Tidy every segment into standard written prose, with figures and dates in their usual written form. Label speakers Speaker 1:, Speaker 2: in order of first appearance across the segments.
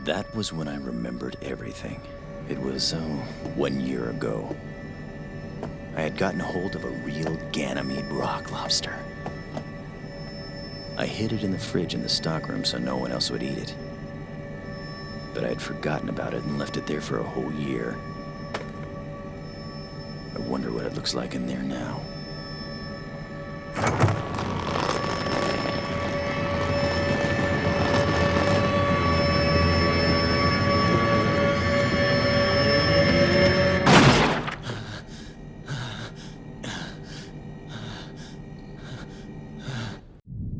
Speaker 1: That was when I remembered everything. It was, 1 year ago. I had gotten hold of a real Ganymede rock lobster. I hid it in the fridge in the stockroom so no one else would eat it. But I had forgotten about it and left it there for a whole year. I wonder what it looks like in there now.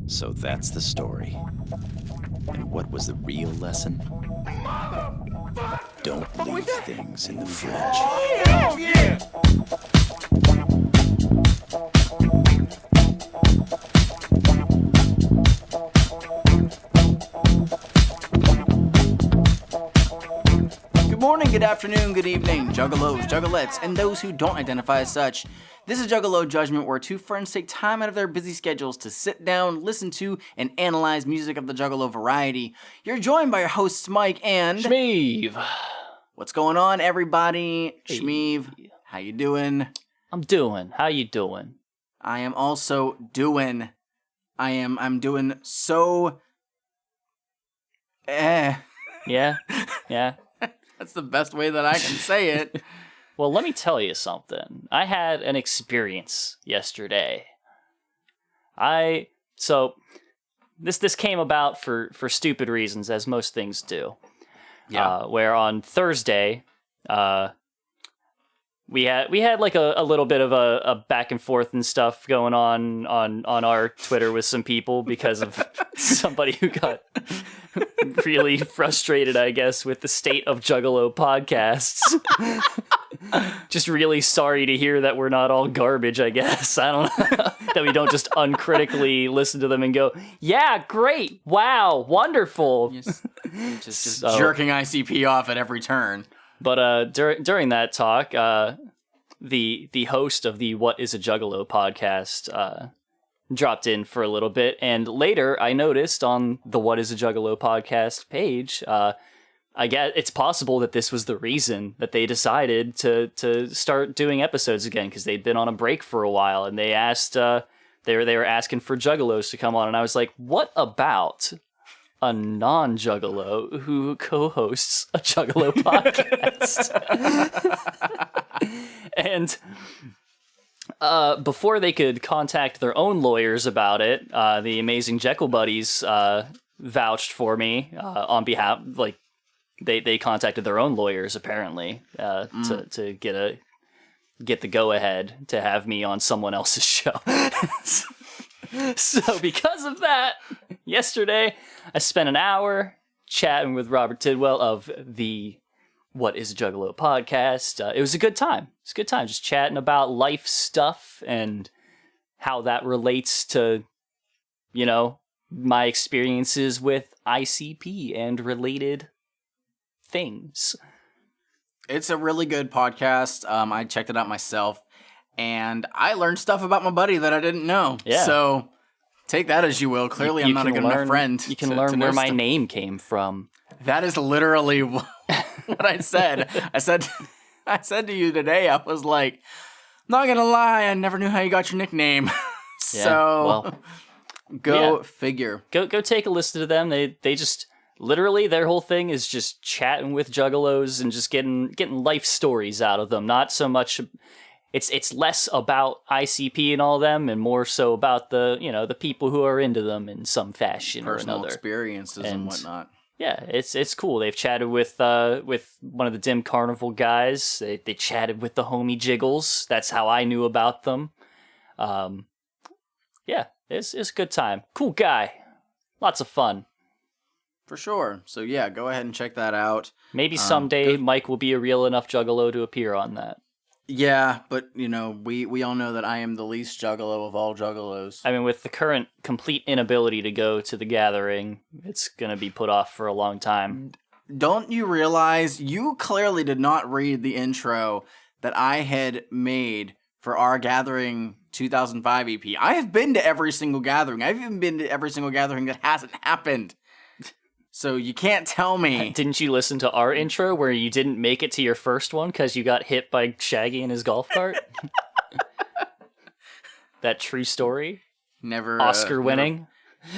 Speaker 1: So that's the story. And what was the real lesson? Don't leave things in the fridge.
Speaker 2: Oh, yeah! Good morning, good afternoon, good evening, juggalos, juggalettes, and those who don't identify as such. This is Juggalo Judgment, where two friends take time out of their busy schedules to sit down, listen to, and analyze music of the Juggalo variety. You're joined by your hosts, Mike and...
Speaker 3: Schmeev.
Speaker 2: What's going on, everybody?
Speaker 3: Hey.
Speaker 2: Schmeev, how you doing?
Speaker 3: I'm doing. How you doing?
Speaker 2: I am also doing. I'm doing so...
Speaker 3: Yeah? Yeah?
Speaker 2: That's the best way that I can say it.
Speaker 3: Well, let me tell you something. I had an experience yesterday. So this came about for stupid reasons, as most things do.
Speaker 2: Yeah.
Speaker 3: Where on Thursday, we had like a little bit of a back and forth and stuff going on our Twitter with some people because of somebody who got really frustrated, I guess, with the state of Juggalo podcasts. Just really sorry to hear that we're not all garbage, I guess. I don't know. That we don't just uncritically listen to them and go, yeah, great, wow, wonderful.
Speaker 2: Just jerking ICP off at every turn.
Speaker 3: But during that talk, the host of the What is a Juggalo podcast dropped in for a little bit, and later I noticed on the What is a Juggalo podcast page, I guess it's possible that this was the reason that they decided to start doing episodes again, because they'd been on a break for a while, and they asked they were asking for Juggalos to come on, and I was like, what about a non-Juggalo who co-hosts a Juggalo podcast? And before they could contact their own lawyers about it, the amazing Jekyll Buddies vouched for me on behalf, like, they contacted their own lawyers apparently to get the go-ahead to have me on someone else's show. So because of that, yesterday I spent an hour chatting with Robert Tidwell of the What is a Juggalo podcast. It was a good time. It's a good time just chatting about life stuff and how that relates to, you know, my experiences with ICP and related things.
Speaker 2: It's a really good podcast. I checked it out myself, and I learned stuff about my buddy that I didn't know.
Speaker 3: Yeah.
Speaker 2: So take that as you will. Clearly, I'm not a good enough friend.
Speaker 3: You can learn where my name came from.
Speaker 2: That is literally what I said. I said to you today, I was like, not gonna lie, I never knew how you got your nickname. Go figure.
Speaker 3: Go take a listen to them. They just literally their whole thing is just chatting with juggalos and just getting life stories out of them. Not so much. It's less about ICP and all them, and more so about the people who are into them in some fashion or another.
Speaker 2: Personal experiences and whatnot.
Speaker 3: Yeah, it's cool. They've chatted with one of the Dim Carnival guys. They chatted with the homie Jiggles. That's how I knew about them. Yeah, it's a good time. Cool guy. Lots of fun.
Speaker 2: For sure. So yeah, go ahead and check that out.
Speaker 3: Maybe someday Mike will be a real enough juggalo to appear on that.
Speaker 2: Yeah, but we all know that I am the least juggalo of all juggalos.
Speaker 3: I mean, with the current complete inability to go to the gathering, it's gonna be put off for a long time.
Speaker 2: Don't you realize you clearly did not read the intro that I had made for our Gathering 2005 EP? I have been to every single gathering. I've even been to every single gathering that hasn't happened. So you can't tell me.
Speaker 3: Didn't you listen to our intro where you didn't make it to your first one because you got hit by Shaggy in his golf cart? That true story?
Speaker 2: Never
Speaker 3: Oscar winning?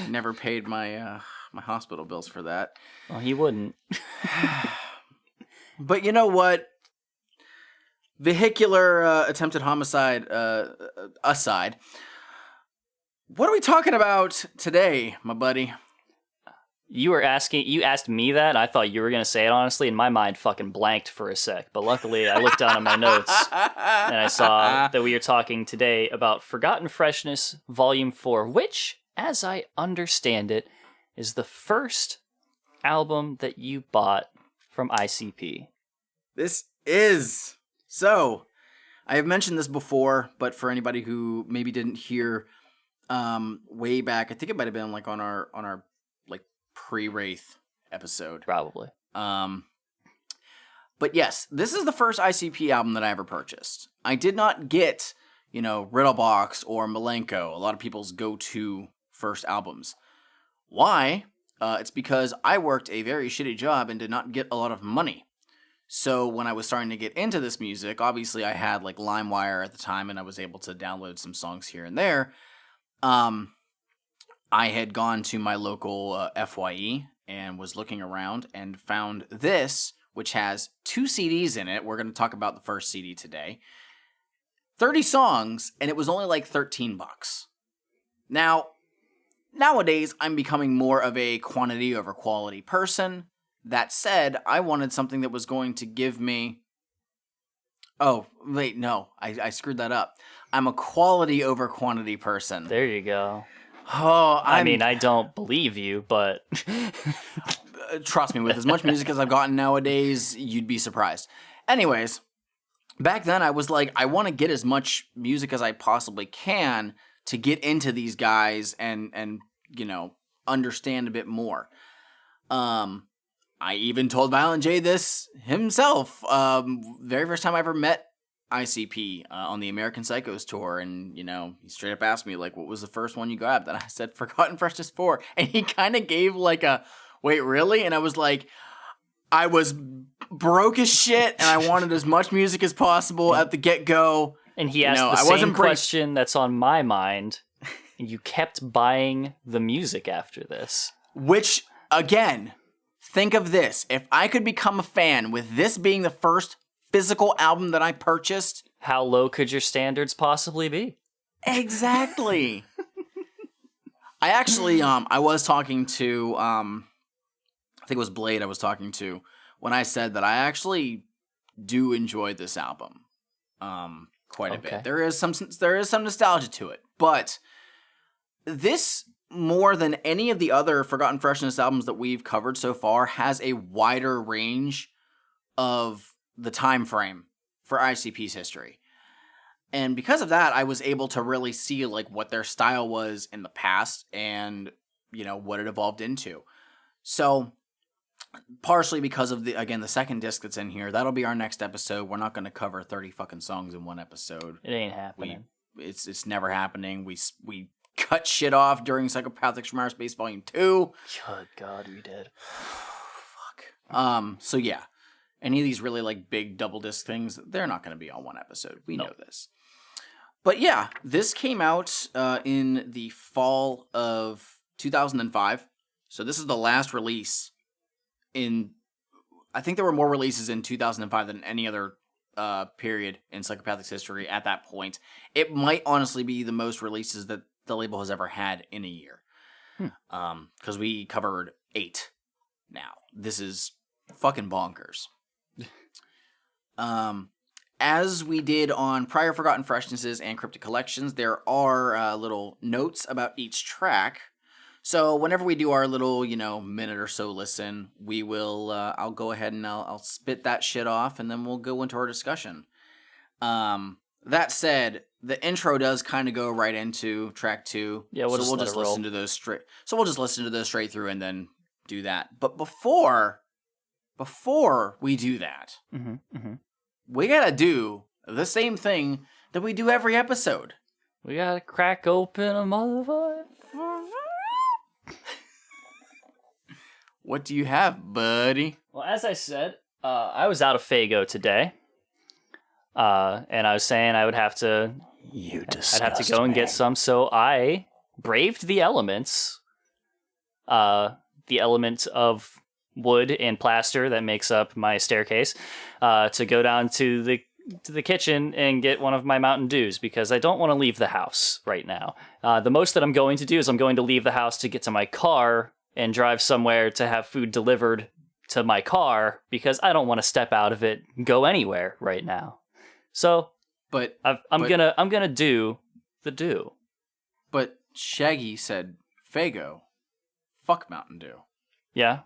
Speaker 2: Never paid my my hospital bills for that.
Speaker 3: Well, he wouldn't.
Speaker 2: But you know what? Vehicular attempted homicide aside, what are we talking about today, my buddy?
Speaker 3: You asked me that, and I thought you were going to say it honestly, and my mind fucking blanked for a sec. But luckily, I looked down at my notes, and I saw that we are talking today about Forgotten Freshness Volume 4, which, as I understand it, is the first album that you bought from ICP.
Speaker 2: This is. So, I have mentioned this before, but for anybody who maybe didn't hear way back, I think it might have been like on our like pre-Wraith episode.
Speaker 3: Probably.
Speaker 2: But yes, this is the first ICP album that I ever purchased. I did not get, Riddlebox or Malenko, a lot of people's go-to first albums. Why? It's because I worked a very shitty job and did not get a lot of money. So when I was starting to get into this music, obviously I had like LimeWire at the time and I was able to download some songs here and there. I had gone to my local FYE and was looking around and found this, which has 2 CDs in it. We're going to talk about the first CD today. 30 songs, and it was only like $13. Now, nowadays, I'm becoming more of a quantity over quality person. That said, I wanted something that was going to give me... Oh, wait, no. I screwed that up. I'm a quality over quantity person.
Speaker 3: There you go.
Speaker 2: Oh,
Speaker 3: I mean, I don't believe you, but...
Speaker 2: Trust me, with as much music as I've gotten nowadays, you'd be surprised. Anyways, back then I was like, I want to get as much music as I possibly can to get into these guys and understand a bit more. I even told Violent J this himself. Very first time I ever met ICP on the American Psychos tour, and he straight up asked me like, "What was the first one you grabbed?" And I said, "Forgotten Freshness 4," and he kind of gave like a, "Wait, really?" And I was like, I was broke as shit, and I wanted as much music as possible at the get go.
Speaker 3: And he asked the same question that's on my mind, and you kept buying the music after this.
Speaker 2: Which again. Think of this. If I could become a fan with this being the first physical album that I purchased...
Speaker 3: How low could your standards possibly be?
Speaker 2: Exactly. I actually, I was talking to, I think it was Blade I was talking to, when I said that I actually do enjoy this album quite a bit. There is some nostalgia to it, but this... more than any of the other Forgotten Freshness albums that we've covered so far, has a wider range of the time frame for ICP's history. And because of that, I was able to really see like what their style was in the past and, what it evolved into. So, partially because of the second disc that's in here, that'll be our next episode. We're not going to cover 30 fucking songs in one episode.
Speaker 3: It ain't happening.
Speaker 2: It's never happening. We cut shit off during Psychopathic from Outer Space Volume 2.
Speaker 3: Good God, we did.
Speaker 2: Fuck. So yeah. Any of these really like big double disc things, they're not going to be on one episode. We know this. But yeah, this came out in the fall of 2005. So this is the last release I think there were more releases in 2005 than any other period in Psychopathic's history at that point. It might honestly be the most releases that the label has ever had in a year. Because we covered 8 now. This is fucking bonkers. As we did on prior Forgotten Freshnesses and Cryptic Collections, there are little notes about each track. So whenever we do our little, minute or so listen, we will, I'll go ahead and I'll spit that shit off, and then we'll go into our discussion. That said, the intro does kind of go right into track 2.
Speaker 3: Yeah, we'll just
Speaker 2: listen to those straight. So we'll just listen to those straight through and then do that. But before we do that, we gotta do the same thing that we do every episode.
Speaker 3: We gotta crack open a motherfucker.
Speaker 2: What do you have, buddy?
Speaker 3: Well, as I said, I was out of Fago today. And I was saying I'd have to go and get some, so I braved the elements. The element of wood and plaster that makes up my staircase, to go down to the kitchen and get one of my Mountain Dews, because I don't want to leave the house right now. The most that I'm going to do is I'm going to leave the house to get to my car and drive somewhere to have food delivered to my car, because I don't want to step out of it and go anywhere right now. So, I'm gonna do the do.
Speaker 2: But Shaggy said Fago. Fuck Mountain Dew.
Speaker 3: Yeah.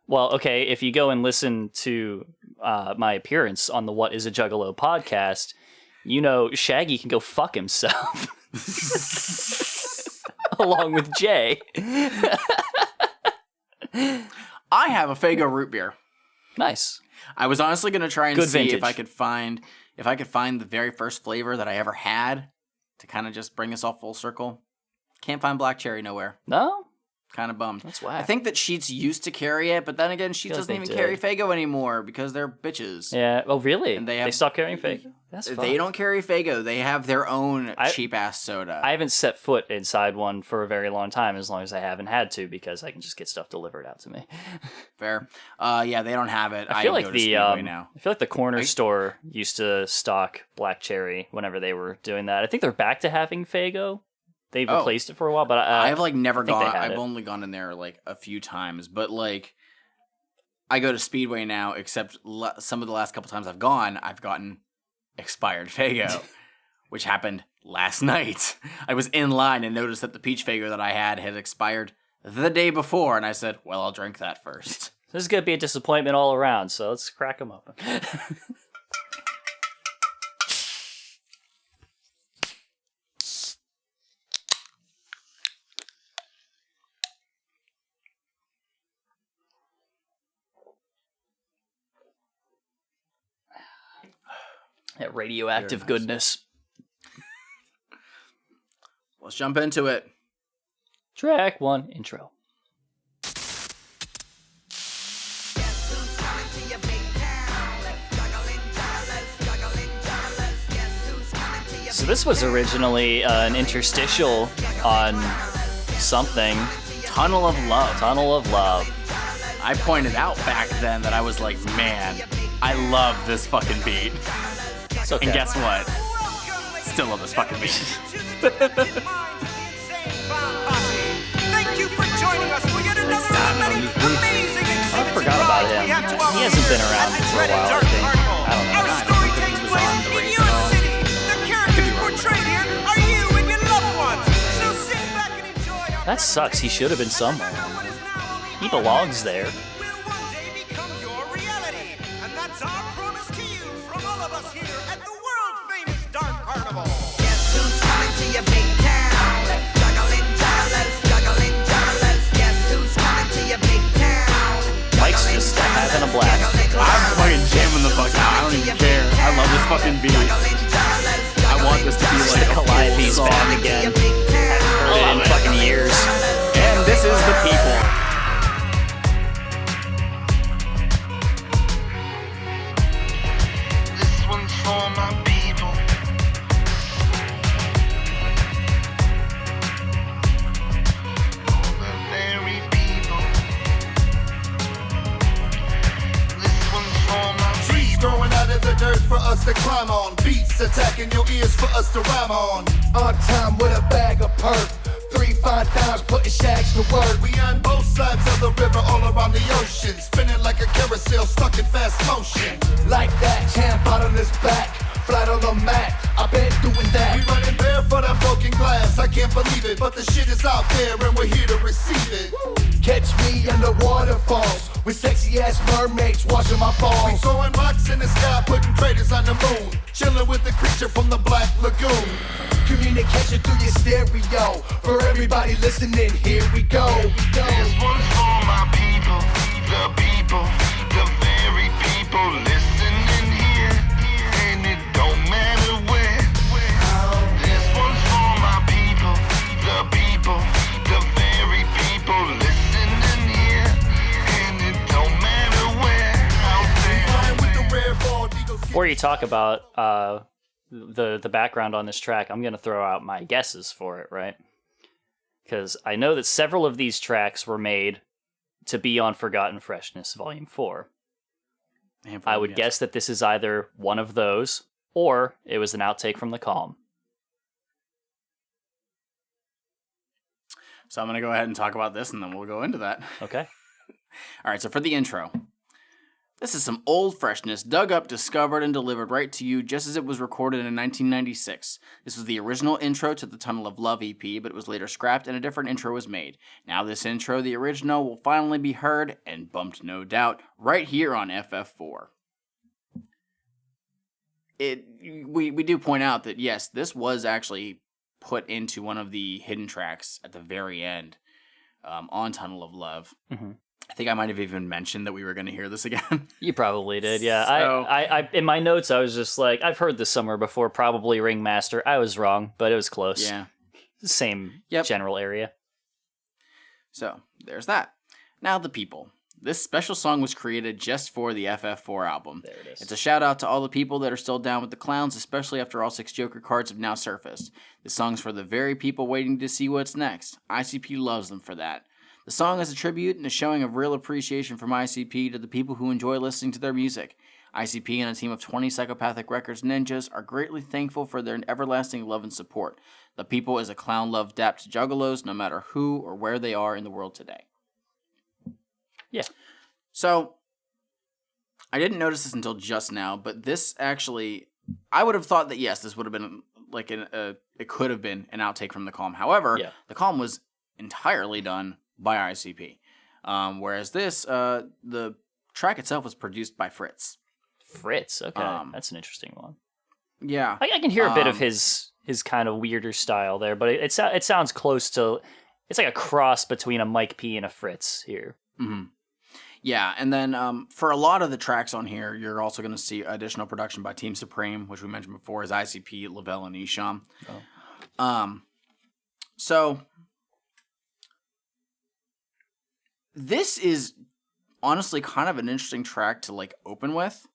Speaker 3: Well, okay, if you go and listen to my appearance on the What is a Juggalo podcast, you know Shaggy can go fuck himself. Along with Jay.
Speaker 2: I have a Fago root beer.
Speaker 3: Nice.
Speaker 2: I was honestly going to try and
Speaker 3: Good
Speaker 2: see
Speaker 3: vintage.
Speaker 2: if I could find the very first flavor that I ever had to kind of just bring us all full circle. Can't find black cherry nowhere.
Speaker 3: No?
Speaker 2: Kind of bummed.
Speaker 3: That's whack.
Speaker 2: I think that Sheets used to carry it, but then again, Sheets
Speaker 3: feel like
Speaker 2: doesn't
Speaker 3: they
Speaker 2: even
Speaker 3: did.
Speaker 2: carry Fago anymore because they're bitches.
Speaker 3: Yeah. Oh, really?
Speaker 2: And
Speaker 3: they stopped carrying Fago? That's fun.
Speaker 2: They don't carry Fago. They have their own cheap-ass soda.
Speaker 3: I haven't set foot inside one for a very long time, as long as I haven't had to, because I can just get stuff delivered out to me.
Speaker 2: Fair. Yeah, they don't have it.
Speaker 3: I feel like
Speaker 2: go to Speedway now.
Speaker 3: I feel like the corner store used to stock black cherry whenever they were doing that. I think they're back to having Fago. They've replaced it for a while, but
Speaker 2: I've like never gone.
Speaker 3: I've
Speaker 2: only gone in there like a few times, but like I go to Speedway now. Except some of the last couple times I've gone, I've gotten expired Fago, which happened last night. I was in line and noticed that the peach Fago that I had expired the day before, and I said, "Well, I'll drink that first."
Speaker 3: This is gonna be a disappointment all around. So let's crack them open. That radioactive goodness.
Speaker 2: Let's jump into it.
Speaker 3: Track 1, intro. So this was originally an interstitial on something.
Speaker 2: Tunnel of Love.
Speaker 3: Tunnel of Love.
Speaker 2: I pointed out back then that I was like, man, I love this fucking beat.
Speaker 3: It's okay.
Speaker 2: And guess what? Still love this fucking beat.
Speaker 4: Thank you for joining us for yet another amazing
Speaker 3: I forgot about him. He hasn't been around for a while, I think. I don't know.
Speaker 4: Our story takes place in your city. The characters portrayed here are you and your loved ones. So sit back and enjoy our
Speaker 3: That sucks. He should have been somewhere. He belongs there.
Speaker 4: will one day become your reality. And that's our promise to you from all of us here at the world-famous Dark Carnival.
Speaker 5: Guess who's coming to your big town? Juggling jugglers, juggling jugglers. Guess who's coming to your big town?
Speaker 3: Mike's just having a blast.
Speaker 2: I'm fucking jamming the fuck out. I don't even care. I love this fucking beat. I want this to be like
Speaker 3: the
Speaker 2: a
Speaker 3: Calliope's
Speaker 2: full song.
Speaker 3: band again. Heard it in fucking years.
Speaker 2: And this is the people.
Speaker 6: This one's for my people. All the very people. This one's for my
Speaker 7: Trees growing out of the dirt for us to climb on. Beats attacking your ears for us to rhyme on. On time with a bag of perk. 3 fine dimes putting shags to work. We on both sides of the river, all around the ocean. Spinning like a carousel, stuck in fast motion. Like that, camp out on his back. Flat on the mat, I've been doing that. We running barefoot on broken glass, I can't believe it. But the shit is out there and we're here to receive it. Catch me in the waterfalls with sexy ass mermaids washing my balls. We throwing rocks in the sky, putting craters on the moon. Chilling with the creature from the Black Lagoon. Communication through your stereo. For everybody listening, here we go.
Speaker 6: This one's for my people, the very people listening here, and it don't matter where. This one's for my people, the very people listening
Speaker 3: before you talk about the background on this track, I'm going to throw out my guesses for it, right? Because I know that several of these tracks were made to be on Forgotten Freshness Volume 4. I would guess that this is either one of those, or it was an outtake from The Calm.
Speaker 2: So I'm going to go ahead and talk about this, and then we'll go into that.
Speaker 3: Okay.
Speaker 2: All right, so for the intro, this is some old freshness, dug up, discovered, and delivered right to you just as it was recorded in 1996. This was the original intro to the Tunnel of Love EP, but it was later scrapped and a different intro was made. Now this intro, the original, will finally be heard, and bumped no doubt, right here on FF4. We do point out that, yes, this was actually put into one of the hidden tracks at the very end on Tunnel of Love.
Speaker 3: Mm-hmm.
Speaker 2: I think I might have even mentioned that we were going to hear this again.
Speaker 3: You probably did, yeah.
Speaker 2: So,
Speaker 3: I in my notes, I was just like, I've heard this somewhere before, probably Ringmaster. I was wrong, but it was close.
Speaker 2: Yeah.
Speaker 3: Same general area.
Speaker 2: So, there's that. Now, the people. This special song was created just for the FF4 album.
Speaker 3: There it is.
Speaker 2: It's a shout out to all the people that are still down with the clowns, especially after all 6 Joker cards have now surfaced. This song's for the very people waiting to see what's next. ICP loves them for that. The song is a tribute and a showing of real appreciation from ICP to the people who enjoy listening to their music. ICP and a team of 20 Psychopathic Records ninjas are greatly thankful for their everlasting love and support. The people is a clown-loved dap to juggalos no matter who or where they are in the world today.
Speaker 3: Yeah.
Speaker 2: So, I didn't notice this until just now, but this actually, I would have thought that yes, this would have been like it could have been an outtake from The Calm. However, The Calm was entirely done by ICP, whereas this, the track itself was produced by Fritz.
Speaker 3: Fritz, okay, that's an interesting one.
Speaker 2: Yeah,
Speaker 3: I can hear a bit of his kind of weirder style there, but it sounds close to. It's like a cross between a Mike P and a Fritz here.
Speaker 2: Mm-hmm. Yeah, and then for a lot of the tracks on here, you're also going to see additional production by Team Supreme, which we mentioned before is ICP, Lavelle, and Isham. Oh. So this is honestly kind of an interesting track to like open with.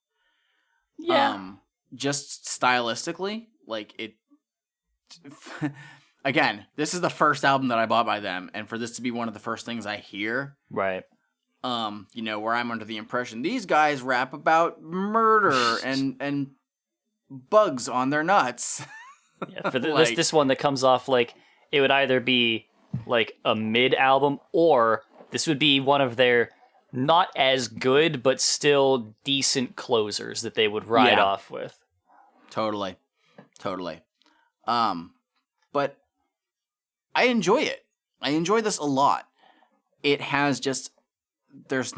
Speaker 3: Yeah.
Speaker 2: Just stylistically, like it. Again, this is the first album that I bought by them, and for this to be one of the first things I hear,
Speaker 3: right?
Speaker 2: You know, where I'm under the impression these guys rap about murder and bugs on their nuts.
Speaker 3: Yeah, for this one that comes off like it would either be like a mid album or this would be one of their not as good but still decent closers that they would ride off with.
Speaker 2: Totally. But I enjoy it. I enjoy this a lot. It has just there's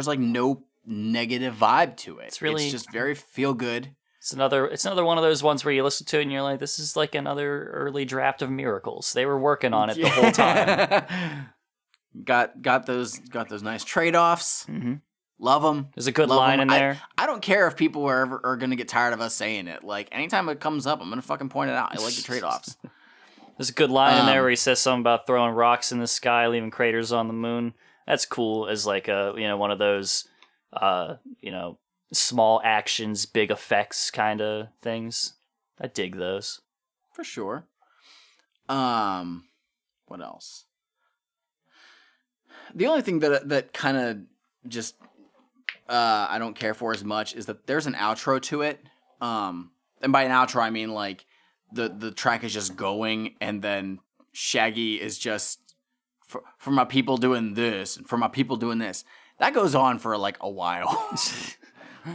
Speaker 2: like no negative vibe to it. It's just very feel good.
Speaker 3: It's another one of those ones where you listen to it and you're like, this is like another early draft of Miracles. They were working on it the whole time.
Speaker 2: Got those nice trade-offs.
Speaker 3: Mm-hmm.
Speaker 2: Love them.
Speaker 3: There's a good line in there.
Speaker 2: I don't care if people are going to get tired of us saying it. Like, anytime it comes up, I'm going to fucking point it out. I like the trade-offs.
Speaker 3: There's a good line in there where he says something about throwing rocks in the sky, leaving craters on the moon. That's cool as like one of those, small actions, big effects kind of things. I dig those.
Speaker 2: For sure. What else? The only thing that kind of just I don't care for as much is that there's an outro to it. And by an outro I mean like the track is just going and then Shaggy is just for my people doing this and for my people doing this. That goes on for like a while.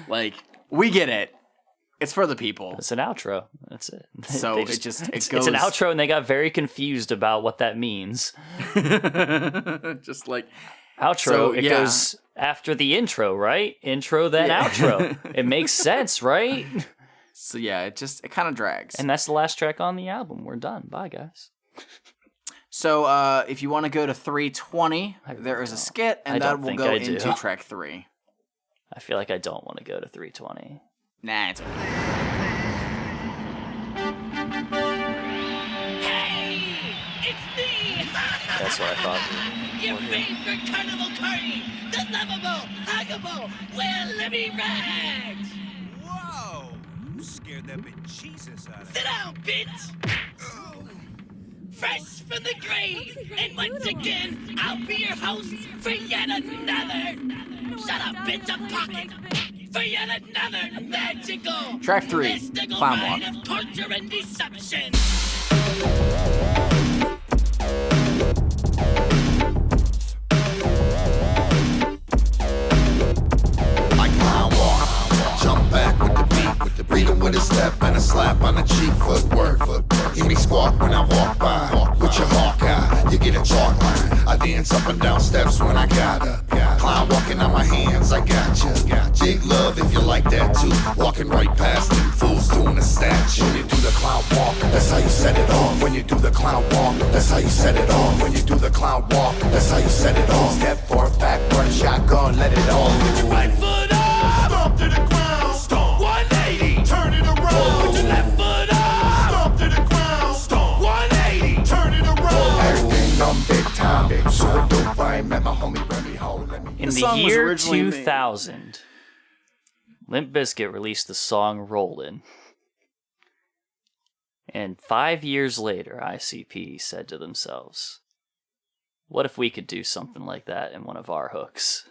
Speaker 2: Like, we get it. It's for the people.
Speaker 3: It's an outro. That's it.
Speaker 2: So it goes.
Speaker 3: It's an outro, and they got very confused about what that means.
Speaker 2: Just like
Speaker 3: outro.
Speaker 2: So,
Speaker 3: it goes after the intro, right? Intro, then outro. It makes sense, right?
Speaker 2: So yeah, it kind of drags.
Speaker 3: And that's the last track on the album. We're done. Bye, guys.
Speaker 2: So if you want to go to 320, there is a skit, and that will go into track 3.
Speaker 3: I feel like I don't want to go to 320.
Speaker 2: Nah, it's okay.
Speaker 8: Hey, it's me!
Speaker 3: That's what I thought.
Speaker 8: Your favorite carnival carny, the lovable, huggable, well-living rags!
Speaker 4: Whoa! scared the bejesus out of
Speaker 8: Sit down, bitch! Fresh from the grave, and once again, I'll be your host for yet another. Shut up, bitch! I'm talking. For yet another magical,
Speaker 2: Track 3,
Speaker 8: mystical
Speaker 2: Clown
Speaker 8: ride
Speaker 2: Walk.
Speaker 8: of torture and deception.
Speaker 7: I clown walk, jump back with the beat, with the rhythm with a step and a slap on the cheek. Footwork, hear me squawk when I walk by. With your hawk eye, you get a chalk line. I dance up and down steps when I gotta. Clown walking on my hands, I gotcha. Big love if you like that too. Walking right past them fools doing a statue. When you do the clown walk, that's how you set it off. When you do the clown walk, that's how you set it off. When you do the clown walk, that's how you set it off. Step forward, backward, shotgun, let it all.
Speaker 8: Right foot up,
Speaker 7: Stomp to the ground, stomp.
Speaker 8: 180.
Speaker 7: Turn it around.
Speaker 8: Put your left foot up,
Speaker 7: Stomp to the ground, stomp.
Speaker 8: 180.
Speaker 7: Turn it around. Everything on big time. So dope, I ain't met my homie Remy Ho. Let me.
Speaker 3: In
Speaker 2: This
Speaker 3: the
Speaker 2: song was
Speaker 3: year
Speaker 2: originally made-
Speaker 3: 2000, Limp Bizkit released the song Rollin'. And 5 years later, ICP said to themselves, what if we could do something like that in one of our hooks?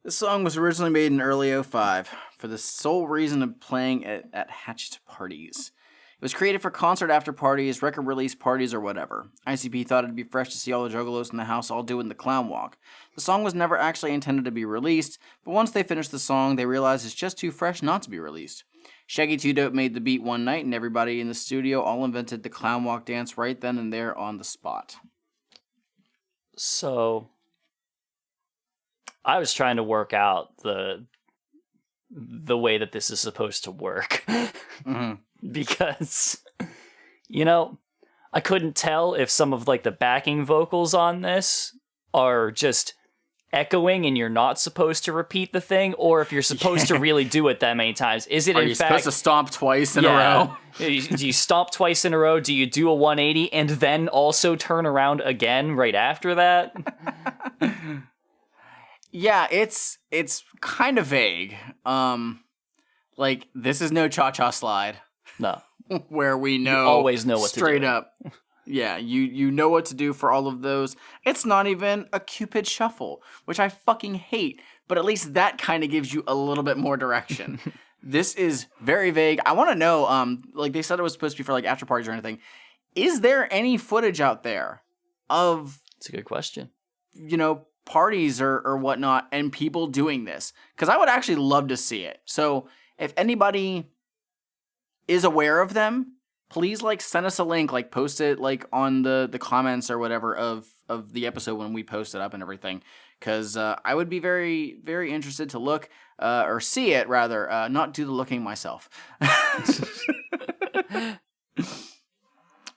Speaker 2: This song was originally made in early 05 for the sole reason of playing it at hatchet parties. It was created for concert after parties, record release parties, or whatever. ICP thought it'd be fresh to see all the juggalos in the house all doing the clown walk. The song was never actually intended to be released, but once they finished the song, they realized it's just too fresh not to be released. Shaggy 2 Dope made the beat one night, and everybody in the studio all invented the clown walk dance right then and there on the spot.
Speaker 3: So, I was trying to work out the way that this is supposed to work. Because, you know, I couldn't tell if some of like the backing vocals on this are just echoing and you're not supposed to repeat the thing, or if you're supposed to really do it that many times. Is it
Speaker 2: Are
Speaker 3: in
Speaker 2: you
Speaker 3: fact
Speaker 2: supposed to stomp twice in a row?
Speaker 3: Do you stomp twice in a row? Do you do a 180 and then also turn around again right after that?
Speaker 2: Yeah, it's kind of vague. Like, this is no cha-cha slide.
Speaker 3: No.
Speaker 2: Where we know
Speaker 3: always know what to do.
Speaker 2: straight up. Yeah, you know what to do for all of those. It's not even a Cupid shuffle, which I fucking hate, but at least that kind of gives you a little bit more direction. This is very vague. I want to know, like they said it was supposed to be for like after parties or anything. Is there any footage out there of,
Speaker 3: It's a good question.
Speaker 2: you know, parties or whatnot and people doing this? Because I would actually love to see it. So if anybody is aware of them, please like send us a link, like post it like on the comments or whatever of the episode when we post it up and everything. Because I would be very, very interested to look or see it rather, not do the looking myself.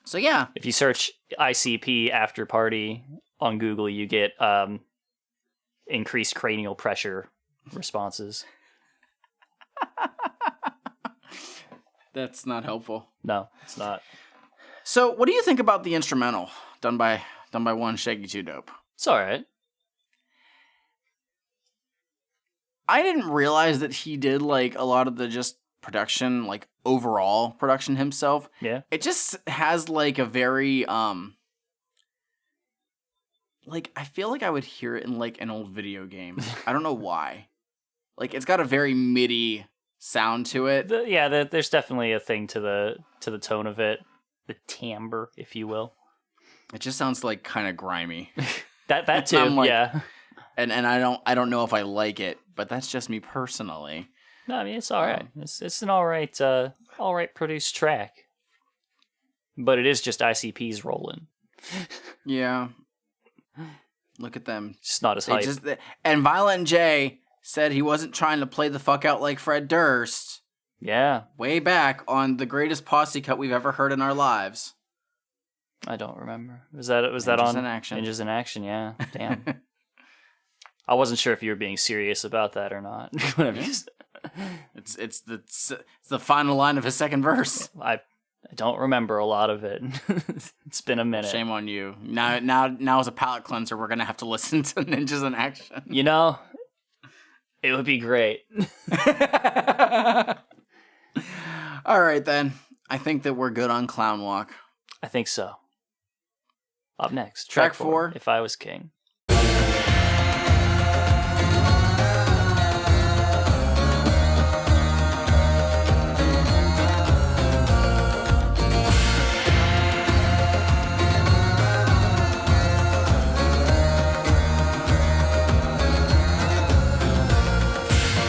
Speaker 2: So yeah.
Speaker 3: If you search ICP after party on Google, you get increased cranial pressure responses.
Speaker 2: That's not helpful.
Speaker 3: No, it's not.
Speaker 2: So what do you think about the instrumental done by one Shaggy 2 Dope?
Speaker 3: It's all right.
Speaker 2: I didn't realize that he did like a lot of the just production, like overall production himself.
Speaker 3: Yeah.
Speaker 2: It just has like a very like I feel like I would hear it in like an old video game. I don't know why. Like it's got a very MIDI sound to it.
Speaker 3: There's definitely a thing to the tone of it, the timbre, if you will.
Speaker 2: It just sounds like kind of grimy.
Speaker 3: That too,
Speaker 2: I'm like-
Speaker 3: yeah.
Speaker 2: And I don't know if I like it, but that's just me personally.
Speaker 3: No, I mean it's all right. It's an all right produced track, but it is just ICP's rolling.
Speaker 2: Yeah. Look at them.
Speaker 3: It's not as hype.
Speaker 2: And Violent J said he wasn't trying to play the fuck out like Fred Durst.
Speaker 3: Yeah,
Speaker 2: Way back on the greatest Posse cut we've ever heard in our lives.
Speaker 3: I don't remember. Was that
Speaker 2: Ninjas
Speaker 3: on
Speaker 2: in Action.
Speaker 3: Ninjas in Action? Yeah, damn. I wasn't sure if you were being serious about that or not. Whenever you said-
Speaker 2: It's the final line of his second verse.
Speaker 3: I don't remember a lot of it. It's been a minute.
Speaker 2: Shame on you. Now as a palate cleanser, we're gonna have to listen to Ninjas in Action.
Speaker 3: You know, It would be great.
Speaker 2: All right, then. I think that we're good on Clown Walk.
Speaker 3: I think so. Up next,
Speaker 2: Track 4.
Speaker 3: If I Was King.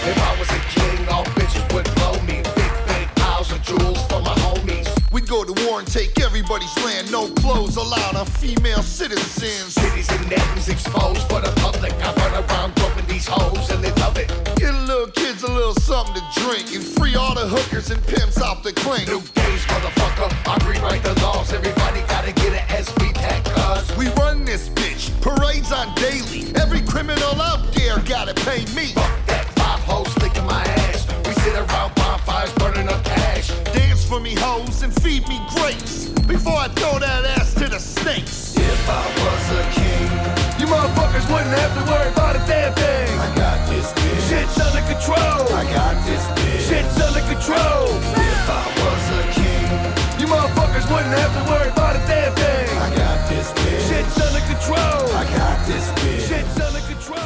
Speaker 7: If I was a king, all bitches would blow me. Big piles of jewels for my homies. We'd go to war and take everybody's land. No clothes allowed on female citizens. Cities and names exposed for the public. I run around groping these hoes and they love it. Get little kids a little something to drink and free all the hookers and pimps off the clink. New days, motherfucker. I rewrite the laws. Everybody gotta get an SV tag, cuz we run this bitch. Parades on daily. Every criminal out there gotta pay me. Fuck that. Hoes licking my ass. We sit around bonfires burning up cash. Dance for me hoes and feed me grapes before I throw that ass to the snakes. If I was a king, you motherfuckers wouldn't have to worry about a damn thing. I got this bitch. Shit's under control. I got this bitch. Shit's under control. If I was a king, you motherfuckers wouldn't have to worry about a damn thing. I got this bitch. Shit's under control. I got this bitch. Shit's under control.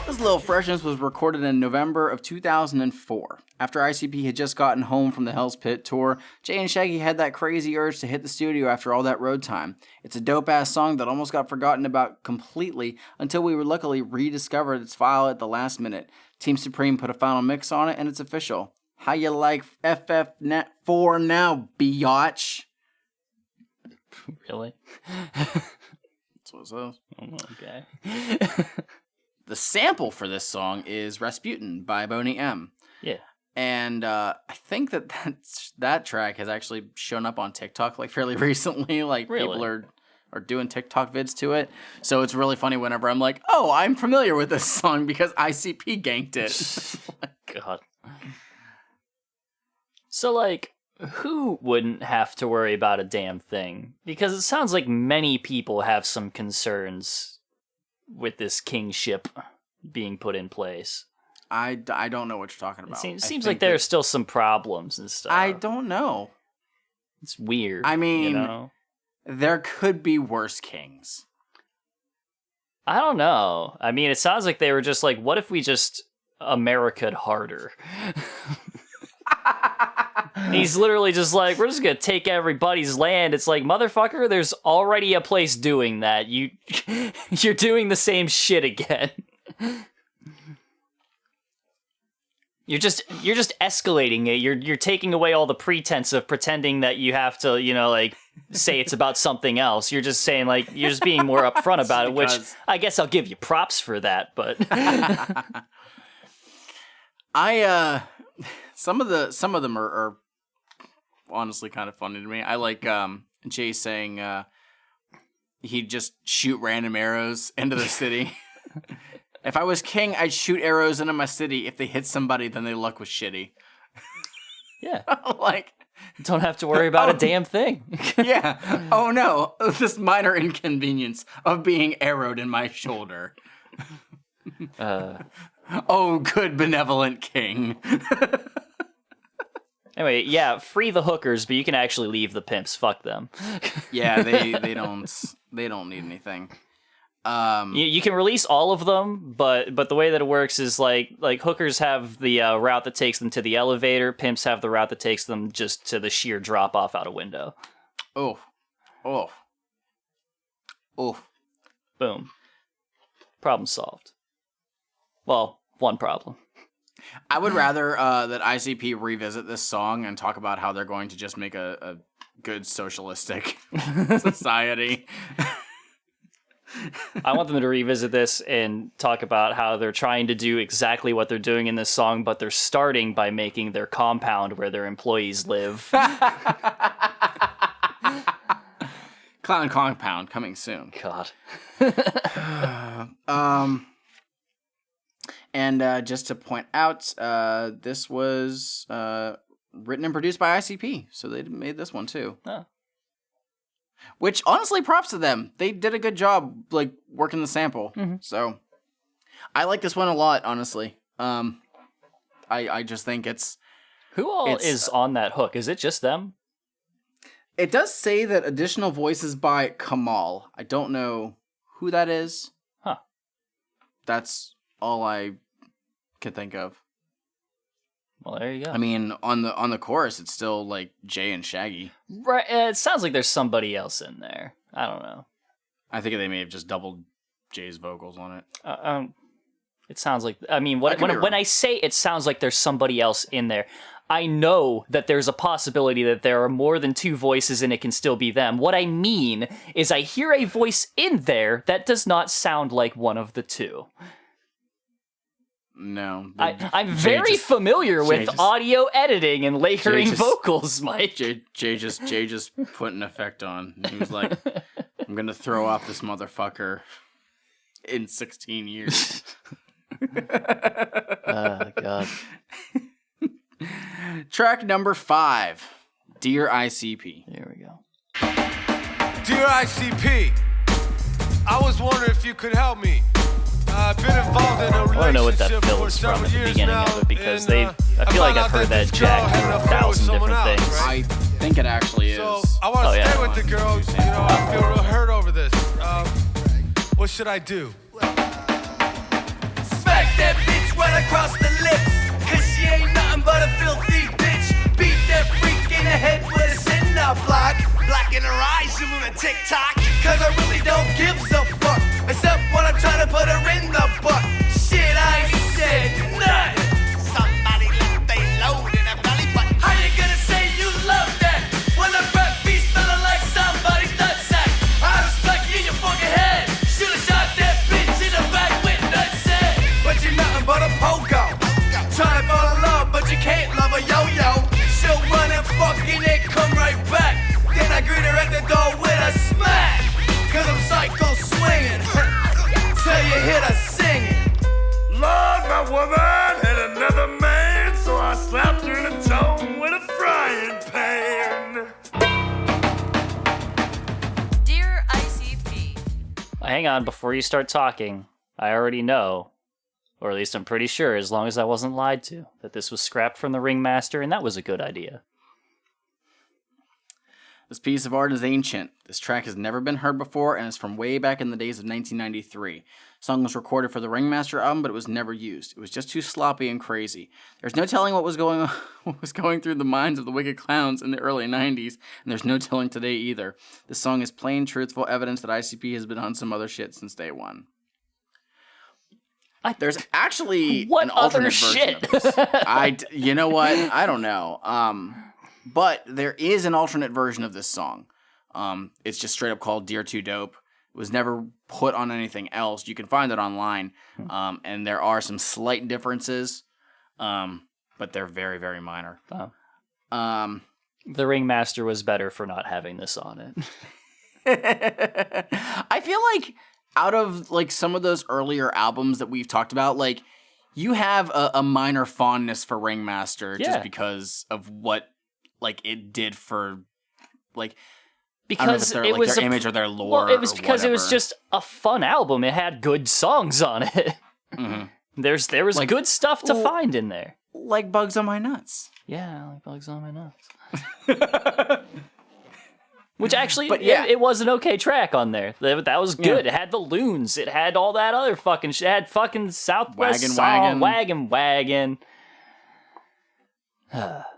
Speaker 2: This Little Freshness was recorded in November of 2004. After ICP had just gotten home from the Hell's Pit tour, Jay and Shaggy had that crazy urge to hit the studio after all that road time. It's a dope-ass song that almost got forgotten about completely until we were luckily rediscovered its file at the last minute. Team Supreme put a final mix on it and it's official. How you like FF4 now, biatch?
Speaker 3: Really?
Speaker 2: That's what it says.
Speaker 3: Okay.
Speaker 2: The sample for this song is Rasputin by Boney M.
Speaker 3: Yeah.
Speaker 2: And I think that track has actually shown up on TikTok like fairly recently. Like
Speaker 3: really?
Speaker 2: People are doing TikTok vids to it. So it's really funny whenever I'm like, oh, I'm familiar with this song because ICP ganked it.
Speaker 3: God. So like, who wouldn't have to worry about a damn thing? Because it sounds like many people have some concerns with this kingship being put in place.
Speaker 2: I don't know what you're talking about.
Speaker 3: It seems like there are still some problems and stuff.
Speaker 2: I don't know.
Speaker 3: It's weird.
Speaker 2: I mean,
Speaker 3: you know?
Speaker 2: There could be worse kings.
Speaker 3: I don't know. I mean, it sounds like they were just like, what if we just America'd harder? He's literally just like, we're just gonna take everybody's land. It's like, motherfucker, there's already a place doing that. You're doing the same shit again. You're just escalating it. You're taking away all the pretense of pretending that you have to, like say it's about something else. You're just saying like you're just being more upfront about it, which I guess I'll give you props for that, but
Speaker 2: some of them are honestly kind of funny to me. I like Jay saying he'd just shoot random arrows into the city. If I was king, I'd shoot arrows into my city. If they hit somebody, then their luck was shitty.
Speaker 3: Yeah.
Speaker 2: Like,
Speaker 3: don't have to worry about a damn thing.
Speaker 2: Yeah. Oh no, this minor inconvenience of being arrowed in my shoulder. Oh, good benevolent king.
Speaker 3: Anyway, yeah, free the hookers, but you can actually leave the pimps. Fuck them.
Speaker 2: Yeah, they don't need anything.
Speaker 3: You can release all of them, but the way that it works is like hookers have the route that takes them to the elevator, pimps have the route that takes them just to the sheer drop off out a window.
Speaker 2: Oh.
Speaker 3: Boom. Problem solved. Well, one problem.
Speaker 2: I would rather that ICP revisit this song and talk about how they're going to just make a good socialistic society.
Speaker 3: I want them to revisit this and talk about how they're trying to do exactly what they're doing in this song, but they're starting by making their compound where their employees live.
Speaker 2: Clown Compound coming soon.
Speaker 3: God.
Speaker 2: And just to point out, this was written and produced by ICP, so they made this one too.
Speaker 3: Oh.
Speaker 2: Which, honestly, props to them. They did a good job, like, working the sample.
Speaker 3: Mm-hmm.
Speaker 2: So, I like this one a lot, honestly. I just think it's...
Speaker 3: Who all is on that hook? Is it just them?
Speaker 2: It does say that additional voices by Kamal. I don't know who that is.
Speaker 3: Huh.
Speaker 2: That's all I can think of.
Speaker 3: Well, there you go.
Speaker 2: I mean, on the chorus, it's still like Jay and Shaggy.
Speaker 3: Right. It sounds like there's somebody else in there. I don't know.
Speaker 2: I think they may have just doubled Jay's vocals on it.
Speaker 3: It sounds like... I mean, when I say it sounds like there's somebody else in there, I know that there's a possibility that there are more than two voices and it can still be them. What I mean is I hear a voice in there that does not sound like one of the two.
Speaker 2: No.
Speaker 3: I'm very familiar with audio editing and layering vocals, Mike.
Speaker 2: Jay just put an effect on. He was like, I'm going to throw off this motherfucker in 16 years.
Speaker 3: Oh, God.
Speaker 2: Track number 5, Dear ICP.
Speaker 3: Here we go.
Speaker 9: Dear ICP, I was wondering if you could help me. I've been involved in a relationship.
Speaker 3: I want to know what that
Speaker 9: for
Speaker 3: fill is from
Speaker 9: several
Speaker 3: at the
Speaker 9: years
Speaker 3: beginning
Speaker 9: now,
Speaker 3: of it because
Speaker 9: and,
Speaker 3: I feel like I've heard that jack
Speaker 9: had
Speaker 3: for
Speaker 9: an affair with
Speaker 3: 1,000 different
Speaker 9: someone else,
Speaker 3: things.
Speaker 2: I think it actually is.
Speaker 9: So I want to stay with the girl. You know, I feel real hurt over this. What should I do?
Speaker 5: Smack that bitch right across the lips, cause she ain't nothing but a filthy bitch. Beat that freak in the head with a cinder block. Black in her eyes, you move a TikTok. Cause I really don't give a fuck, except when I'm trying to put her in the butt. Shit, I ain't said nothing. Somebody left they load in a belly button. How you gonna say you love that when the rap beat's smelling like somebody's nutsack? I respect you in your fucking head. Should've shot that bitch in the back with nutsack. But you're nothing but a pogo. Trying to fall in love, but you can't love a yo-yo. She'll run and fucking it, come right back. Then I greet her at the door with a smack. Cause I'm psycho swinging till you hear her singing.
Speaker 6: Lord, my woman had another man, so I slapped her in the toe with a frying pan.
Speaker 10: Dear ICP.
Speaker 3: Hang on, before you start talking, I already know, or at least I'm pretty sure, as long as I wasn't lied to, that this was scrapped from the Ringmaster, and that was a good idea.
Speaker 2: This piece of art is ancient. This track has never been heard before and is from way back in the days of 1993. The song was recorded for the Ringmaster album, but it was never used. It was just too sloppy and crazy. There's no telling what was going through the minds of the wicked clowns in the early 90s, and there's no telling today either. This song is plain, truthful evidence that ICP has been on some other shit since day one. There's actually an alternate version of this. You know what? I don't know. But there is an alternate version of this song. It's just straight up called Dear Too Dope. It was never put on anything else. You can find it online. And there are some slight differences, but they're very, very minor.
Speaker 3: The Ringmaster was better for not having this on it.
Speaker 2: I feel like out of like some of those earlier albums that we've talked about, like you have a minor fondness for Ringmaster just because of what like it did for like
Speaker 3: because
Speaker 2: it
Speaker 3: like,
Speaker 2: was their image or their lore.
Speaker 3: Well, it was because it was just a fun album. It had good songs on it.
Speaker 2: Mm-hmm.
Speaker 3: There was like, good stuff to find in there,
Speaker 2: like Bugs on My Nuts.
Speaker 3: Yeah, like Bugs on My Nuts. Which actually, it was an okay track on there. That was good. Yeah. It had the loons. It had all that other fucking shit. It had fucking Southwest Wagon.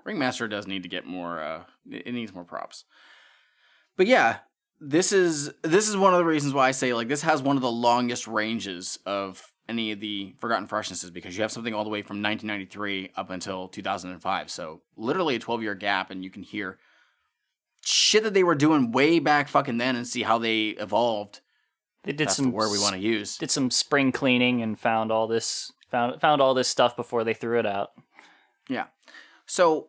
Speaker 2: Ringmaster does need to get more. It needs more props. But yeah, this is one of the reasons why I say like this has one of the longest ranges of any of the Forgotten Freshnesses because you have something all the way from 1993 up until 2005. So literally a 12-year gap, and you can hear shit that they were doing way back fucking then and see how they evolved.
Speaker 3: They did some
Speaker 2: word we want to use.
Speaker 3: Did some spring cleaning and found all this stuff before they threw it out.
Speaker 2: Yeah. So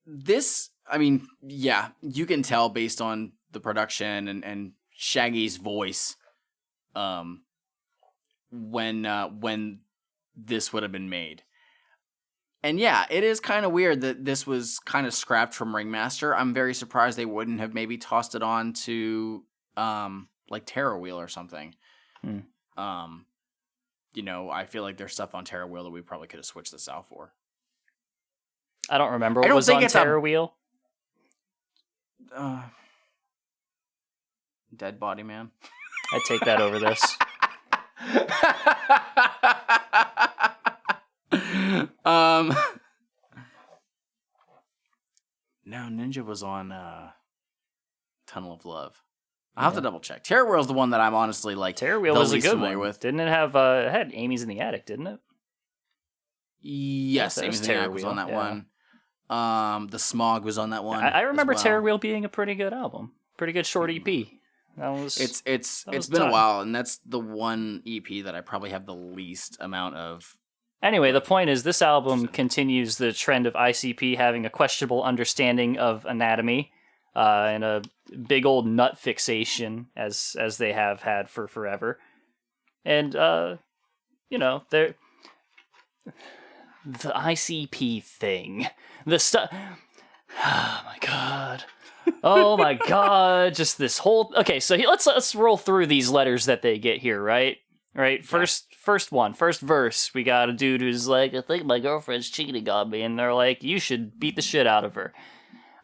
Speaker 2: this, I mean, yeah, you can tell based on the production and Shaggy's voice, when this would have been made. And yeah, it is kind of weird that this was kind of scrapped from Ringmaster. I'm very surprised they wouldn't have maybe tossed it on to like Terror Wheel or something. I feel like there's stuff on Terror Wheel that we probably could have switched this out for.
Speaker 3: I don't remember what was on Terror Wheel.
Speaker 2: Dead Body Man.
Speaker 3: I'd take that over this.
Speaker 2: No, Ninja was on Tunnel of Love. I'll have to double check. Terror Wheel's the one that I'm honestly like.
Speaker 3: Terror Wheel was a good one.
Speaker 2: With.
Speaker 3: Didn't it have? It had Amy's in the Attic, didn't it?
Speaker 2: Yes, Amy's in the Attic was on that one. The Smog was on that one.
Speaker 3: I remember Terror Wheel being a pretty good album, pretty good short EP.
Speaker 2: It's been a while, and that's the one EP that I probably have the least amount of.
Speaker 3: Anyway, the point is this album continues the trend of ICP having a questionable understanding of anatomy and a big old nut fixation as they have had for forever. And, they're... The ICP thing. The stuff... Oh, my God. Oh, my God. Just this whole... Okay, so let's roll through these letters that they get here, right? Right? First verse, we got a dude who's like, I think my girlfriend's cheating on me, and they're like, you should beat the shit out of her.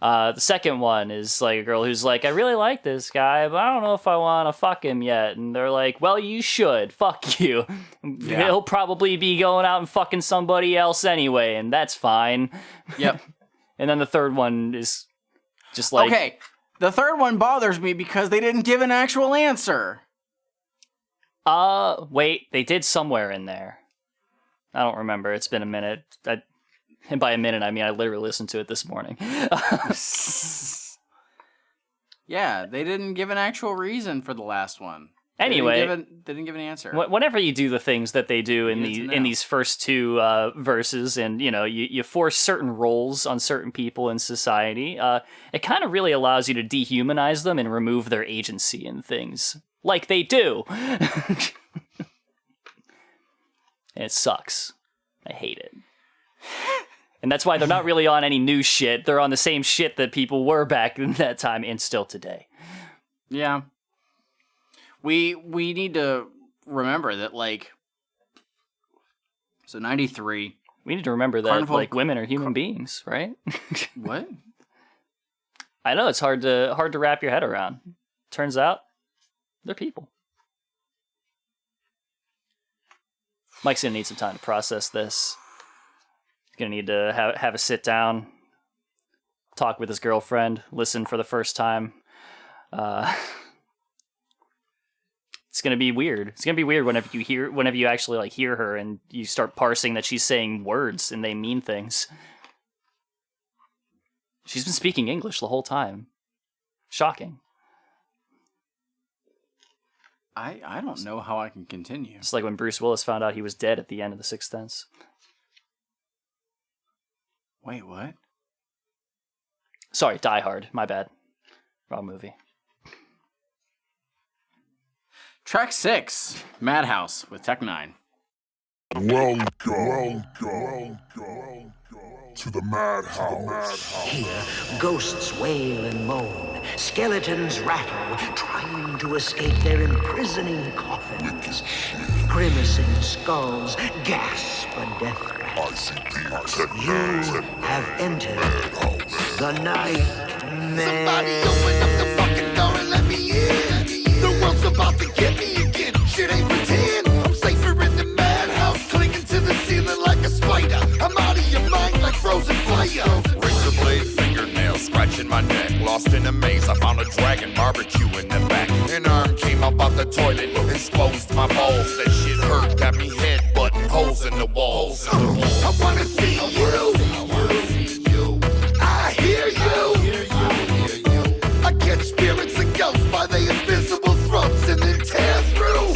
Speaker 3: The second one is like a girl who's like, I really like this guy, but I don't know if I want to fuck him yet. And they're like, well, you should. Fuck you. Yeah. He'll probably be going out and fucking somebody else anyway, and that's fine.
Speaker 2: Yep.
Speaker 3: And then the third one is just like...
Speaker 2: Okay, the third one bothers me because they didn't give an actual answer.
Speaker 3: Wait, they did somewhere in there. I don't remember. It's been a minute. And by a minute, I mean I literally listened to it this morning.
Speaker 2: Yeah, they didn't give an actual reason for the last one.
Speaker 3: Anyway,
Speaker 2: they didn't give an answer.
Speaker 3: Whenever you do the things that they do in these first two verses, and you force certain roles on certain people in society, it kind of really allows you to dehumanize them and remove their agency in things. Like they do. And it sucks. I hate it. And that's why they're not really on any new shit. They're on the same shit that people were back in that time and still today.
Speaker 2: Yeah. We need to remember that, like... So 93.
Speaker 3: We need to remember that, like, women are human beings, right?
Speaker 2: What?
Speaker 3: I know, it's hard to wrap your head around. Turns out, they're people. Mike's gonna need some time to process this. He's gonna need to have a sit down, talk with his girlfriend, listen for the first time. It's gonna be weird. It's gonna be weird whenever you actually like hear her and you start parsing that she's saying words and they mean things. She's been speaking English the whole time. Shocking.
Speaker 2: I don't know how I can continue.
Speaker 3: It's like when Bruce Willis found out he was dead at the end of The Sixth Sense.
Speaker 2: Wait, what?
Speaker 3: Sorry, Die Hard. My bad. Wrong movie.
Speaker 2: Track 6, Madhouse with Tech 9.
Speaker 11: Welcome to the Madhouse.
Speaker 12: Here, ghosts wail and moan, skeletons rattle, trying to escape their imprisoning coffins. Grimacing skulls gasp a death threat. You have entered the nightmare.
Speaker 7: Somebody open up the fucking door and let me in. The world's about to get me again. Shit ain't pretend. I'm safer in the madhouse, clinging to the ceiling like a spider. I'm out of your mind like frozen fire.
Speaker 13: Razor blade fingernails scratching my neck. Lost in a maze, I found a dragon barbecue in the back. An arm came up out the toilet, exposed my balls. That shit hurt, got me headbutting holes in the walls.
Speaker 7: I wanna see you. I hear you. I catch spirits and ghosts by their invisible throats and then tear through.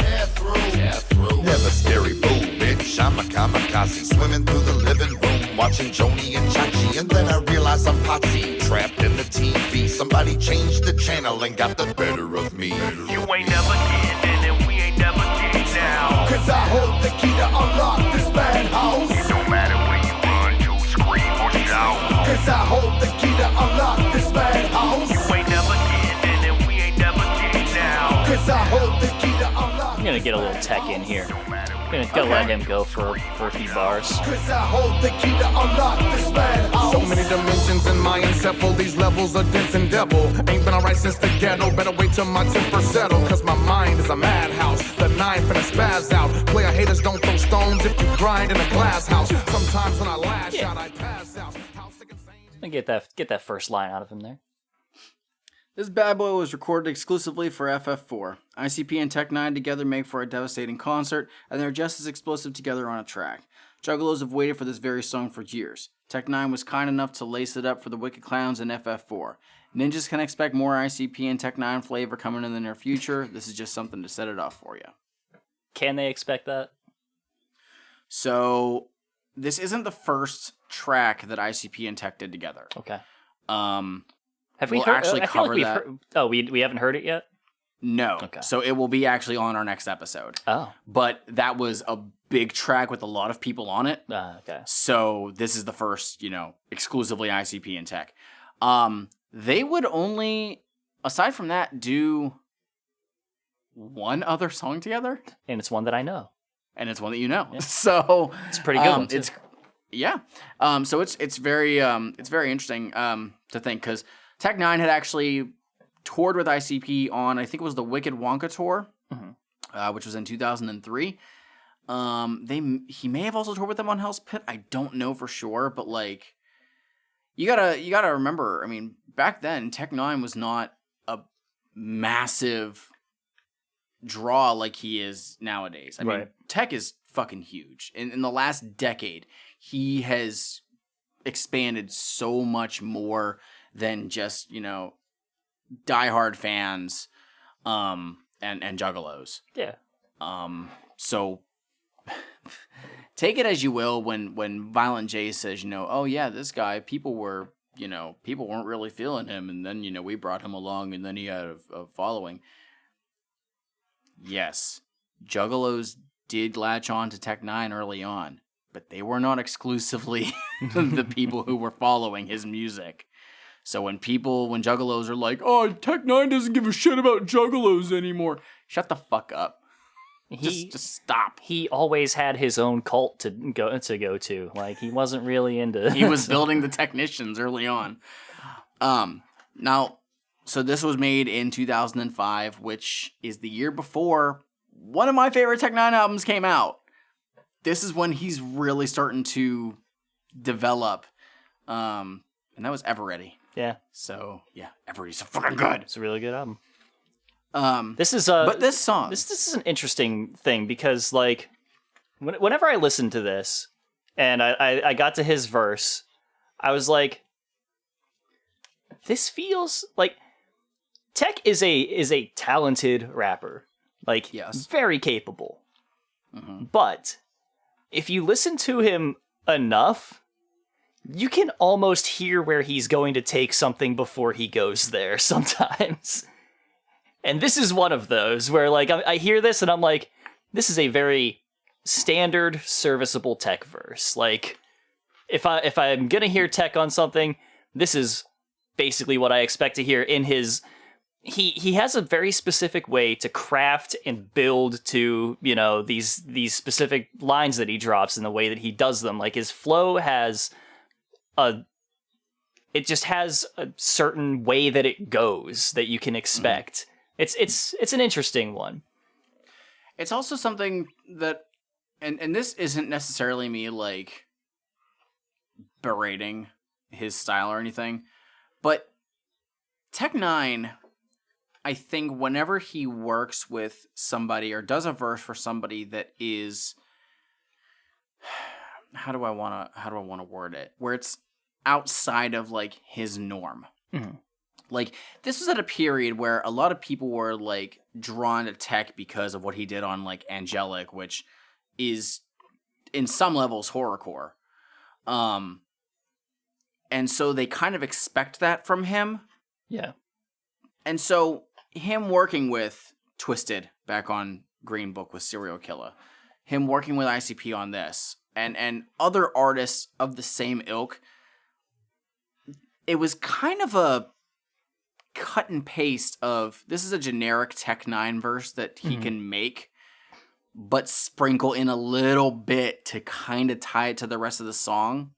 Speaker 13: Never scary boo, bitch. I'm a kamikaze, swimming through the living room, watching Joni and Chachi, and then I realize I'm Posse, trapped in the TV. Somebody changed the channel and got the better of me.
Speaker 4: You ain't never getting, and we ain't never getting down.
Speaker 7: Cause I hold the key to unlock this madhouse.
Speaker 4: It don't matter where you run to, scream or shout.
Speaker 7: Cause I hold the key to unlock this madhouse.
Speaker 4: You ain't never getting, and we ain't never getting down.
Speaker 7: Cause I hold the key to unlock.
Speaker 3: I'm gonna get a little tech in here.
Speaker 4: Don't matter
Speaker 3: Gonna let him go for a few bars.
Speaker 7: Cause I hold the key to unlock this madhouse.
Speaker 14: So many dimensions in my encephal. These levels are dense and devil. Ain't been alright since the ghetto. Better wait till my temper settle. Cause my mind is a madhouse. The 9 finna spaz out. Player haters don't throw stones if you grind in a glass house. Sometimes when I lash out, I pass out.
Speaker 3: And get that first line out of him there.
Speaker 2: This bad boy was recorded exclusively for FF4. ICP and Tech 9 together make for a devastating concert, and they're just as explosive together on a track. Juggalos have waited for this very song for years. Tech 9 was kind enough to lace it up for the Wicked Clowns in FF4. Ninjas can expect more ICP and Tech 9 flavor coming in the near future. This is just something to set it off for you.
Speaker 3: Can they expect that?
Speaker 2: So, this isn't the first track that ICP and Tech did together.
Speaker 3: Okay.
Speaker 2: Have we actually covered that?
Speaker 3: We haven't heard it yet?
Speaker 2: No.
Speaker 3: Okay.
Speaker 2: So it will be actually on our next episode.
Speaker 3: Oh.
Speaker 2: But that was a big track with a lot of people on it.
Speaker 3: Okay.
Speaker 2: So this is the first, exclusively ICP and Tech. They would only, aside from that, do one other song together.
Speaker 3: And it's one that I know.
Speaker 2: And it's one that you know. Yeah. So
Speaker 3: it's a pretty good one too.
Speaker 2: So it's very interesting to think, because Tech 9 had actually toured with ICP on, I think it was the Wicked Wonka tour, which was in 2003. He may have also toured with them on Hell's Pit. I don't know for sure, but like, you gotta remember. I mean, back then Tech 9 was not a massive draw like he is nowadays. I mean, Tech is fucking huge. In the last decade, he has expanded so much more than just, diehard fans and Juggalos.
Speaker 3: Yeah.
Speaker 2: So take it as you will when Violent J says, oh yeah, this guy, people weren't really feeling him, and then, we brought him along, and then he had a following. Yes, Juggalos did latch on to Tech 9 early on, but they were not exclusively the people who were following his music. So when Juggalos are like, oh, Tech 9 doesn't give a shit about Juggalos anymore, shut the fuck up. Just stop.
Speaker 3: He always had his own cult to go to. Like, he wasn't really into...
Speaker 2: He was building the technicians early on. Now, so this was made in 2005, which is the year before one of my favorite Tech 9 albums came out. This is when he's really starting to develop. And that was Ever Ready.
Speaker 3: Yeah.
Speaker 2: So, yeah, Ever Ready's so fucking good.
Speaker 3: It's a really good album.
Speaker 2: This song.
Speaker 3: This is an interesting thing, because, like, whenever I listened to this, and I got to his verse, I was like, this feels like Tech is a talented rapper. Like,
Speaker 2: yes,
Speaker 3: very capable. Mm-hmm. But if you listen to him enough, you can almost hear where he's going to take something before he goes there sometimes. And this is one of those where, like, I hear this and I'm like, this is a very standard, serviceable Tech verse. Like, if I'm gonna hear Tech on something, this is basically what I expect to hear in his... He has a very specific way to craft and build to, these specific lines that he drops, and the way that he does them. Like, his flow has it just has a certain way that it goes that you can expect. It's an interesting one.
Speaker 2: It's also something that, and this isn't necessarily me, like, berating his style or anything, but Tech 9, I think whenever he works with somebody or does a verse for somebody that is, how do I want to word it, where it's outside of, like, his norm. Mm-hmm. Like, this was at a period where a lot of people were, like, drawn to Tech because of what he did on, like, Angelic, which is, in some levels, horrorcore. And so they kind of expect that from him.
Speaker 3: Yeah.
Speaker 2: And so him working with Twisted back on Green Book with Serial Killer, him working with ICP on this, and other artists of the same ilk, it was kind of a cut and paste of, this is a generic Tech 9 verse that he can make, but sprinkle in a little bit to kind of tie it to the rest of the song.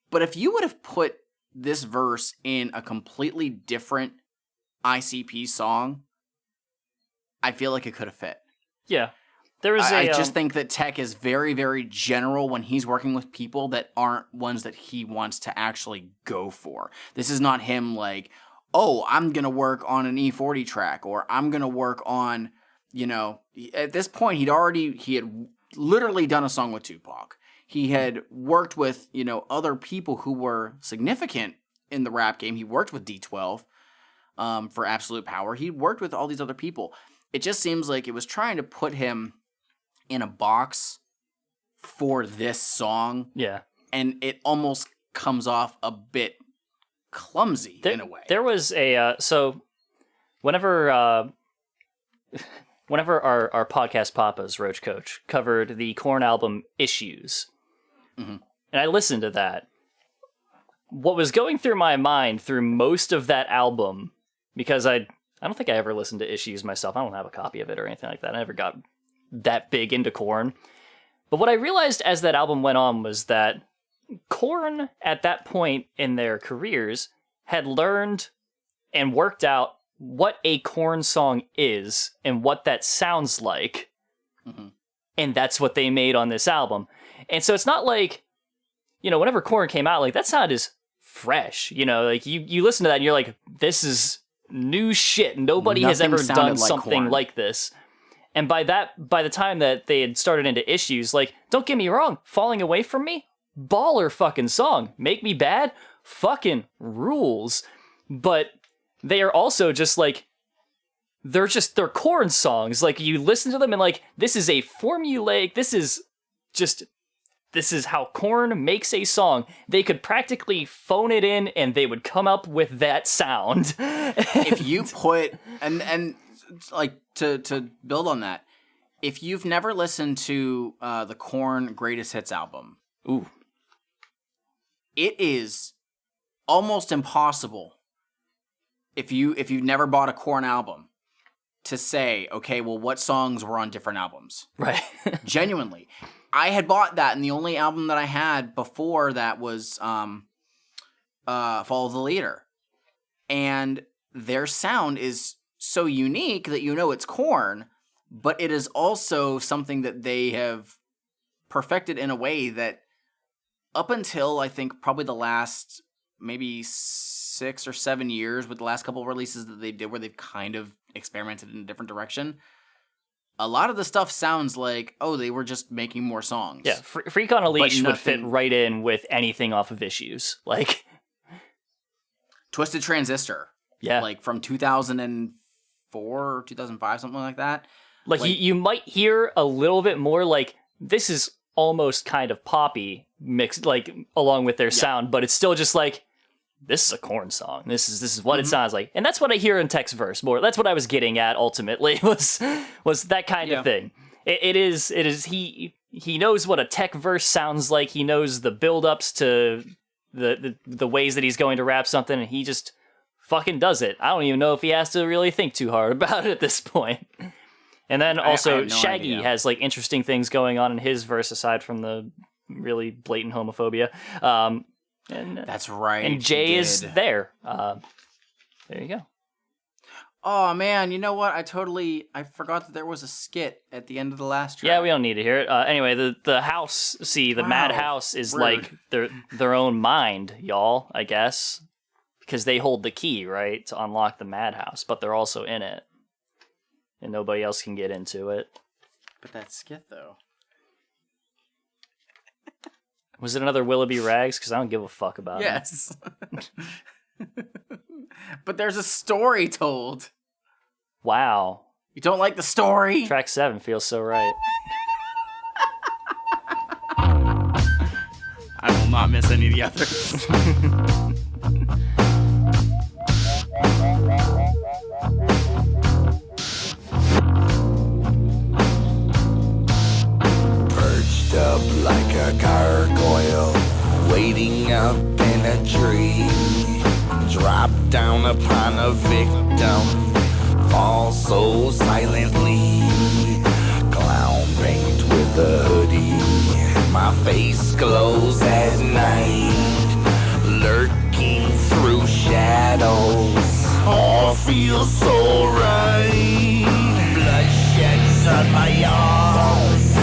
Speaker 2: But if you would have put this verse in a completely different ICP song, I feel like it could have fit.
Speaker 3: Yeah.
Speaker 2: I just think that Tech is very, very general when he's working with people that aren't ones that he wants to actually go for. This is not him like, oh, I'm going to work on an E40 track, or I'm going to work on, at this point, he had literally done a song with Tupac. He had worked with, other people who were significant in the rap game. He worked with D12 for Absolute Power. He worked with all these other people. It just seems like it was trying to put him in a box for this song.
Speaker 3: Yeah.
Speaker 2: And it almost comes off a bit clumsy in a way.
Speaker 3: There was a, so whenever our podcast papas, Roach Coach, covered the Korn album Issues, and I listened to that, what was going through my mind through most of that album, because I don't think I ever listened to Issues myself. I don't have a copy of it or anything like that. I never got that big into Korn. But what I realized as that album went on was that Korn, at that point in their careers, had learned and worked out what a Korn song is and what that sounds like. And that's what they made on this album. And so it's not like, whenever Korn came out, like, that sound is fresh. Like, you listen to that and you're like, this is new shit. Nobody has ever done something like this. And by the time that they had started into Issues, like, don't get me wrong, Falling Away From Me, baller fucking song. Make Me Bad, fucking rules. But they are also just like, they're Korn songs. Like, you listen to them and like, this is a formulaic, this is how Korn makes a song. They could practically phone it in and they would come up with that sound.
Speaker 2: If you put, and like, to build on that, if you've never listened to the Korn Greatest Hits album, it is almost impossible if you've never bought a Korn album to say, okay, well, what songs were on different albums?
Speaker 3: Right.
Speaker 2: Genuinely. I had bought that, and the only album that I had before that was Follow the Leader. And their sound is so unique that it's Korn, but it is also something that they have perfected in a way that up until, I think, probably the last maybe 6 or 7 years, with the last couple of releases that they did where they've kind of experimented in a different direction, a lot of the stuff sounds like, oh, they were just making more songs.
Speaker 3: Yeah, Freak on a Leash would fit right in with anything off of Issues. Like,
Speaker 2: Twisted Transistor.
Speaker 3: Yeah.
Speaker 2: Like, from 2004 or 2005, something like that.
Speaker 3: Like you might hear a little bit more, like, this is almost kind of poppy mixed, like, along with their sound, but it's still just like, this is a Korn song. This is what it sounds like. And that's what I hear in Tech's verse more. That's what I was getting at ultimately, was that kind of thing. It is he knows what a Tech verse sounds like. He knows the build-ups to the ways that he's going to rap something, and he just fucking does it. I don't even know if he has to really think too hard about it at this point. And then also Shaggy has like interesting things going on in his verse aside from the really blatant homophobia. And
Speaker 2: that's right.
Speaker 3: And Jay is there. There you go.
Speaker 2: Oh man, you know what? I forgot that there was a skit at the end of the last track.
Speaker 3: Yeah, we don't need to hear it. Anyway, the house, Madhouse is rude. Like their own mind, y'all, I guess. Because they hold the key, right, to unlock the Madhouse, but they're also in it. And nobody else can get into it.
Speaker 2: But that skit, though.
Speaker 3: Was it another Willoughby Rags? Because I don't give a fuck about it.
Speaker 2: Yes. But there's a story told.
Speaker 3: Wow.
Speaker 2: You don't like the story?
Speaker 3: Track 7 feels so right.
Speaker 2: I will not miss any of the others.
Speaker 13: Perched up like a gargoyle, waiting up in a tree. Drop down upon a victim, fall so silently.
Speaker 5: the hoodie. My face glows at night, lurking through shadows. All feels so right. Bloodshed's on my arms.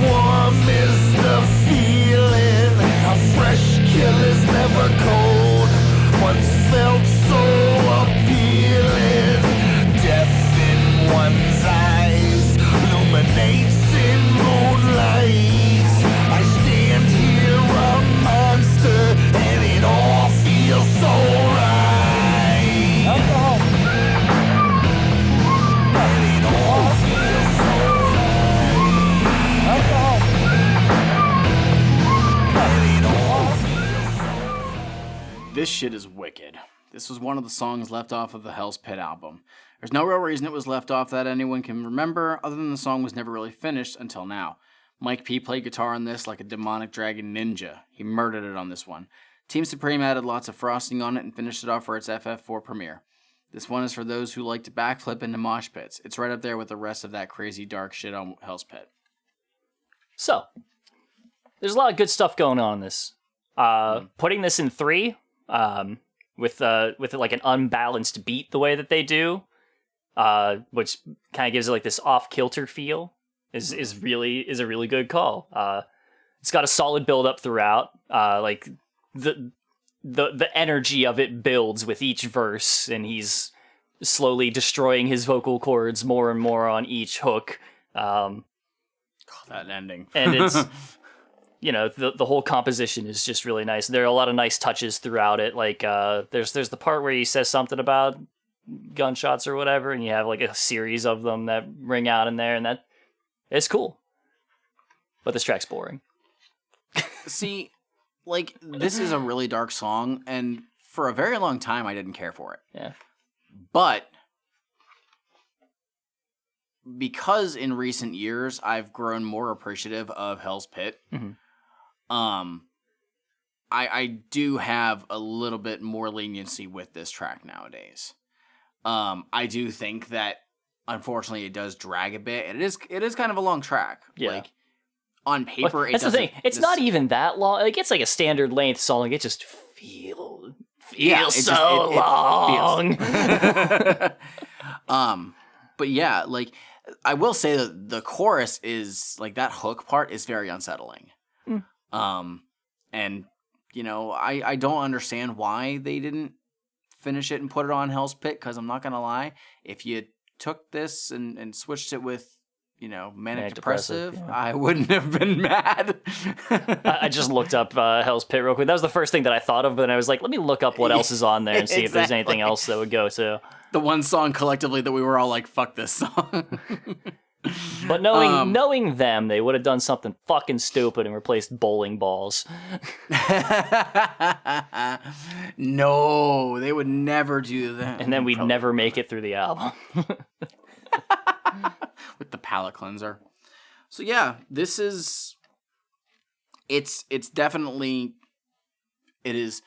Speaker 5: Warm is the feeling. A fresh kill is never cold. Once felt so appealing. Death in one's eyes illuminates in moonlight. I stand here a monster, and it all feels so right. Alcohol. And it all feels so right. Alcohol. And it all feels so right.
Speaker 2: This shit is wicked. This was one of the songs left off of the Hell's Pit album. There's no real reason it was left off that anyone can remember, other than the song was never really finished until now. Mike P played guitar on this like a demonic dragon ninja. He murdered it on this one. Team Supreme added lots of frosting on it and finished it off for its FF4 premiere. This one is for those who like to backflip into mosh pits. It's right up there with the rest of that crazy dark shit on Hell's Pit.
Speaker 3: So, there's a lot of good stuff going on in this. Putting this in 3, with like an unbalanced beat the way that they do, which kind of gives it like this off-kilter feel, is a really good call. It's got a solid build up throughout. Like the energy of it builds with each verse, and he's slowly destroying his vocal cords more and more on each hook.
Speaker 2: God, that ending.
Speaker 3: And it's you know, the whole composition is just really nice. There are a lot of nice touches throughout it. Like there's the part where he says something about gunshots or whatever, and you have like a series of them that ring out in there, and that it's cool. But this track's boring.
Speaker 2: See, like, this is a really dark song, and for a very long time I didn't care for it.
Speaker 3: Yeah. But
Speaker 2: because in recent years I've grown more appreciative of Hell's Pit, I do have a little bit more leniency with this track nowadays. I do think that unfortunately it does drag a bit, and it is kind of a long track.
Speaker 3: Yeah.
Speaker 2: Like, on paper,
Speaker 3: that's the thing. It's not even that long. Like, it's like a standard length song. It just feels so long.
Speaker 2: But yeah, like, I will say that the chorus is, like, that hook part is very unsettling. And, you know, I don't understand why they didn't finish it and put it on Hell's Pit, because I'm not going to lie, if you took this and switched it with, you know, manic depressive, yeah, I wouldn't have been mad.
Speaker 3: I just looked up Hell's Pit real quick. That was the first thing that I thought of, but I was like, let me look up what else is on there and see if there's anything else that would go to.
Speaker 2: The one song collectively that we were all like, fuck this song.
Speaker 3: But knowing them, they would have done something fucking stupid and replaced bowling balls.
Speaker 2: No, they would never do that.
Speaker 3: And then we'd never make it through the album.
Speaker 2: With the palate cleanser. So yeah, this is... It's definitely... It is...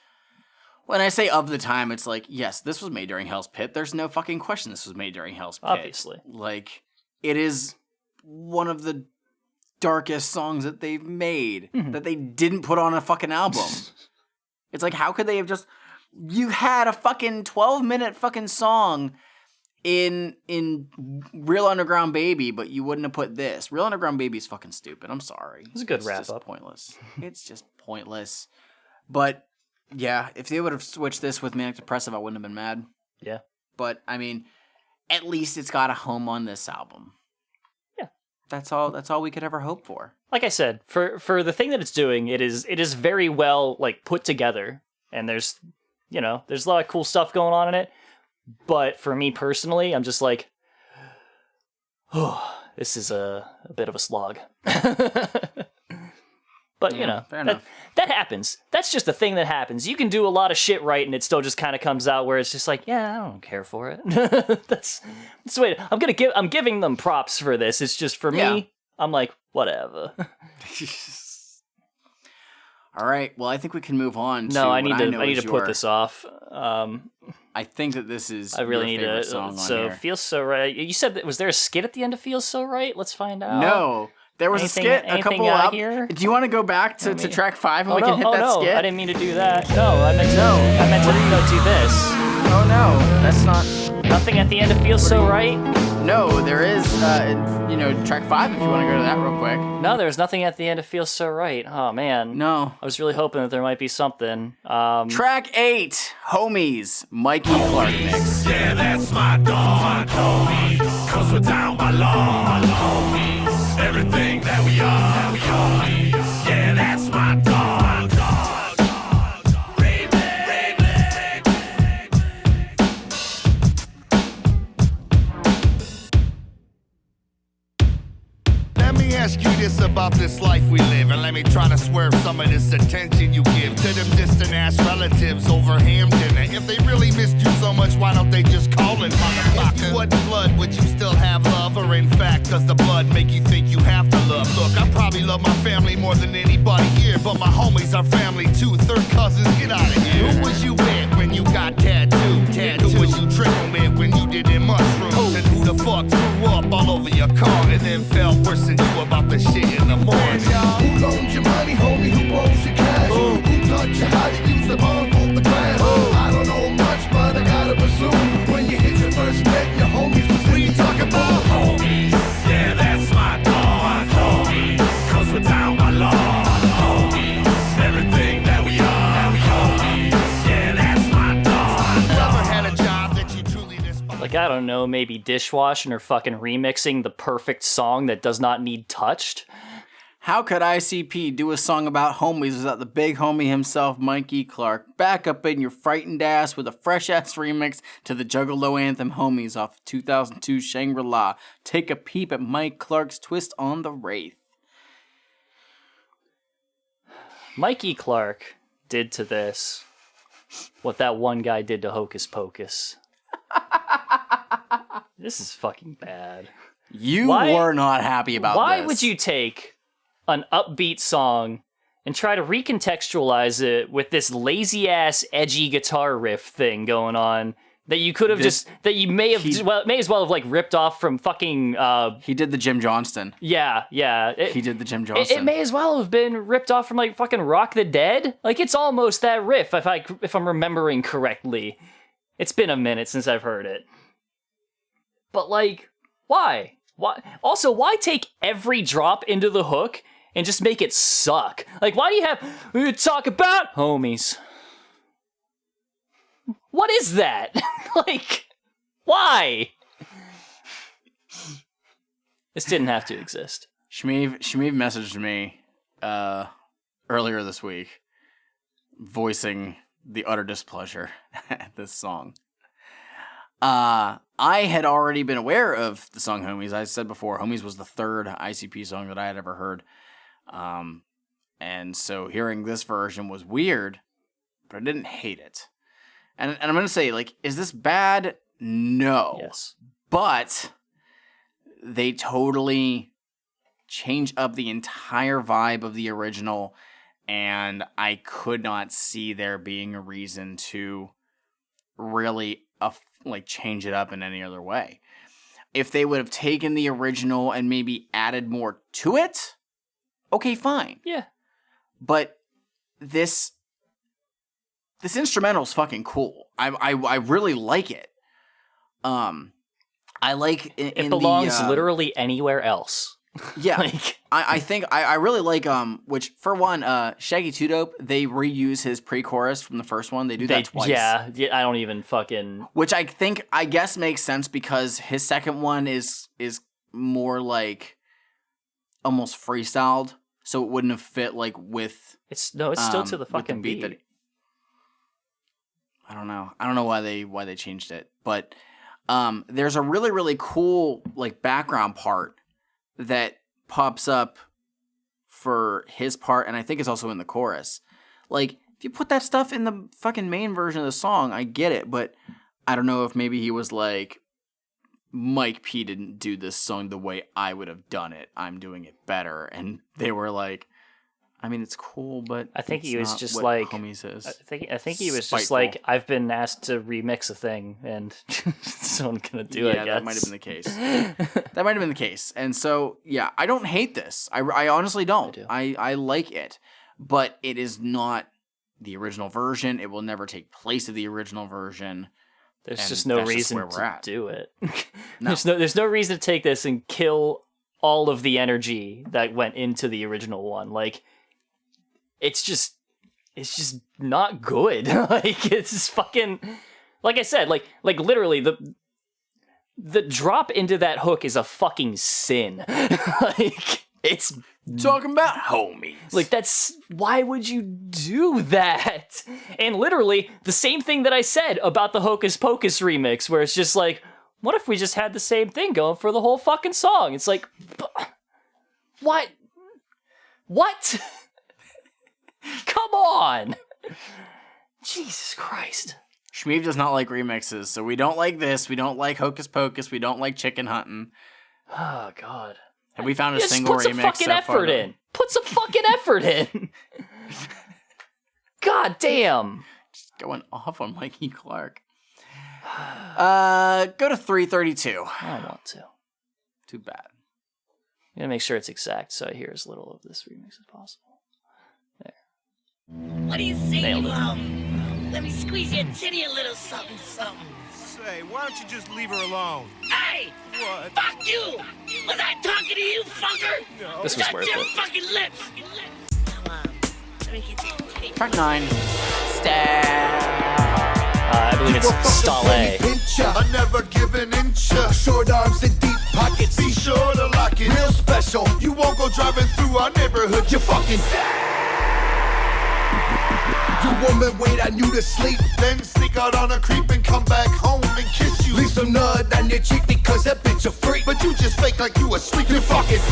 Speaker 2: When I say of the time, it's like, yes, this was made during Hell's Pit. There's no fucking question this was made during Hell's Pit.
Speaker 3: Obviously.
Speaker 2: Like, it is one of the darkest songs that they've made that they didn't put on a fucking album. It's like, how could they have just... You had a fucking 12-minute fucking song in Real Underground Baby, but you wouldn't have put this. Real Underground Baby is fucking stupid. I'm sorry.
Speaker 3: It's a good wrap up.
Speaker 2: Pointless. It's just pointless. But yeah, if they would have switched this with Manic Depressive, I wouldn't have been mad.
Speaker 3: Yeah.
Speaker 2: But I mean, at least it's got a home on this album.
Speaker 3: Yeah.
Speaker 2: That's all we could ever hope for.
Speaker 3: Like I said, for the thing that it's doing, it is very well like put together, and there's a lot of cool stuff going on in it. But for me personally, I'm just like, oh, this is a bit of a slog. But, you know, that happens. That's just a thing that happens. You can do a lot of shit right, and it still just kind of comes out where it's just like, yeah, I don't care for it. that's the way. I'm giving them props for this. It's just for me, I'm like, whatever.
Speaker 2: All right. Well, I think we can move on.
Speaker 3: No, I need to put this off.
Speaker 2: I think that this is.
Speaker 3: I really need to.
Speaker 2: Song
Speaker 3: so
Speaker 2: on here.
Speaker 3: Feels So Right. You said that was there a skit at the end of Feels So Right? Let's find out.
Speaker 2: No. There was a skit a couple
Speaker 3: out
Speaker 2: up.
Speaker 3: here?
Speaker 2: Do you want to go back to track 5 and we can hit that skit?
Speaker 3: I didn't mean to do that. No, I meant to do this.
Speaker 2: Oh no, that's not.
Speaker 3: Nothing at the end of Feels So Right?
Speaker 2: No, there is, track 5 if you want to go to that real quick.
Speaker 3: No, there's nothing at the end of Feels So Right. Oh, man.
Speaker 2: No.
Speaker 3: I was really hoping that there might be something.
Speaker 2: Track 8, Homies, Mikey Clark mix.
Speaker 15: Yeah, that's my dog, homies. Cause we're down by law, homies. Everything that we are, homies. Yeah, that's my dog.
Speaker 13: Ask you this about this life we live, and let me try to swerve some of this attention you give to them distant ass relatives over ham dinner. If they really missed you so much, why don't they just call it, motherfucker? If you wasn't blood, would you still have love? Or in fact, does the blood make you think you have to love? Look, I probably love my family more than anybody here, but my homies are family too. Third cousins, get out of here. Who was you with when you got tattooed? Who was you tripping with when you did them mushrooms? And who the fuck threw up all over your car and then felt worse than you about the shit in the morning?
Speaker 7: Who loaned your money, homie? Who owes your cash? Who taught you how to use the bond for the grass? I don't know much, but I gotta assume when you hit your first net, your homies was who you talking about?
Speaker 15: Homies, yeah, that's my dog, homies. Cause we're down by law, homies. Everything that we are, homies. Yeah, that's my dog.
Speaker 13: Never had a job that you truly despise.
Speaker 3: Like, I don't know, maybe dishwashing or fucking remixing the perfect song that does not need touched.
Speaker 2: How could ICP do a song about homies without the big homie himself, Mikey Clark, back up in your frightened ass with a fresh-ass remix to the Juggalo anthem Homies off 2002 Shangri-La. Take a peep at Mike Clark's twist on the Wraith.
Speaker 3: Mikey Clark did to this what that one guy did to Hocus Pocus. This is fucking bad.
Speaker 2: You were not happy about this.
Speaker 3: Why would you take an upbeat song and try to recontextualize it with this lazy-ass, edgy guitar riff thing going on that you could have may as well have like ripped off from fucking...
Speaker 2: he did the Jim Johnston.
Speaker 3: Yeah.
Speaker 2: He did the Jim Johnston.
Speaker 3: It may as well have been ripped off from like fucking Rock the Dead. Like, it's almost that riff, if I'm remembering correctly. It's been a minute since I've heard it. But like, why? Why? Also, why take every drop into the hook and just make it suck? Like, why do you have, we talk about homies? What is that? Like, why? This didn't have to exist.
Speaker 2: Schmeev messaged me earlier this week voicing the utter displeasure at this song. I had already been aware of the song Homies. I said before, Homies was the third ICP song that I had ever heard. And so hearing this version was weird, but I didn't hate it. And I'm going to say, like, is this bad? No.
Speaker 3: Yes.
Speaker 2: But they totally change up the entire vibe of the original, and I could not see there being a reason to really change it up in any other way. If they would have taken the original and maybe added more to it, okay, fine.
Speaker 3: Yeah.
Speaker 2: But this instrumental is fucking cool. I really like it. I like
Speaker 3: it belongs literally anywhere else.
Speaker 2: Yeah, I think I really like which for one, Shaggy 2 Dope, they reuse his pre-chorus from the first one. They do that twice.
Speaker 3: Yeah, I don't even fucking.
Speaker 2: Which I guess makes sense because his second one is more like almost freestyled, so it wouldn't have fit like with.
Speaker 3: It's still to the fucking beat.
Speaker 2: I don't know why they changed it, but there's a really really cool like background part that pops up for his part, and I think it's also in the chorus. Like, if you put that stuff in the fucking main version of the song, I get it, but I don't know if maybe he was like, Mike P didn't do this song the way I would have done it. I'm doing it better. And they were like, I mean, it's cool, but
Speaker 3: I think
Speaker 2: it's
Speaker 3: he was
Speaker 2: not
Speaker 3: just
Speaker 2: what
Speaker 3: like
Speaker 2: Homies is.
Speaker 3: I think he was just
Speaker 2: Spiteful.
Speaker 3: like, I've been asked to remix a thing, and so I'm gonna do it.
Speaker 2: Yeah,
Speaker 3: I guess.
Speaker 2: that might have been the case. That might have been the case. And so, yeah, I don't hate this. I honestly don't. I like it, but it is not the original version. It will never take place of the original version.
Speaker 3: There's just no reason
Speaker 2: where we're
Speaker 3: to
Speaker 2: at.
Speaker 3: do it.
Speaker 2: No.
Speaker 3: There's no reason to take this and kill all of the energy that went into the original one. Like, it's just not good. Like, it's just fucking, like I said, like literally the drop into that hook is a fucking sin. Like, it's
Speaker 2: talking about homies.
Speaker 3: Like, why would you do that? And literally the same thing that I said about the Hocus Pocus remix, where it's just like, what if we just had the same thing going for the whole fucking song? It's like, what? Come on! Jesus Christ.
Speaker 2: Schmeev does not like remixes, so we don't like this. We don't like Hocus Pocus. We don't like Chicken Huntin'.
Speaker 3: Oh, God.
Speaker 2: Have we found a
Speaker 3: Just
Speaker 2: single
Speaker 3: put some
Speaker 2: remix
Speaker 3: fucking
Speaker 2: so
Speaker 3: effort
Speaker 2: far?
Speaker 3: in. Put some fucking effort in. God damn.
Speaker 2: Just going off on Mikey Clark. Go to 332.
Speaker 3: I don't want to.
Speaker 2: Too bad.
Speaker 3: I'm gonna make sure it's exact so I hear as little of this remix as possible. There.
Speaker 8: What do you say,
Speaker 3: Nailed
Speaker 8: you,
Speaker 3: it.
Speaker 8: let me squeeze your titty a little something, something.
Speaker 9: Say, why don't you just leave her alone?
Speaker 8: Hey!
Speaker 9: What?
Speaker 8: Fuck you! Was I talking to you, fucker?
Speaker 9: No.
Speaker 3: This was
Speaker 8: Shut
Speaker 3: worth
Speaker 8: your
Speaker 3: it.
Speaker 8: fucking lips! Now, let me get this titty.
Speaker 2: Track 9. Stab.
Speaker 3: I believe it's Stale.
Speaker 7: I never give an inch. Short arms and deep pockets. Be sure to lock it. Real special. You won't go driving through our neighborhood. You fucking. You woman wait on you to sleep. Then sneak out on a creep and come back home and kiss you. Leave some nut on your cheek because that bitch a freak. But you just fake like you asleep. You fucking.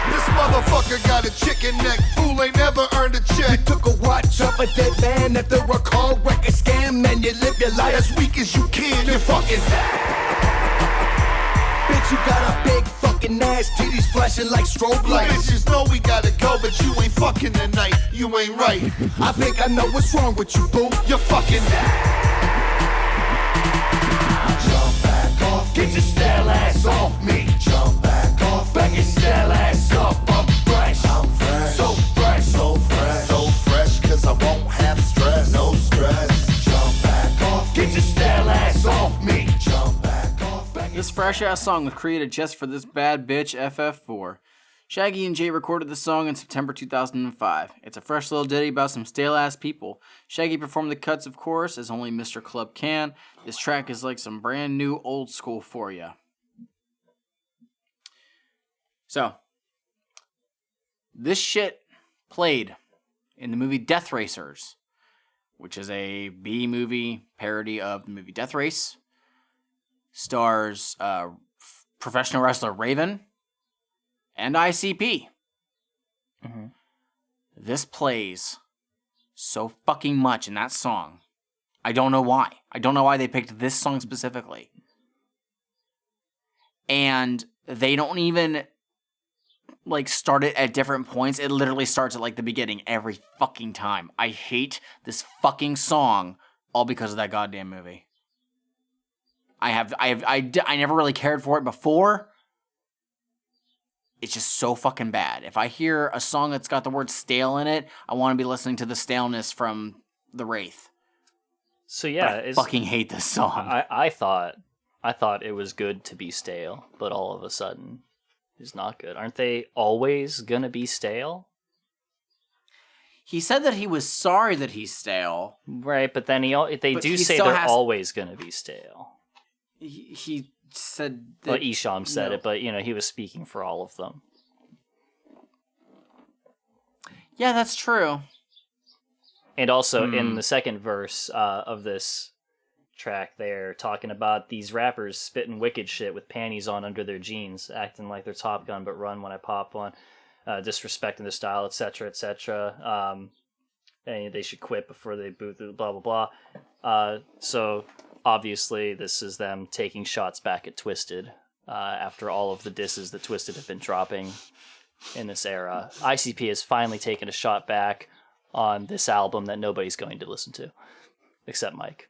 Speaker 7: This motherfucker got a chicken neck. Fool ain't never earned a check. You took a watch off a dead man after a car wreck, a scam, and you live your life as weak as you can. You fucking. Bitch, you got a big fucking ass, titties flashing like strobe lights. You bitches know we gotta go, but you ain't fucking tonight. You ain't right. I think I know what's wrong with you, boo. You're fucking. Jump back off. Get your stale ass off me. Jump back off. Back your stale ass up. I'm fresh. I'm fresh. So fresh. So fresh. So fresh, cause I won't have stress. No stress. Jump back off. Get your stale ass off me. Jump back off.
Speaker 2: This fresh-ass song was created just for this bad bitch, FF4. Shaggy and Jay recorded the song in September 2005. It's a fresh little ditty about some stale-ass people. Shaggy performed the cuts, of course, as only Mr. Club can. This track is like some brand new old school for ya. So, this shit played in the movie Death Racers, which is a B-movie parody of the movie Death Race. Stars professional wrestler Raven and ICP.
Speaker 3: Mm-hmm.
Speaker 2: This plays so fucking much in that song. I don't know why. I don't know why they picked this song specifically. And they don't even like start it at different points. It literally starts at like the beginning every fucking time. I hate this fucking song all because of that goddamn movie. I never really cared for it before. It's just so fucking bad. If I hear a song that's got the word stale in it, I want to be listening to the staleness from The Wraith.
Speaker 3: So yeah,
Speaker 2: I fucking hate this song.
Speaker 3: I thought it was good to be stale, but all of a sudden it's not good. Aren't they always gonna be stale?
Speaker 2: He said that he was sorry that he's stale.
Speaker 3: Right, but then they do say they're always gonna be stale.
Speaker 2: He said that...
Speaker 3: Well, Isham said it, but, he was speaking for all of them.
Speaker 2: Yeah, that's true.
Speaker 3: And also, in the second verse of this track, they're talking about these rappers spitting wicked shit with panties on under their jeans, acting like they're Top Gun, but run when I pop one, disrespecting their style, etc., etc. And they should quit before they boot, blah, blah, blah. So... obviously, this is them taking shots back at Twisted after all of the disses that Twisted have been dropping in this era. ICP has finally taken a shot back on this album that nobody's going to listen to, except Mike.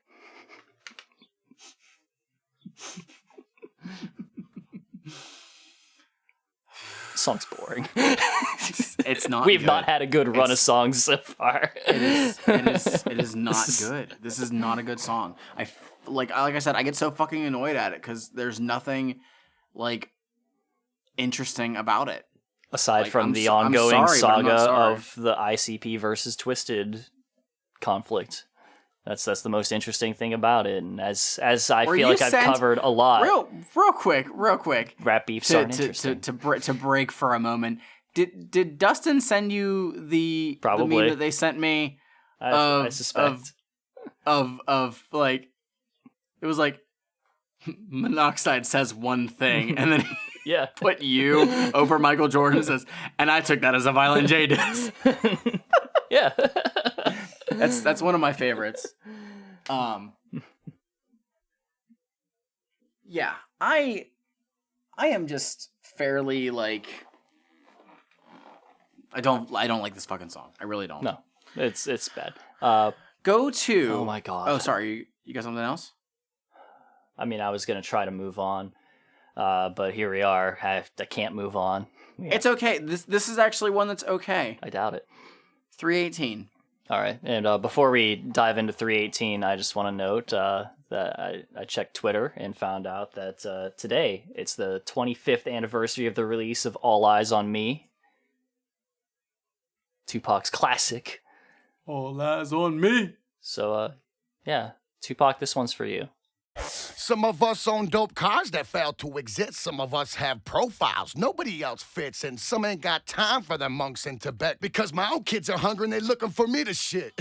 Speaker 3: Song's boring.
Speaker 2: It's not.
Speaker 3: We've
Speaker 2: good.
Speaker 3: not had a good run of songs so far.
Speaker 2: It is not good. This is not a good song. Like I said, I get so fucking annoyed at it because there's nothing like interesting about it.
Speaker 3: Aside from the ongoing saga of the ICP versus Twisted conflict. That's the most interesting thing about it. And as I feel like I've covered a lot.
Speaker 2: Real quick.
Speaker 3: Rap beefs aren't interesting.
Speaker 2: To break for a moment. Did Dustin send you the meme that they sent me?
Speaker 3: I suspect.
Speaker 2: Of like, it was like, Monoxide says one thing, and then
Speaker 3: he
Speaker 2: put you over Michael Jordan and says, and I took that as a Violent J diss.
Speaker 3: Yeah.
Speaker 2: That's one of my favorites. Yeah, I am just fairly like, I don't like this fucking song. I really don't.
Speaker 3: No, it's bad.
Speaker 2: Go to.
Speaker 3: Oh my god.
Speaker 2: Oh, sorry. You got something else?
Speaker 3: I mean, I was gonna try to move on, but here we are. I can't move on. Yeah.
Speaker 2: It's okay. This is actually one that's okay.
Speaker 3: I doubt it.
Speaker 2: 318.
Speaker 3: All right, and before we dive into 318, I just want to note that I checked Twitter and found out that today it's the 25th anniversary of the release of All Eyes on Me, Tupac's classic.
Speaker 2: All Eyes on Me.
Speaker 3: So, yeah, Tupac, this one's for you.
Speaker 7: Some of us own dope cars that fail to exist. Some of us have profiles nobody else fits. And some ain't got time for the monks in Tibet. Because my own kids are hungry and they looking for me to shit.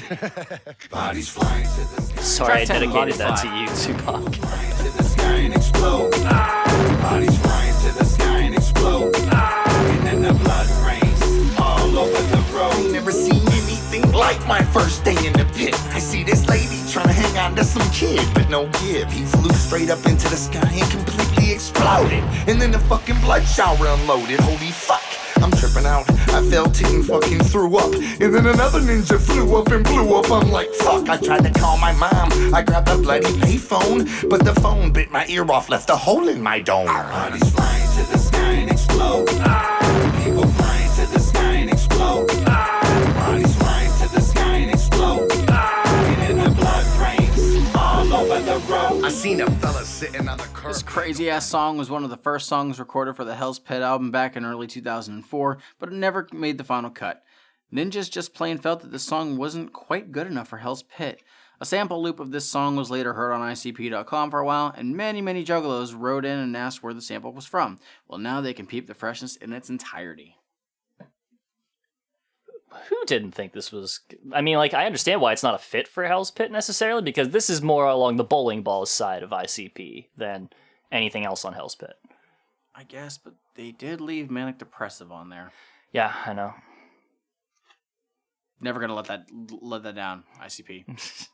Speaker 6: Bodies flying to the sky.
Speaker 3: Sorry, I dedicated that to you, Tupac.
Speaker 6: Flying to the sky and explode. Bodies flying to the sky and explode. And then the blood rains all over the road. I ain't never seen anything like my first day in the pit. I see this lady trying to hang on to some kid, but no give. He flew straight up into the sky and completely exploded. And then the fucking blood shower unloaded. Holy fuck, I'm tripping out. I felt it and fucking threw up. And then another ninja flew up and blew up. I'm like, fuck, I tried to call my mom. I grabbed the bloody payphone, but the phone bit my ear off, left a hole in my dome. Our bodies flying to the sky and explode. People flying to the sky and explode. Bodies flying to the sky and explode. And then the blood rains all over the road.
Speaker 7: I seen a fella sitting on the curb.
Speaker 2: This crazy ass song was one of the first songs recorded for the Hell's Pit album back in early 2004, but it never made the final cut. Ninjas just plain felt that this song wasn't quite good enough for Hell's Pit. A sample loop of this song was later heard on ICP.com for a while, and many juggalos wrote in and asked where the sample was from. Well, now they can peep the freshness in its entirety.
Speaker 3: Who didn't think this was... I mean, like, I understand why it's not a fit for Hell's Pit necessarily, because this is more along the bowling balls side of ICP than anything else on Hell's Pit.
Speaker 2: I guess, but they did leave Manic Depressive on there.
Speaker 3: Yeah, I know.
Speaker 2: Never gonna let that down, ICP.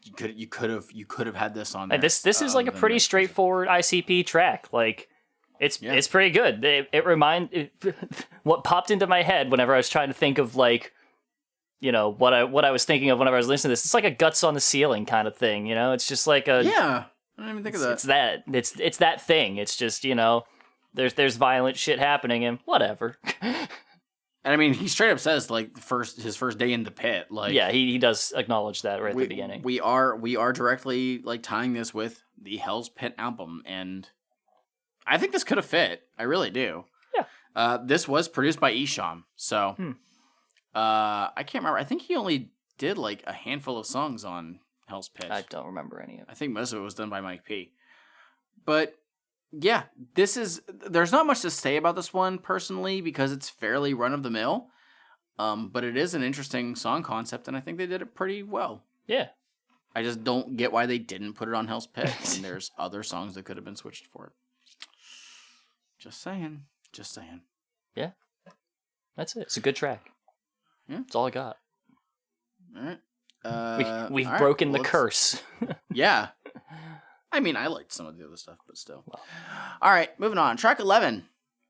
Speaker 2: You could have had this on there.
Speaker 3: This is like a pretty straightforward ICP track. Like, it's pretty good. What popped into my head whenever I was trying to think of, like, you know, what I was thinking of whenever I was listening to this. It's like a Guts on the Ceiling kind of thing, you know? It's just like a...
Speaker 2: Yeah, I didn't even think of that.
Speaker 3: It's that thing. It's just, you know, there's violent shit happening and whatever.
Speaker 2: And I mean, he straight up says, like, his first day in the pit. Like,
Speaker 3: yeah, he does acknowledge that right at the beginning.
Speaker 2: We are directly, like, tying this with the Hell's Pit album, and I think this could have fit. I really do.
Speaker 3: Yeah.
Speaker 2: This was produced by Isham, so I can't remember. I think he only did, like, a handful of songs on Hell's Pit.
Speaker 3: I don't remember any of it.
Speaker 2: I think most of it was done by Mike P. But... yeah, there's not much to say about this one personally because it's fairly run-of-the-mill, but it is an interesting song concept, and I think they did it pretty well.
Speaker 3: Yeah.
Speaker 2: I just don't get why they didn't put it on Hell's Pit, and there's other songs that could have been switched for it. Just saying.
Speaker 3: Yeah. That's it. It's a good track.
Speaker 2: Yeah.
Speaker 3: That's all I got.
Speaker 2: All right.
Speaker 3: We've broken the curse.
Speaker 2: Yeah. I mean, I liked some of the other stuff, but still. All right, moving on. Track 11.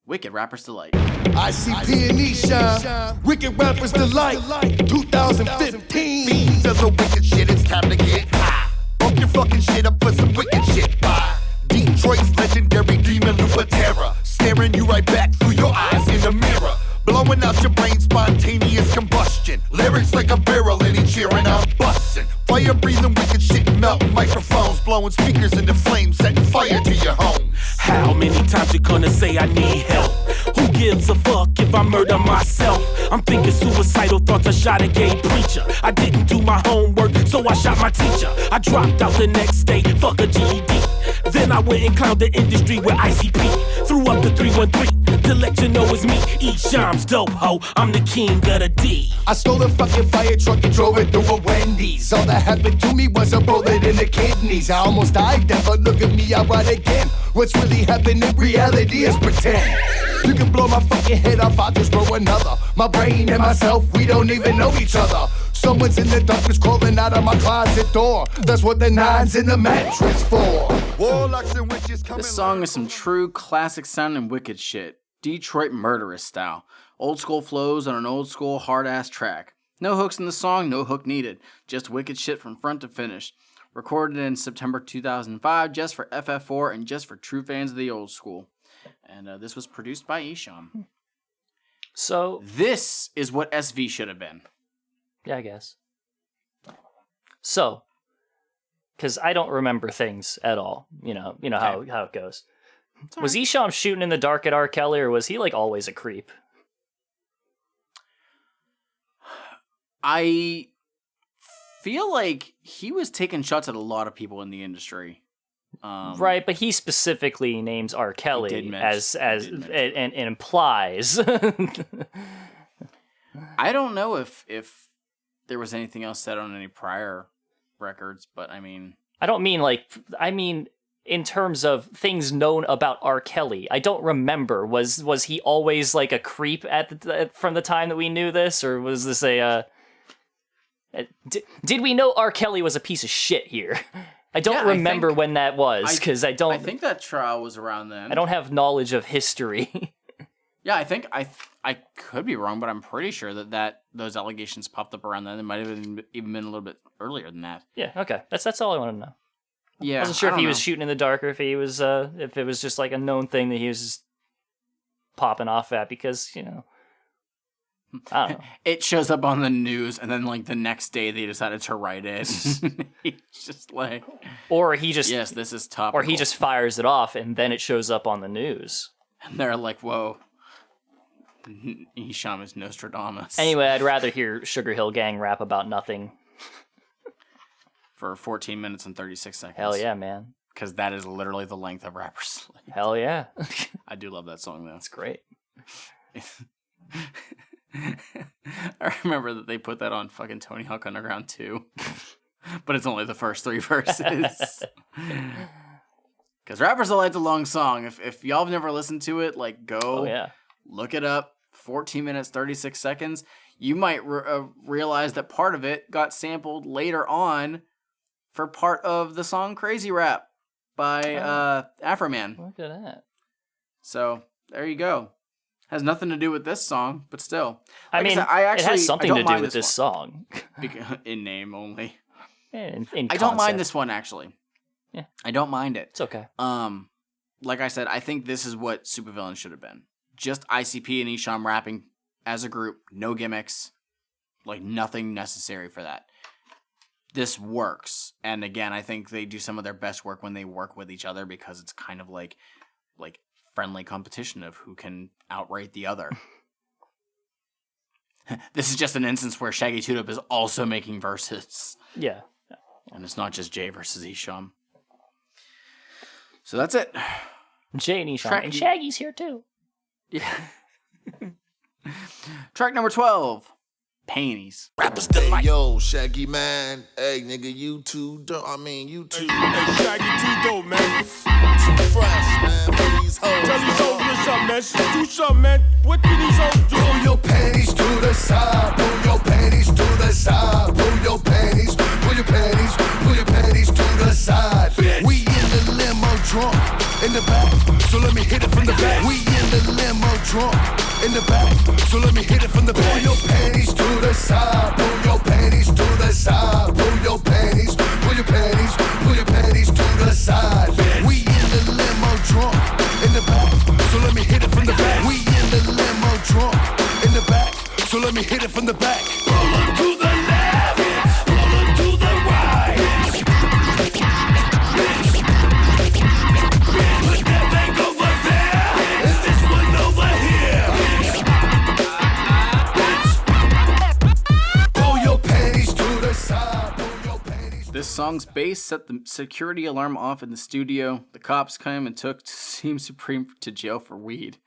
Speaker 2: Wicked Rapper's Delight.
Speaker 7: ICP and Esham, Wicked Rapper's Delight, 2015.
Speaker 13: Does the wicked shit, it's time to get high. Bump your fucking shit up for some wicked shit. Bye. Detroit's legendary demon Lupa Terra, staring you right back through your eyes in the mirror. Blowing out your brain, spontaneous combustion. Lyrics like a barrel and he cheering, I'm busting. Fire breathing wicked shit, melting microphones, blowing speakers into flames, setting fire to your home.
Speaker 15: How many times you gonna say I need help? Who gives a fuck if I murder myself? I'm thinking suicidal thoughts, I shot a gay preacher. I didn't do my homework, so I shot my teacher. I dropped out the next day, fuck a GED. Then I went and clowned the industry with ICP. Threw up the 313 to let you know it's me. Esham's dope ho, I'm the king of the D.
Speaker 7: I stole a fucking fire truck and drove it through a Wendy's. All that happened to me was a bullet in the kidneys. I almost died then, but look at me, I ride again. What's really happening in reality is pretend. You can blow my fucking head off, I'll just grow another. My brain and myself, we don't even know each other. Someone's in the darkness crawling out of my closet door. That's what the nine's in the mattress for.
Speaker 13: Warlocks and witches coming.
Speaker 2: This song is some true classic sounding wicked shit. Detroit murderous style. Old school flows on an old school hard ass track. No hooks in the song, no hook needed. Just wicked shit from front to finish. Recorded in September 2005 just for FF4 and just for true fans of the old school. And this was produced by Esham.
Speaker 3: So
Speaker 2: this is what SV should have been.
Speaker 3: Yeah, I guess. So, because I don't remember things at all. You know how it goes. Was Esham shooting in the dark at R. Kelly, or was he like always a creep?
Speaker 2: I feel like he was taking shots at a lot of people in the industry.
Speaker 3: Right, but he specifically names R. Kelly as and implies.
Speaker 2: I don't know if there was anything else said on any prior records, but I mean,
Speaker 3: I mean in terms of things known about R. Kelly. I don't remember. Was he always like a creep from the time that we knew this, or was this did we know R. Kelly was a piece of shit here? I don't remember when that was, because I don't...
Speaker 2: I think that trial was around then.
Speaker 3: I don't have knowledge of history.
Speaker 2: Yeah, I think... I could be wrong, but I'm pretty sure that those allegations popped up around then. It might have even been a little bit earlier than that.
Speaker 3: Yeah, okay. That's all I want to know.
Speaker 2: Yeah,
Speaker 3: I wasn't sure if he was shooting in the dark, or if he was... if it was just like a known thing that he was just popping off at, because, I don't know.
Speaker 2: It shows up on the news, and then like the next day they decided to write it. He's just like,
Speaker 3: or he just
Speaker 2: yes, this is topical.
Speaker 3: Or he just fires it off, and then it shows up on the news,
Speaker 2: and they're like, "Whoa, Esham is Nostradamus."
Speaker 3: Anyway, I'd rather hear Sugar Hill Gang rap about nothing
Speaker 2: for 14 minutes and 36 seconds.
Speaker 3: Hell yeah, man!
Speaker 2: Because that is literally the length of Rapper's Delight.
Speaker 3: Hell yeah!
Speaker 2: I do love that song though.
Speaker 3: It's great.
Speaker 2: I remember that they put that on fucking Tony Hawk Underground 2. But it's only the first 3 verses. Because Rapper's Delight's a long song. If y'all have never listened to it, like, go look it up. 14 minutes, 36 seconds. You might realize that part of it got sampled later on for part of the song Crazy Rap by Afroman.
Speaker 3: Look at that.
Speaker 2: So, there you go. Has nothing to do with this song, but still.
Speaker 3: Like I actually, it has something to do with this song.
Speaker 2: In name only.
Speaker 3: In
Speaker 2: I don't mind this one, actually.
Speaker 3: Yeah.
Speaker 2: I don't mind it.
Speaker 3: It's okay.
Speaker 2: Like I said, I think this is what Supervillain should have been. Just ICP and Esham rapping as a group, no gimmicks, like nothing necessary for that. This works. And again, I think they do some of their best work when they work with each other, because it's kind of like friendly competition of who can outrate the other. This is just an instance where Shaggy Two Dope is also making verses.
Speaker 3: Yeah.
Speaker 2: And it's not just Jay versus Esham. So that's it.
Speaker 3: Jay and Esham. And Shaggy's here too.
Speaker 2: Yeah. Track number 12. Panties.
Speaker 13: Rappers Delight. Hey, yo, Shaggy man. Hey, nigga, you too dope. I mean, you too.
Speaker 11: Hey, Shaggy too dope, man.
Speaker 13: Too fresh, man, for these hoes.
Speaker 11: Tell these hoes what's up, man. Do something, man. What do these hoes do?
Speaker 7: Pull your panties to the side. Pull your panties to the side. Pull your panties. Pull your panties. Pull your panties to the side. Bitch. We in the limo drunk. in the back, so let me hit it from the back. We in the limo drunk in the back, so let me hit it from the back. Pull your panties to the side, pull your panties to the side, pull your panties, pull your panties, pull your panties to the side. We in the limo drunk in the back, so let me hit it from the back. We in the limo drunk in the back, so let me hit it from the back. Pull up to the left, pull up to the right. Put that back over there, and this one over here. Pull your panties to the side, pull your panties.
Speaker 2: This song's bass set the security alarm off in the studio. The cops came and took Team Supreme to jail for weed.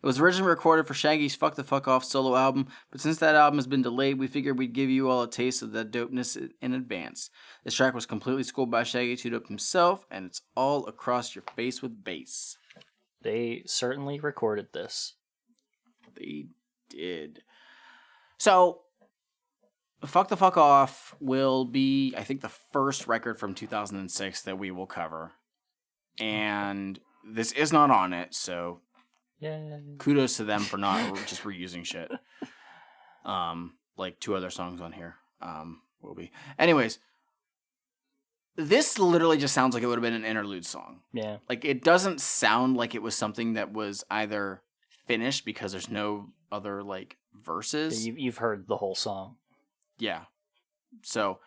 Speaker 2: It was originally recorded for Shaggy's Fuck the Fuck Off solo album, but since that album has been delayed, we figured we'd give you all a taste of that dopeness in advance. This track was completely schooled by Shaggy 2Dope himself, and it's all across your face with bass.
Speaker 3: They certainly recorded this.
Speaker 2: They did. So, Fuck the Fuck Off will be, I think, the first record from 2006 that we will cover. And this is not on it, so
Speaker 3: yeah.
Speaker 2: Kudos to them for not just reusing shit. Like 2 other songs on here will be. Anyways, this literally just sounds like it would have been an interlude song.
Speaker 3: Yeah.
Speaker 2: Like, it doesn't sound like it was something that was either finished because there's no other, like, verses.
Speaker 3: You've heard the whole song.
Speaker 2: Yeah. So,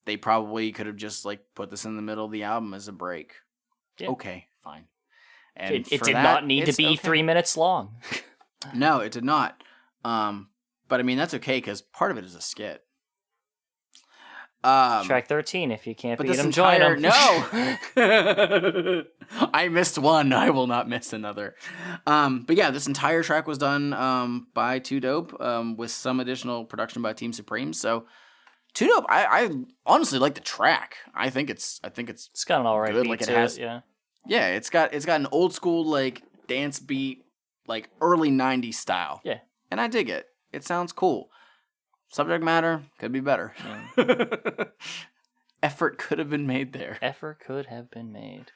Speaker 2: they probably could have just, like, put this in the middle of the album as a break.
Speaker 3: Yeah.
Speaker 2: Okay, fine. And
Speaker 3: it did not need to be 3 minutes long.
Speaker 2: No, it did not. But I mean, that's okay because part of it is a skit.
Speaker 3: Track 13, if you can't beat them, join them.
Speaker 2: No! I missed one. I will not miss another. But yeah, this entire track was done by 2Dope with some additional production by Team Supreme. So 2Dope, I honestly like the track. I think it's
Speaker 3: got an alright beat
Speaker 2: like it
Speaker 3: to
Speaker 2: has,
Speaker 3: it, yeah.
Speaker 2: Yeah, it's got an old school like dance beat, like early 90s style.
Speaker 3: Yeah.
Speaker 2: And I dig it. It sounds cool. Subject matter could be better. Yeah. Effort could have been made there.
Speaker 3: Effort could have been made.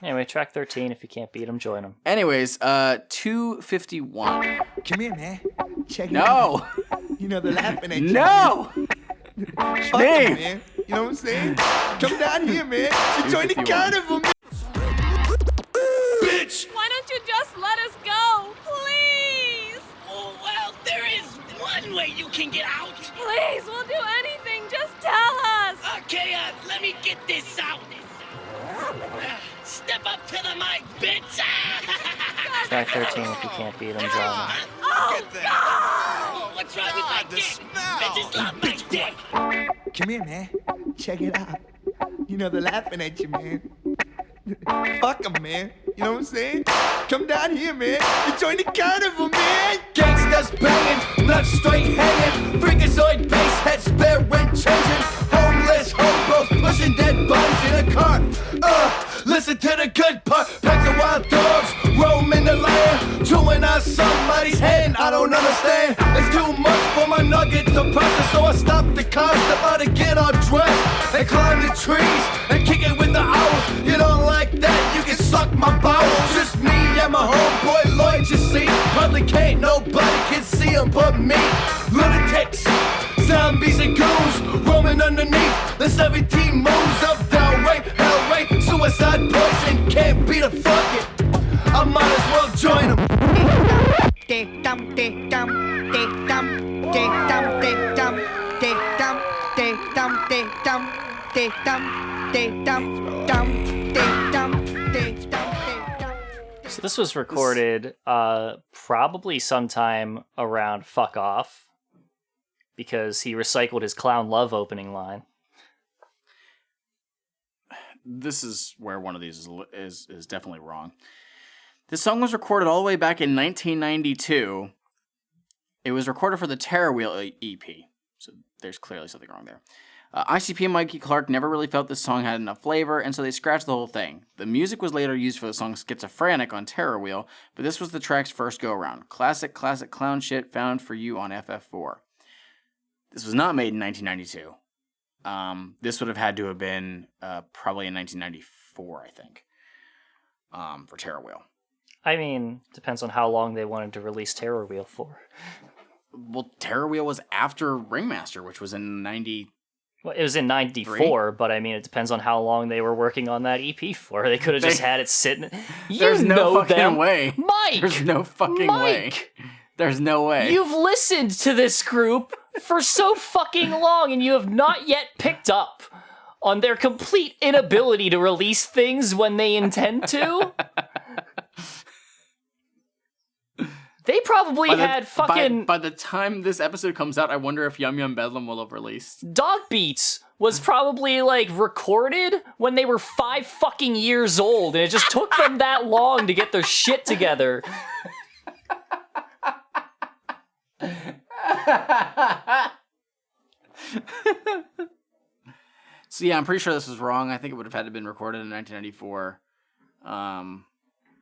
Speaker 3: Anyway, track 13, if you can't beat them, join them.
Speaker 2: Anyways, 251.
Speaker 16: Come here, man. Check it
Speaker 2: No.
Speaker 16: out. You know they're laughing at you.
Speaker 2: No!
Speaker 16: Schmeev, man. You know what I'm saying? Come down here, man. You join the carnival, man.
Speaker 7: Bitch!
Speaker 17: Why don't you just let us go? Please!
Speaker 8: Oh, well, there is one way you can get out.
Speaker 17: Please, we'll do anything. Just tell us.
Speaker 8: Okay, let me get this out. Step up to the mic, bitch.
Speaker 3: Track 13, if you can't beat them, join them.
Speaker 8: Oh, no! What's wrong with my dick? Bitches love my dick.
Speaker 16: Come here, man. Check it out. You know they're laughing at you, man. Fuck them, man. You know what I'm saying? Come down here, man. You join the carnival, man.
Speaker 5: Gangsters banging, nuts straight hanging, freakazoid bass heads bearing changing, homeless hobos pushing dead bodies in a cart. Listen to the good part. Packs of wild dogs roaming the land, chewing on somebody's head. I don't understand. It's too much for my nugget to process, so I stop the car, step out and get all dressed, and climb the trees and kick it with the owls. You don't like that? You can suck my bowels. Just me and my homeboy Lloyd, you see. Probably can't, nobody can see him but me. Lunatics, zombies and goons roaming underneath the 17 moons of downright hell rape, suicide poison. Can't beat a fuck it. I might as well join them.
Speaker 3: So this was recorded probably sometime around Fuck Off, because he recycled his Clown Love opening line.
Speaker 2: This is where one of these is definitely wrong. This song was recorded all the way back in 1992. It was recorded for the Terror Wheel EP, so there's clearly something wrong there. ICP and Mikey Clark never really felt this song had enough flavor, and so they scratched the whole thing. The music was later used for the song Schizophrenic on Terror Wheel, but this was the track's first go-around. Classic clown shit found for you on FF4. This was not made in 1992. This would have had to have been probably in 1994, I think. for Terror Wheel.
Speaker 3: I mean, depends on how long they wanted to release Terror Wheel for.
Speaker 2: Well, Terror Wheel was after Ringmaster, which was in 90.
Speaker 3: Well, it was in 94, but I mean, it depends on how long they were working on that EP for. They could have just had it sitting.
Speaker 2: There's no fucking way.
Speaker 3: Mike!
Speaker 2: There's no fucking way. There's no way.
Speaker 3: You've listened to this group for so fucking long, and you have not yet picked up on their complete inability to release things when they intend to. They probably had fucking...
Speaker 2: By the time this episode comes out, I wonder if Yum Yum Bedlam will have released.
Speaker 3: Dog Beats was probably, like, recorded when they were 5 fucking years old, and it just took them that long to get their shit together.
Speaker 2: So yeah, I'm pretty sure this was wrong. I think it would have had to have been recorded in 1994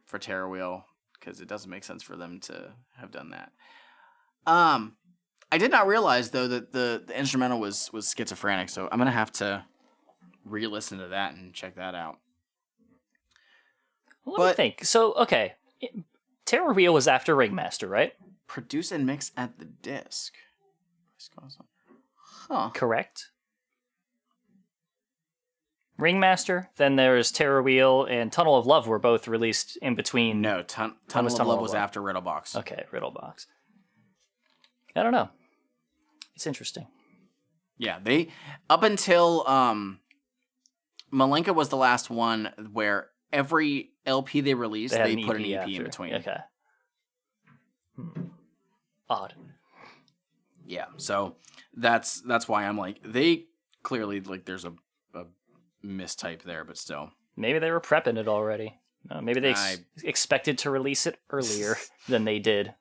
Speaker 2: for Terror Wheel, because it doesn't make sense for them to have done that. I did not realize, though, that the instrumental was schizophrenic, so I'm going to have to re-listen to that and check that out.
Speaker 3: Well, let me think. So, okay. Terror Wheel was after Ringmaster, right?
Speaker 2: Produce and mix at the disc. Huh.
Speaker 3: Correct. Ringmaster, then there's Terror Wheel, and Tunnel of Love were both released in between.
Speaker 2: No, Tunnel of Love was after Riddlebox.
Speaker 3: Okay, Riddlebox. I don't know. It's interesting.
Speaker 2: Yeah, they up until Malenka was the last one where every LP they released, they put an EP in between.
Speaker 3: Okay. Odd.
Speaker 2: Yeah, so that's why I'm like, they clearly, like, there's a mistype there, but still.
Speaker 3: Maybe they were prepping it already. Maybe they expected to release it earlier than they did,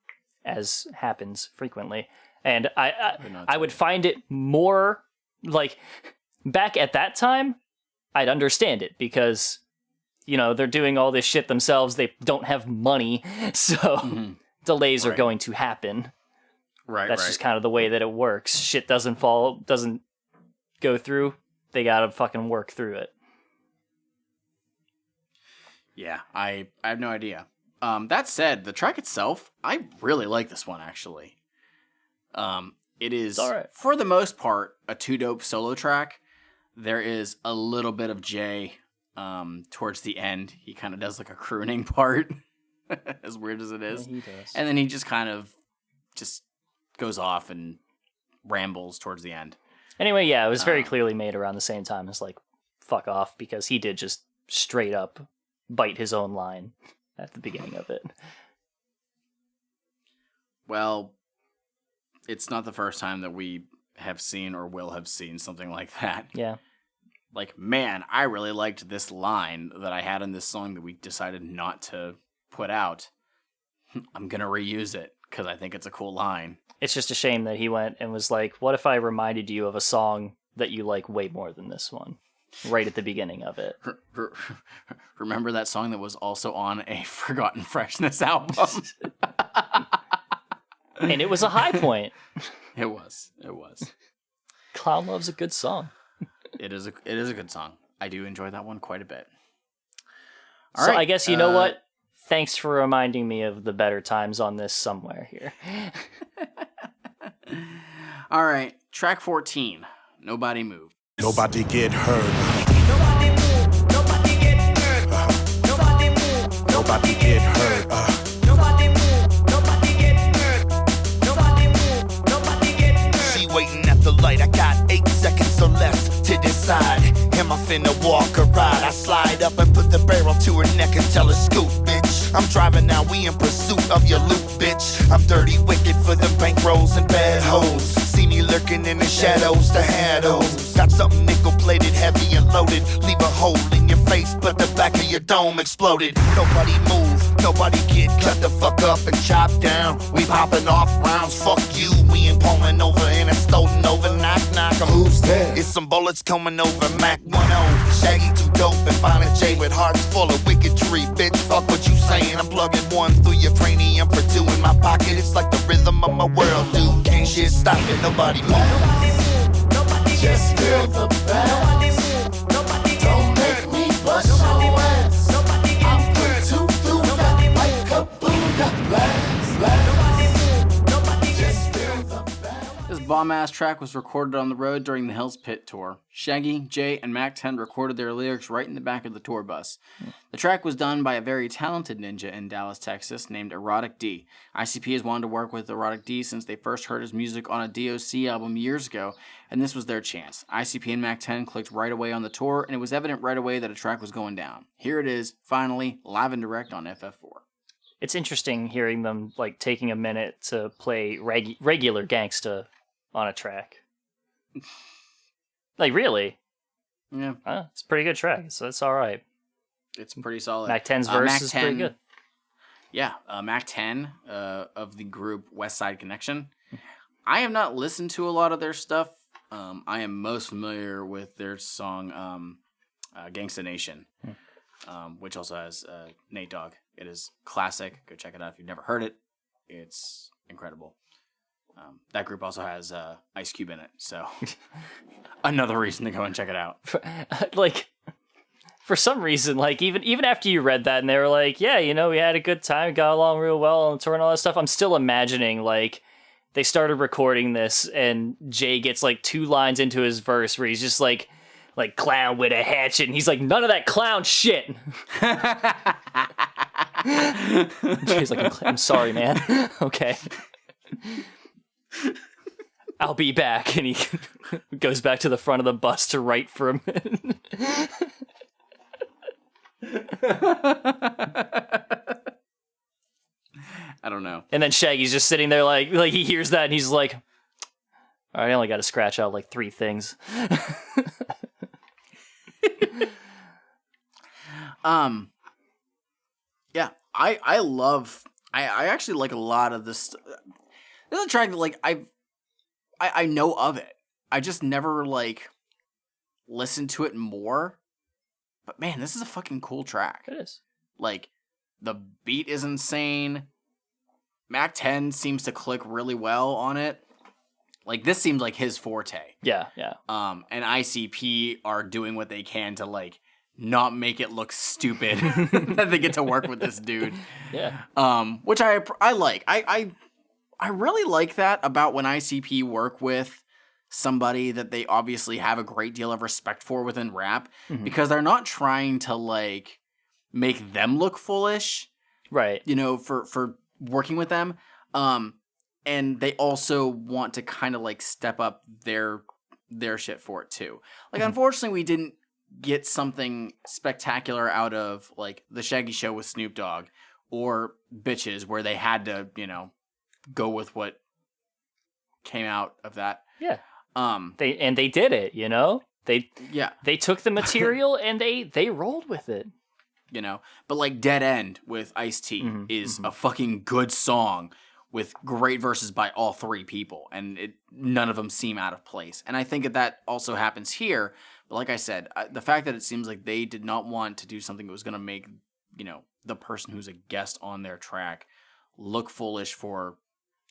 Speaker 3: as happens frequently. And I would find it more, like, back at that time, I'd understand it, because, you know, they're doing all this shit themselves, they don't have money, so delays are going to happen. That's just kind of the way that it works. Shit doesn't go through, they gotta fucking work through it.
Speaker 2: Yeah, I have no idea. That said, the track itself, I really like this one, actually. It is, for the most part, a 2-dope solo track. There is a little bit of Jay towards the end. He kind of does like a crooning part, as weird as it is. Yeah, he does. And then he just kind of just goes off and rambles towards the end.
Speaker 3: Anyway, yeah, it was very clearly made around the same time as, like, Fuck Off, because he did just straight up bite his own line at the beginning of it.
Speaker 2: Well, it's not the first time that we have seen or will have seen something like that.
Speaker 3: Yeah.
Speaker 2: Like, man, I really liked this line that I had in this song that we decided not to put out. I'm going to reuse it because I think it's a cool line.
Speaker 3: It's just a shame that he went and was like, what if I reminded you of a song that you like way more than this one? Right at the beginning of it.
Speaker 2: Remember that song that was also on a Forgotten Freshness album?
Speaker 3: And it was a high point.
Speaker 2: It was.
Speaker 3: Clown Love's a good song.
Speaker 2: It is a good song. I do enjoy that one quite a bit.
Speaker 3: All right, I guess you know what? Thanks for reminding me of the better times on this somewhere here.
Speaker 2: All right, track 14, Nobody Move.
Speaker 11: Nobody get hurt.
Speaker 5: Nobody move, nobody get hurt. Nobody move,
Speaker 11: Nobody get hurt.
Speaker 5: Nobody move, nobody get hurt. Nobody move, nobody get hurt.
Speaker 13: She waiting at the light, I got 8 seconds or less to decide. Am I finna walk or ride? I slide up and put the barrel to her neck and tell her scoop, bitch. I'm driving now, we in pursuit of your loot, bitch. I'm dirty, wicked for them bankrolls and bad hoes. See me lurking in the shadows, the shadows. Got something nickel-plated, heavy and loaded. Leave a hole in your face, but the back of your dome exploded. Nobody move, nobody get cut the fuck up and chopped down. We popping off rounds, fuck you. We ain't pulling over and it's stolen over. Knock, knock, who's there? It's some bullets coming over, Mac 10. Shaggy too dope and find a J with hearts full of wickedry. Bitch, fuck what you saying. I'm plugging one through your cranium for 2 in my pocket. It's like the rhythm of my world, dude. Can't shit stop it, nobody move.
Speaker 5: Nobody move, nobody
Speaker 13: Just feel the bass.
Speaker 5: Nobody move, nobody
Speaker 13: Don't make me bust your ass.
Speaker 5: Nobody get
Speaker 13: I'm
Speaker 5: hurt.
Speaker 2: bomb-ass track was recorded on the road during the Hell's Pit tour. Shaggy, Jay, and Mac 10 recorded their lyrics right in the back of the tour bus. The track was done by a very talented ninja in Dallas, Texas, named Erotic D. ICP has wanted to work with Erotic D since they first heard his music on a DOC album years ago, and this was their chance. ICP and Mac 10 clicked right away on the tour, and it was evident right away that a track was going down. Here it is, finally, live and direct on FF4.
Speaker 3: It's interesting hearing them like taking a minute to play regular gangsta on a track. Like, really?
Speaker 2: Yeah.
Speaker 3: It's a pretty good track, so that's all right.
Speaker 2: It's pretty solid.
Speaker 3: Mac 10's verse is pretty good.
Speaker 2: Yeah, Mac 10 of the group West Side Connection. I have not listened to a lot of their stuff. I am most familiar with their song Gangsta Nation, which also has Nate Dogg. It is classic. Go check it out if you've never heard it. It's incredible. That group also has Ice Cube in it, so another reason to go and check it out.
Speaker 3: Like, for some reason, like even after you read that and they were like, yeah, you know, we had a good time, got along real well on the tour and all that stuff, I'm still imagining like they started recording this and Jay gets like 2 lines into his verse where he's just like clown with a hatchet, and he's like, none of that clown shit. Jay's like, I'm sorry, man. Okay. I'll be back. And he goes back to the front of the bus to write for a minute.
Speaker 2: I don't know.
Speaker 3: And then Shaggy's just sitting there like he hears that and he's like, all right, I only got to scratch out like 3 things.
Speaker 2: Yeah, I actually like a lot of this. This is a track that like I know of it. I just never like listened to it more. But man, this is a fucking cool track.
Speaker 3: It is.
Speaker 2: Like, the beat is insane. Mac 10 seems to click really well on it. Like, this seems like his forte.
Speaker 3: Yeah.
Speaker 2: And ICP are doing what they can to like not make it look stupid that they get to work with this dude.
Speaker 3: Yeah.
Speaker 2: Which I like. I really like that about when ICP work with somebody that they obviously have a great deal of respect for within rap, because they're not trying to like make them look foolish,
Speaker 3: right?
Speaker 2: You know, for working with them. And they also want to kind of like step up their shit for it too. Like, unfortunately, we didn't get something spectacular out of like the Shaggy Show with Snoop Dogg or Bitches, where they had to, you know, go with what came out of that.
Speaker 3: Yeah. They did it, you know? They took the material and they rolled with it.
Speaker 2: You know? But like Dead End with Ice-T is a fucking good song with great verses by all 3 people, and none of them seem out of place. And I think that also happens here. But like I said, the fact that it seems like they did not want to do something that was going to make, you know, the person who's a guest on their track look foolish for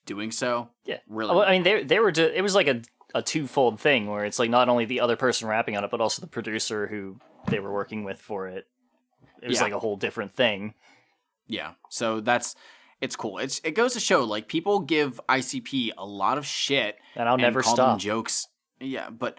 Speaker 2: doing so.
Speaker 3: Yeah.
Speaker 2: Really.
Speaker 3: Well, I mean, they were it was like a twofold thing where it's like not only the other person rapping on it, but also the producer who they were working with for it. It was like a whole different thing.
Speaker 2: Yeah. So it's cool. It goes to show, like, people give ICP a lot of shit,
Speaker 3: and I'll never
Speaker 2: call
Speaker 3: stop
Speaker 2: them jokes. Yeah, but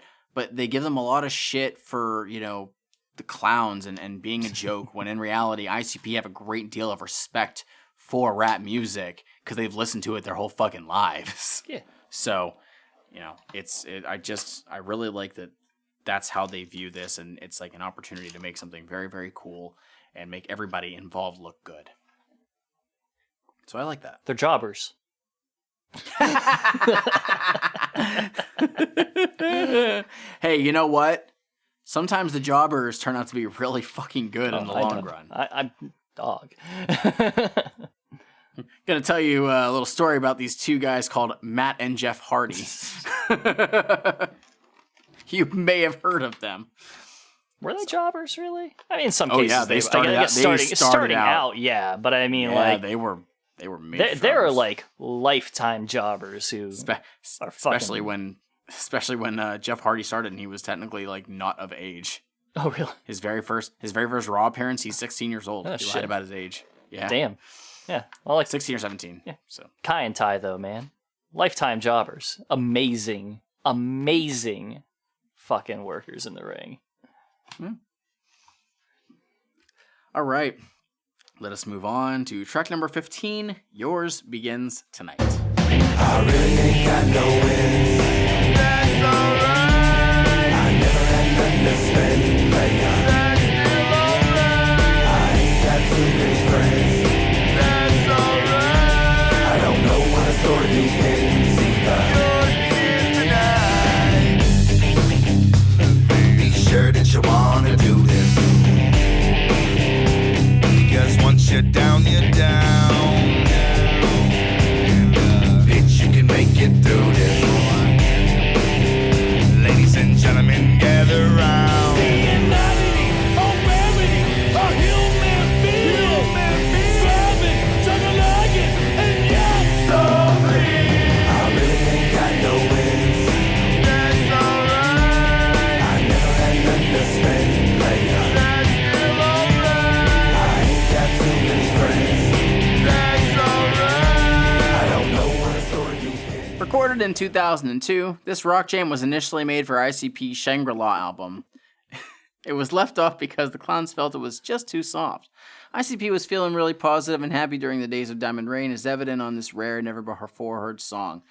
Speaker 2: they give them a lot of shit for, you know, the clowns and being a joke, when in reality ICP have a great deal of respect for rap music because they've listened to it their whole fucking lives.
Speaker 3: Yeah.
Speaker 2: So, you know, I really like that that's how they view this, and it's like an opportunity to make something very, very cool and make everybody involved look good. So I like that.
Speaker 3: They're jobbers.
Speaker 2: Hey, you know what? Sometimes the jobbers turn out to be really fucking good in the long run.
Speaker 3: I'm dog.
Speaker 2: Gonna tell you a little story about these 2 guys called Matt and Jeff Hardy. You may have heard of them.
Speaker 3: Were they jobbers, really? I mean, in some cases,
Speaker 2: yeah,
Speaker 3: they starting out. Yeah, but I mean, like
Speaker 2: they were made.
Speaker 3: There are like lifetime jobbers who are
Speaker 2: especially when Jeff Hardy started and he was technically like not of age.
Speaker 3: Oh, really?
Speaker 2: His very first Raw appearance, he's 16 years old.
Speaker 3: Oh,
Speaker 2: he lied about his age. Yeah.
Speaker 3: Damn. Yeah. Well, like
Speaker 2: 16 or 17.
Speaker 3: Yeah.
Speaker 2: So
Speaker 3: Kai and Tai though, man. lifetime jobbers. Amazing fucking workers in the ring.
Speaker 2: All right. Let us move on to track number 15. Yours begins tonight.
Speaker 5: I really ain't got no wins. That's alright. I never had nothing to spend. That's still alright. I ain't got too many friends. That's alright. I don't know what a story begins either. Yours begins tonight. Be sure that you wanna do this. Because once you're down, you're down. Bitch, you can make it through this. Ladies and gentlemen, gather round.
Speaker 15: Humanity, a remedy, a human being. Scrubbing, juggling, and yes,
Speaker 5: so clean. I really ain't got no wins. That's alright. I never had nothing to spend. That's still alright. I ain't got too many friends. That's alright. I don't know what a story you been.
Speaker 2: Recorded in 2002, this rock jam was initially made for ICP's Shangri-La album. It was left off because the clowns felt it was just too soft. ICP was feeling really positive and happy during the days of Diamond Rain, as evident on this rare, never-before-heard song.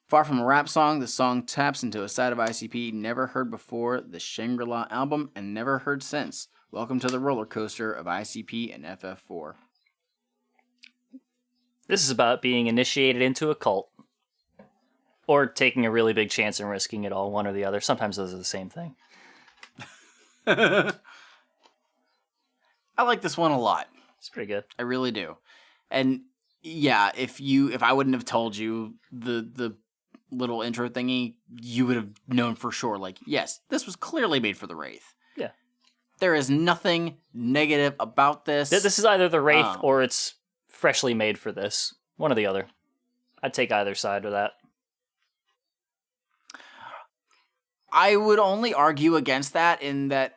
Speaker 2: Far from a rap song, the song taps into a side of ICP never heard before the Shangri-La album and never heard since. Welcome to the roller coaster of ICP and FF4.
Speaker 3: This is about being initiated into a cult. Or taking a really big chance and risking it all, one or the other. Sometimes those are the same thing.
Speaker 2: I like this one a lot.
Speaker 3: It's pretty good.
Speaker 2: I really do. And yeah, if I wouldn't have told you the little intro thingy, you would have known for sure, like, yes, this was clearly made for the Wraith.
Speaker 3: Yeah.
Speaker 2: There is nothing negative about this.
Speaker 3: This is either the Wraith or it's freshly made for this. One or the other. I'd take either side of that.
Speaker 2: I would only argue against that in that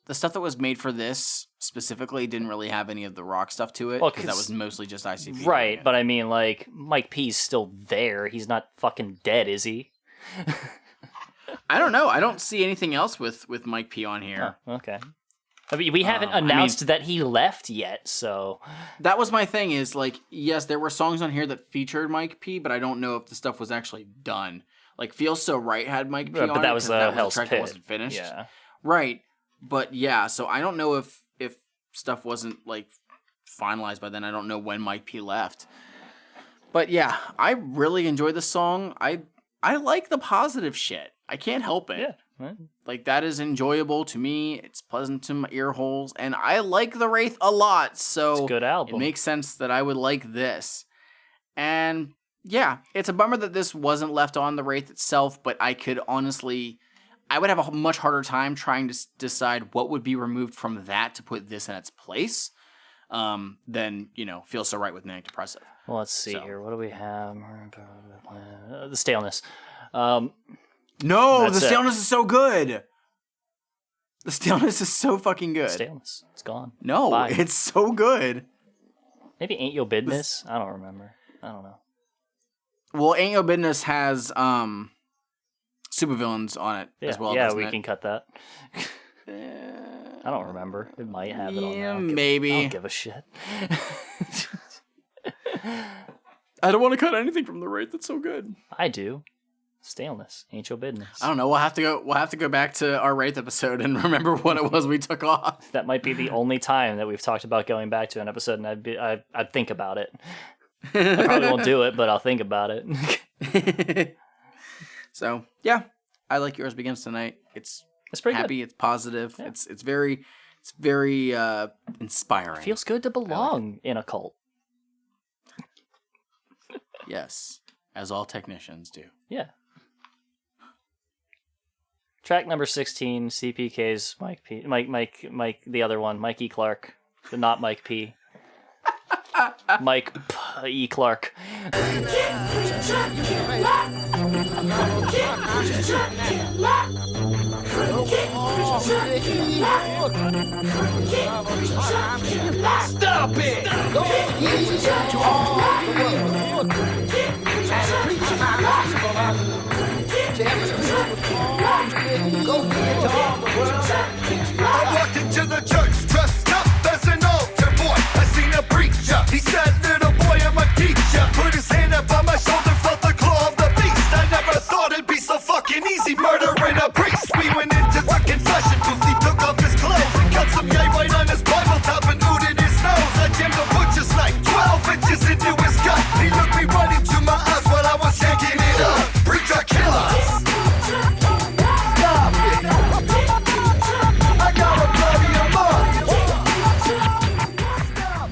Speaker 2: the stuff that was made for this specifically didn't really have any of the rock stuff to it, because that was mostly just ICP.
Speaker 3: Right, but I mean, like, Mike P's still there. He's not fucking dead, is he?
Speaker 2: I don't know. I don't see anything else with Mike P on here.
Speaker 3: Oh, okay. I mean, we haven't announced that he left yet, so...
Speaker 2: That was my thing, is, like, yes, there were songs on here that featured Mike P, but I don't know if the stuff was actually done. Like, Feels So Right had Mike P on it,
Speaker 3: but that was
Speaker 2: the
Speaker 3: Hell's
Speaker 2: track
Speaker 3: Pit.
Speaker 2: that wasn't finished.
Speaker 3: Yeah.
Speaker 2: Right. But yeah, so I don't know if stuff wasn't, like, finalized by then. I don't know when Mike P left. But yeah, I really enjoy the song. I like the positive shit. I can't help it.
Speaker 3: Yeah. Right.
Speaker 2: Like, that is enjoyable to me. It's pleasant to my ear holes. And I like The Wraith a lot, so
Speaker 3: it's a good album.
Speaker 2: It makes sense that I would like this. And yeah, it's a bummer that this wasn't left on The Wraith itself, but I could honestly... I would have a much harder time trying to decide what would be removed from that to put this in its place than, Feel So Right with Manic Depressive.
Speaker 3: Well, let's see here. What do we have? The Staleness. No,
Speaker 2: the Staleness is so good. The Staleness is so fucking good.
Speaker 3: Staleness. It's gone.
Speaker 2: No,
Speaker 3: Bye.
Speaker 2: It's so good.
Speaker 3: Maybe Ain't Yo Business? I don't remember. I don't know.
Speaker 2: Well, Ain't Yo Business has supervillains on it as well.
Speaker 3: Yeah, we can cut that. I don't remember. It might have it on there.
Speaker 2: Maybe.
Speaker 3: I don't give a shit.
Speaker 2: I don't want to cut anything from The Wraith. That's so good.
Speaker 3: I do. Staleness. Ain't Your Business.
Speaker 2: I don't know. We'll have to go back to our Wraith episode and remember what it was we took off.
Speaker 3: That might be the only time that we've talked about going back to an episode, and I'd think about it. I probably won't do it, but I'll think about it.
Speaker 2: So yeah, I like Yours Begins Tonight. It's
Speaker 3: pretty
Speaker 2: happy.
Speaker 3: good.
Speaker 2: It's positive. Yeah. It's very inspiring.
Speaker 3: It feels good to belong in a cult.
Speaker 2: Yes, as all technicians do.
Speaker 3: Yeah. Track number 16, CPK's Mike, the other one, Mike E. Clark, but not Mike P. Mike E. Clark.
Speaker 5: Stop it! To all the world.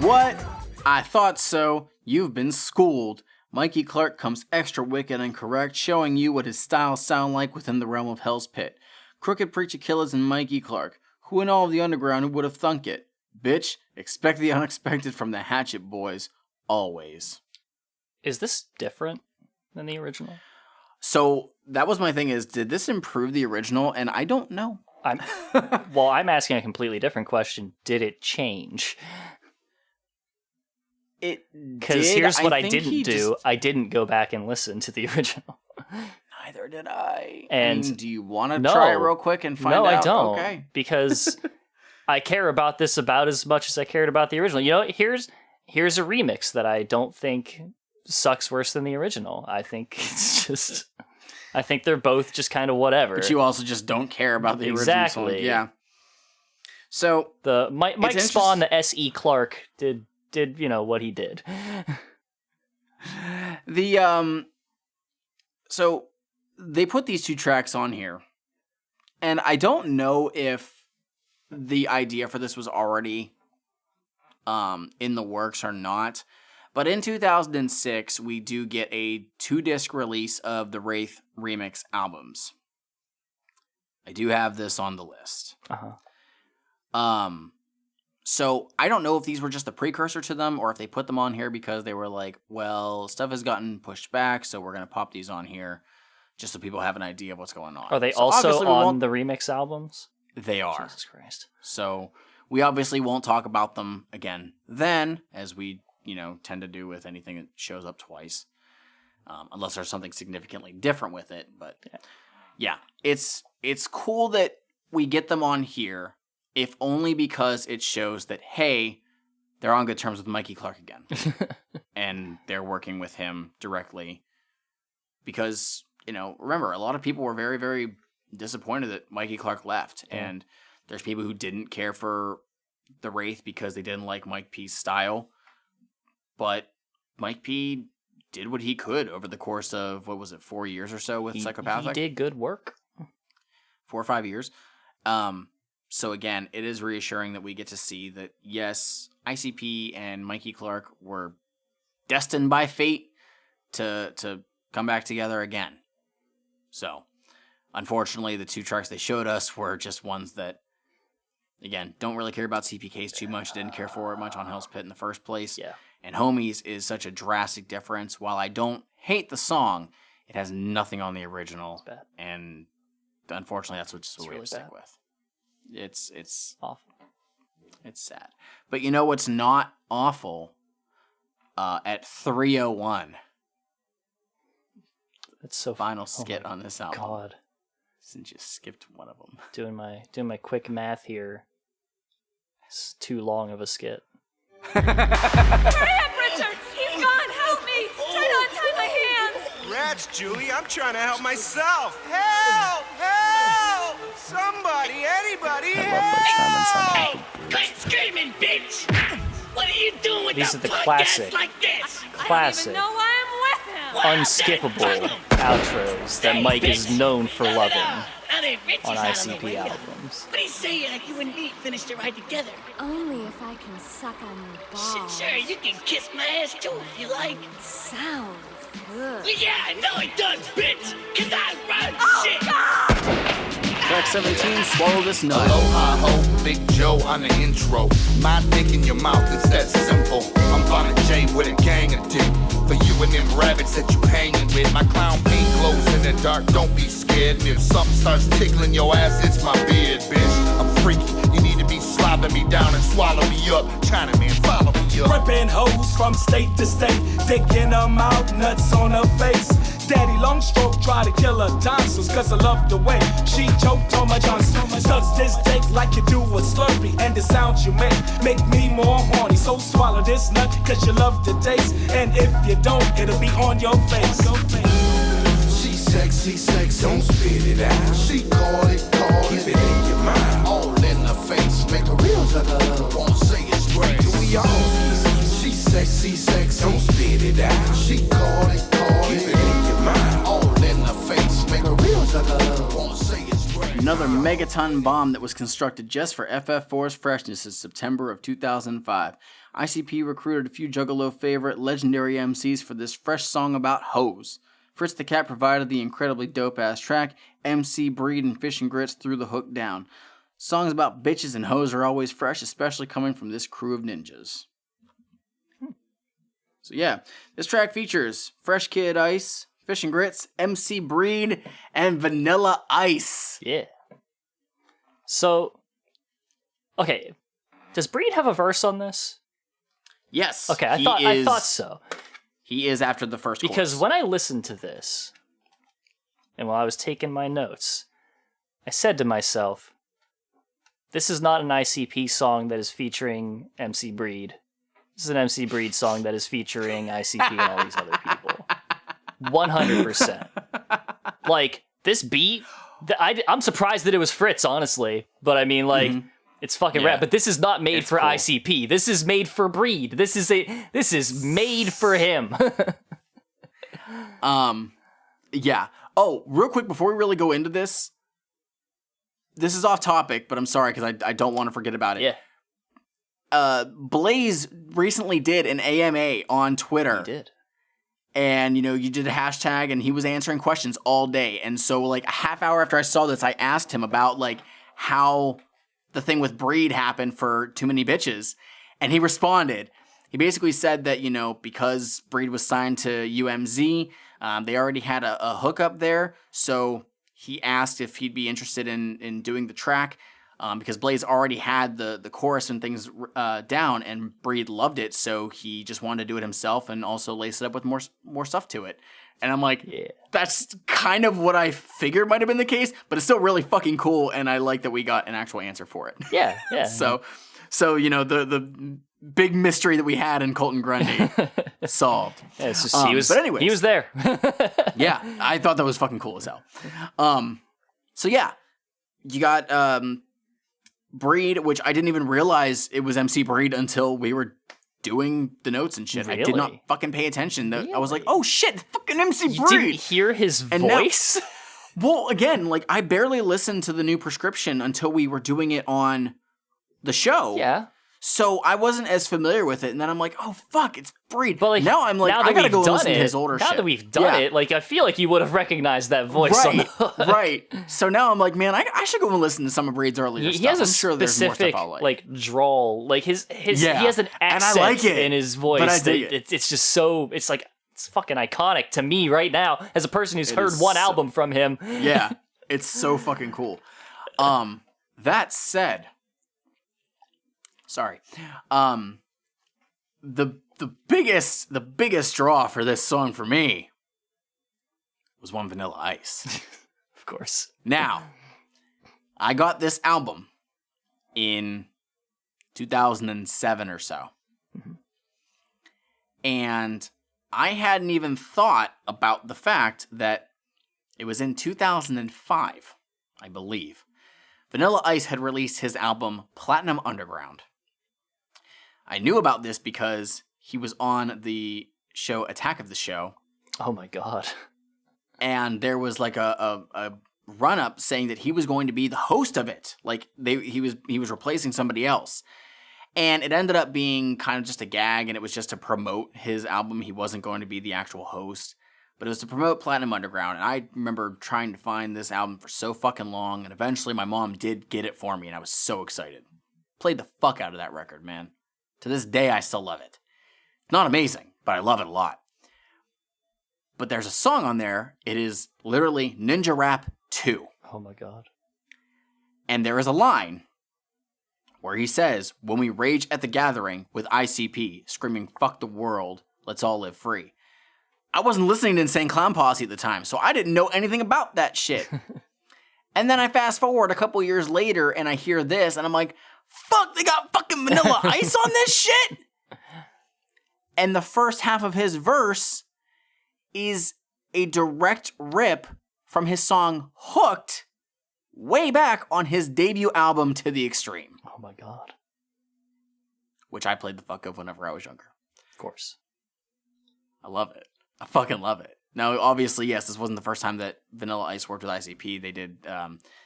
Speaker 2: What? I thought so. You've been schooled. Mikey Clark comes extra wicked and correct, showing you what his styles sound like within the realm of Hell's Pit. Crooked Preacher Killers and Mikey Clark. Who in all of the underground who would have thunk it? Bitch, expect the unexpected from the Hatchet Boys. Always.
Speaker 3: Is this different than the original?
Speaker 2: So, that was my thing is, did this improve the original? And I don't know.
Speaker 3: I'm asking a completely different question. Did it change?
Speaker 2: It
Speaker 3: Because here's what I didn't do. I didn't go back and listen to the original.
Speaker 2: Neither did I.
Speaker 3: And
Speaker 2: do you want to try it real quick and find out?
Speaker 3: No, I don't.
Speaker 2: Okay.
Speaker 3: Because I care about this about as much as I cared about the original. You know, here's a remix that I don't think sucks worse than the original. I think it's just... I think they're both just kind of whatever.
Speaker 2: But you also just don't care about the original song. Yeah. So
Speaker 3: the Mike Spawn, the S.E. Clark did what he did.
Speaker 2: So they put these two tracks on here, and I don't know if the idea for this was already in the works or not. But in 2006, we do get a 2-disc release of the Wraith remix albums. I do have this on the list. So I don't know if these were just a precursor to them or if they put them on here because they were like, well, stuff has gotten pushed back, so we're going to pop these on here just so people have an idea of what's going on.
Speaker 3: Are they also on the remix albums?
Speaker 2: They are.
Speaker 3: Jesus Christ.
Speaker 2: So we obviously won't talk about them again then, as we tend to do with anything that shows up twice, unless there's something significantly different with it. But yeah, it's cool that we get them on here, if only because it shows that, hey, they're on good terms with Mikey Clark again, and they're working with him directly. Because remember, a lot of people were very, very disappointed that Mikey Clark left, and there's people who didn't care for the Wraith because they didn't like Mike P's style. But Mike P did what he could over the course of, 4 years or so with Psychopathic?
Speaker 3: He did good work.
Speaker 2: 4 or 5 years. So again, it is reassuring that we get to see that, yes, ICP and Mikey Clark were destined by fate to come back together again. So, unfortunately, the 2 tracks they showed us were just ones that, again, don't really care about CPKs too much, didn't care for it much on Hell's Pit in the first place.
Speaker 3: Yeah.
Speaker 2: And Homies is such a drastic difference. While I don't hate the song, it has nothing on the original.
Speaker 3: Bad.
Speaker 2: And unfortunately, that's what we have to stick with. It's
Speaker 3: awful.
Speaker 2: It's sad. But you know what's not awful? At 3:01.
Speaker 3: That's so
Speaker 2: final skit on this album.
Speaker 3: God.
Speaker 2: Since you skipped one of them.
Speaker 3: Doing my quick math here. It's too long of a skit.
Speaker 17: Hurry up, Richard! He's gone! Help me! Try to untie my hands!
Speaker 4: Rats, Julie, I'm trying to help myself. Help! Help! Somebody, anybody, help!
Speaker 8: Hey, quit screaming, bitch! What are you doing with
Speaker 3: These
Speaker 8: the
Speaker 3: are the
Speaker 8: podcast
Speaker 3: classic,
Speaker 8: like this?
Speaker 3: classic,
Speaker 17: I don't even know why I'm with him!
Speaker 3: unskippable outros that Mike is known for loving on ICP albums.
Speaker 8: What do you say you and me finish the ride together?
Speaker 17: Only if I can suck on your balls.
Speaker 8: Sure, you can kiss my ass too if you like.
Speaker 17: Sounds good.
Speaker 8: Well, yeah, I know it does, bitch, cause I run shit.
Speaker 17: God!
Speaker 2: Track 17, Swallow This Nut.
Speaker 13: Aloha ho, Big Joe on the intro. My dick in your mouth, it's that simple. I'm Bonnet J with a gang of dick. For you and them rabbits that you hanging with. My clown paint glows in the dark, don't be scared. And if something starts tickling your ass, it's my beard, bitch. I'm freaky, you need to be slobbing me down and swallow me up. Chinaman, follow me up.
Speaker 15: Ripping hoes from state to state, dick in her mouth, nuts on her face. Daddy Longstroke try to kill her tonsils, cause I love the way she choked on my Johnson. Sucks this dick like you do a Slurpee, and the sounds you make me more horny. So swallow this nut, cause you love the taste, and if you don't, it'll be on your face.
Speaker 7: She sex, don't spit it out. She call it, keep it in your mind. All in the face, make a real juggalo. Won't say it's great, we all She sex, don't spit it out. She call it, keep it in your mind. All in the face, make a real juggalo. Won't say it's great.
Speaker 2: Another megaton bomb that was constructed just for FF4's Freshness in September of 2005. ICP recruited a few Juggalo favorite legendary MCs for this fresh song about hoes. Fritz the Cat provided the incredibly dope-ass track. MC Breed and Fish and Grits threw the hook down. Songs about bitches and hoes are always fresh, especially coming from this crew of ninjas. So yeah, this track features Fresh Kid Ice, Fish and Grits, MC Breed, and Vanilla Ice.
Speaker 3: Yeah. So, okay, does Breed have a verse on this?
Speaker 2: Yes.
Speaker 3: Okay, I thought so.
Speaker 2: He is after the first
Speaker 3: because
Speaker 2: chorus.
Speaker 3: when I listened to this, and while I was taking my notes, I said to myself, this is not an ICP song that is featuring MC Breed. This is an MC Breed song that is featuring ICP and all these other people. 100%. Like, this beat, I'm surprised that it was Fritz, honestly. But I mean, like, it's fucking rap. But this is not made for cool. ICP. This is made for Breed. This is made for him.
Speaker 2: Yeah. Oh, real quick, before we really go into this is off topic, but I'm sorry because I don't want to forget about it.
Speaker 3: Yeah.
Speaker 2: Blaze recently did an AMA on Twitter.
Speaker 3: He did.
Speaker 2: And, you know, you did a hashtag and he was answering questions all day. And so, like, a half hour after I saw this, I asked him about, like, how the thing with Breed happened for Too Many Bitches. And he responded. He basically said that, you know, because Breed was signed to UMZ, they already had a hookup there. So he asked if he'd be interested in doing the track. Because Blaze already had the chorus and things down, and Breed loved it, so he just wanted to do it himself and also lace it up with more stuff to it. And I'm like, that's kind of what I figured might have been the case, but it's still really fucking cool, and I like that we got an actual answer for it.
Speaker 3: Yeah.
Speaker 2: So you know, the big mystery that we had in Colton Grundy solved.
Speaker 3: Yeah, it's just,
Speaker 2: but anyways,
Speaker 3: he was there.
Speaker 2: Yeah, I thought that was fucking cool as hell. So yeah, you got Breed, which I didn't even realize it was MC Breed until we were doing the notes and shit.
Speaker 3: Really?
Speaker 2: I did not fucking pay attention. I was like, oh shit, fucking MC Breed.
Speaker 3: You didn't hear his voice?
Speaker 2: Well, again, like, I barely listened to the new prescription until we were doing it on the show.
Speaker 3: Yeah.
Speaker 2: So I wasn't as familiar with it, and then I'm like, oh fuck, it's Breed.
Speaker 3: But like,
Speaker 2: now I'm like, I gotta go listen to his older shit.
Speaker 3: Now that we've done it, like, I feel like you would have recognized that voice.
Speaker 2: Right, right. So now I'm like, man, I should go and listen to some of Breed's earlier stuff.
Speaker 3: He has a
Speaker 2: I'm sure there's more
Speaker 3: specific,
Speaker 2: stuff I'll like
Speaker 3: drawl. Like, he has an accent
Speaker 2: and I like it,
Speaker 3: in his voice.
Speaker 2: But I dig it.
Speaker 3: It's just so, it's like, it's fucking iconic to me right now, as a person who's heard one album from him.
Speaker 2: Yeah, it's so fucking cool. That said... Sorry. The biggest draw for this song for me was one Vanilla Ice.
Speaker 3: Of course.
Speaker 2: Now, I got this album in 2007 or so. Mm-hmm. And I hadn't even thought about the fact that it was in 2005, I believe. Vanilla Ice had released his album Platinum Underground. I knew about this because he was on the show Attack of the Show.
Speaker 3: Oh my god.
Speaker 2: And there was like a run-up saying that he was going to be the host of it. Like he was replacing somebody else. And it ended up being kind of just a gag, and it was just to promote his album. He wasn't going to be the actual host. But it was to promote Platinum Underground. And I remember trying to find this album for so fucking long, and eventually my mom did get it for me, and I was so excited. Played the fuck out of that record, man. To this day, I still love it. It's not amazing, but I love it a lot. But there's a song on there. It is literally Ninja Rap 2.
Speaker 3: Oh my god.
Speaker 2: And there is a line where he says, when we rage at the gathering with ICP, screaming, fuck the world, let's all live free. I wasn't listening to Insane Clown Posse at the time, so I didn't know anything about that shit. And then I fast forward a couple years later, and I hear this, and I'm like, fuck, they got fucking Vanilla Ice on this shit? And the first half of his verse is a direct rip from his song Hooked, way back on his debut album To the Extreme.
Speaker 3: Oh my god.
Speaker 2: Which I played the fuck of whenever I was younger.
Speaker 3: Of course.
Speaker 2: I love it. I fucking love it. Now, obviously, yes, this wasn't the first time that Vanilla Ice worked with ICP. They did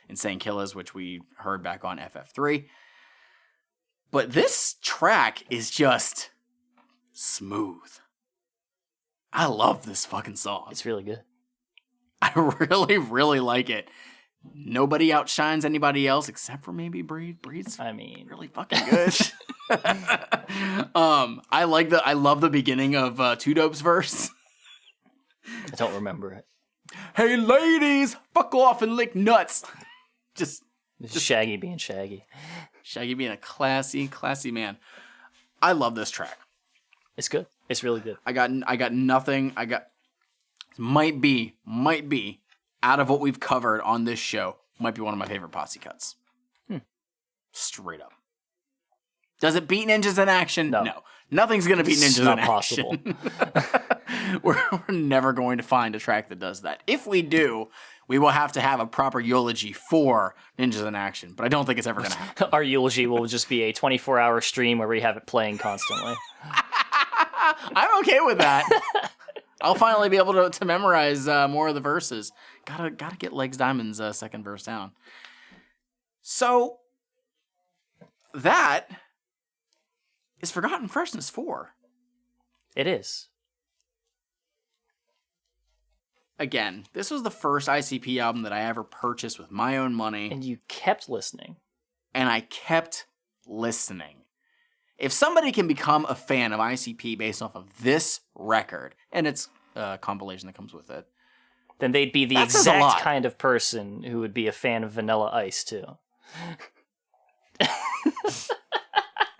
Speaker 2: Insane Killers, which we heard back on FF3. But this track is just smooth. I love this fucking song.
Speaker 3: It's really good.
Speaker 2: I really, really like it. Nobody outshines anybody else except for maybe Breed. Breed's really fucking good. I love the beginning of Two Dope's verse.
Speaker 3: I don't remember it.
Speaker 2: Hey ladies, fuck off and lick nuts. Just
Speaker 3: Shaggy being Shaggy.
Speaker 2: Shaggy being a classy man. I love this track.
Speaker 3: It's good. It's really good.
Speaker 2: I got nothing. Might be out of what we've covered on this show, might be one of my favorite Posse cuts. Straight up. Does it beat Ninjas in Action? No. Nothing's gonna beat Ninjas in
Speaker 3: possible.
Speaker 2: Action. We're never going to find a track that does that. If we do, we will have to have a proper eulogy for Ninjas in Action, but I don't think it's ever going to happen.
Speaker 3: Our eulogy will just be a 24-hour stream where we have it playing constantly.
Speaker 2: I'm okay with that. I'll finally be able to memorize more of the verses. Gotta get Legs Diamond's second verse down. So, that is Forgotten Freshness 4.
Speaker 3: It is.
Speaker 2: Again, this was the first ICP album that I ever purchased with my own money.
Speaker 3: And you kept listening.
Speaker 2: And I kept listening. If somebody can become a fan of ICP based off of this record, and it's a compilation that comes with it,
Speaker 3: then they'd be the exact kind of person who would be a fan of Vanilla Ice, too.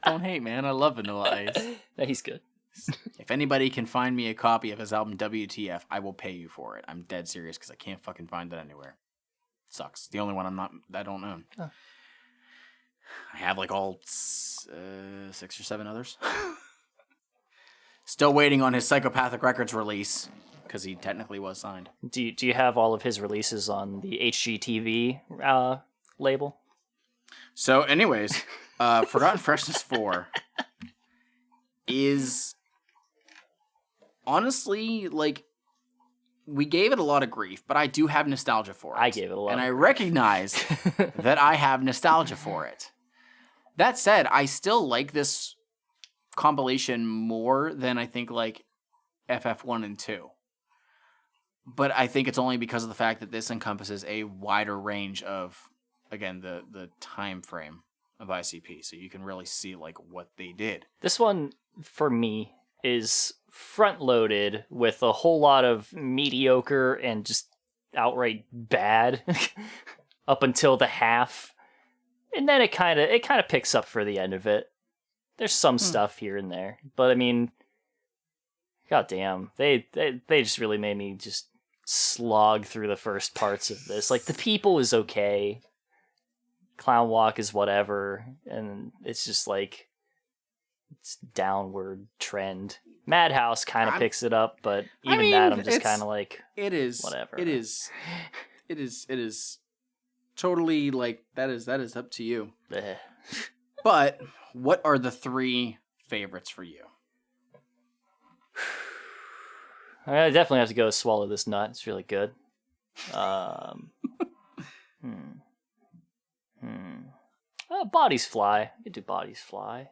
Speaker 2: Don't hate, man. I love Vanilla Ice.
Speaker 3: No, he's good.
Speaker 2: If anybody can find me a copy of his album WTF, I will pay you for it. I'm dead serious because I can't fucking find it anywhere. Sucks. The only one I don't own. Oh. I have like all 6 or 7 others. Still waiting on his Psychopathic Records release because he technically was signed.
Speaker 3: Do you have all of his releases on the HGTV label?
Speaker 2: So, anyways, Forgotten Freshness 4 is honestly, like, we gave it a lot of grief, but I do have nostalgia for it.
Speaker 3: I gave it a lot.
Speaker 2: And I recognize that I have nostalgia for it. That said, I still like this compilation more than I think, like, FF1 and 2. But I think it's only because of the fact that this encompasses a wider range of, again, the time frame of ICP. So you can really see, like, what they did.
Speaker 3: This one, for me, is front-loaded with a whole lot of mediocre and just outright bad up until the half. And then it kind of picks up for the end of it. There's some stuff here and there. But, I mean, goddamn, they just really made me just slog through the first parts of this. Like, the people is okay. Clown Walk is whatever. And it's just like, it's downward trend. Madhouse kind of picks it up, but even that I'm just kind of like,
Speaker 2: it is
Speaker 3: whatever.
Speaker 2: It is totally like that is up to you. But what are the 3 favorites for you?
Speaker 3: I definitely have to go Swallow This Nut. It's really good. Bodies Fly. I could do Bodies Fly.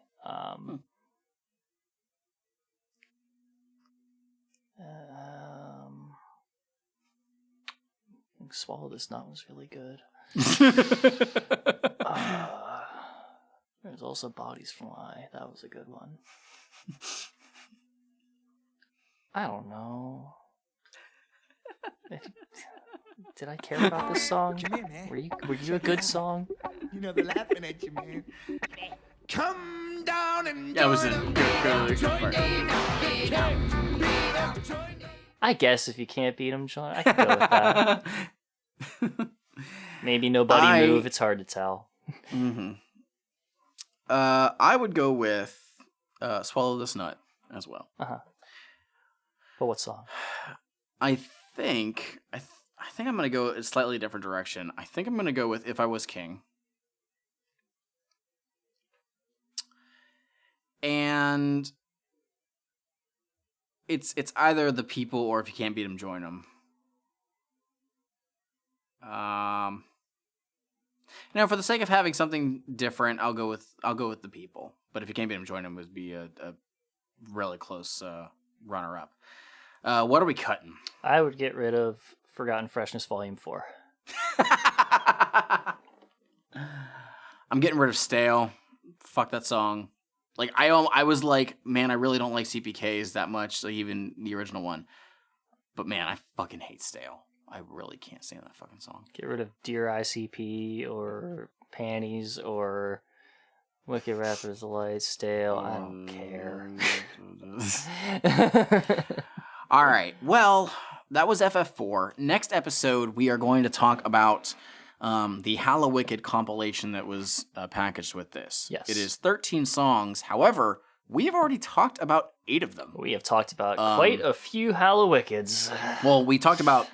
Speaker 3: Swallow This Nut was really good. There's also Bodies Fly. That was a good one. I don't know. Did I care about this song?
Speaker 16: Come here, man.
Speaker 3: Were you a good song?
Speaker 16: You know they're laughing at you, man. Come down and
Speaker 2: that was a good part.
Speaker 3: I guess if you can't beat him, John, I can go with that. Maybe Nobody Move. It's hard to tell.
Speaker 2: Mm-hmm. I would go with Swallow This Nut as well.
Speaker 3: Uh-huh. But what song?
Speaker 2: I think I'm going to go a slightly different direction. I think I'm going to go with If I Was King. And It's either the people or if you can't beat them, join them. Now, for the sake of having something different, I'll go with the people. But if you can't beat them, join them would be a really close runner-up. What are we cutting?
Speaker 3: I would get rid of Forgotten Freshness Volume 4.
Speaker 2: I'm getting rid of Stale. Fuck that song. Like, I was like, man, I really don't like CPKs that much, like even the original one. But man, I fucking hate Stale. I really can't stand that fucking song.
Speaker 3: Get rid of Dear ICP or Panties or Wicked Rapper's Light, Stale. I don't care.
Speaker 2: All right. Well, that was FF4. Next episode, we are going to talk about the Hallowicked compilation that was packaged with this.
Speaker 3: Yes.
Speaker 2: It is 13 songs. However, we have already talked about 8 of them.
Speaker 3: We have talked about quite a few Hallowickeds.
Speaker 2: Well, we talked about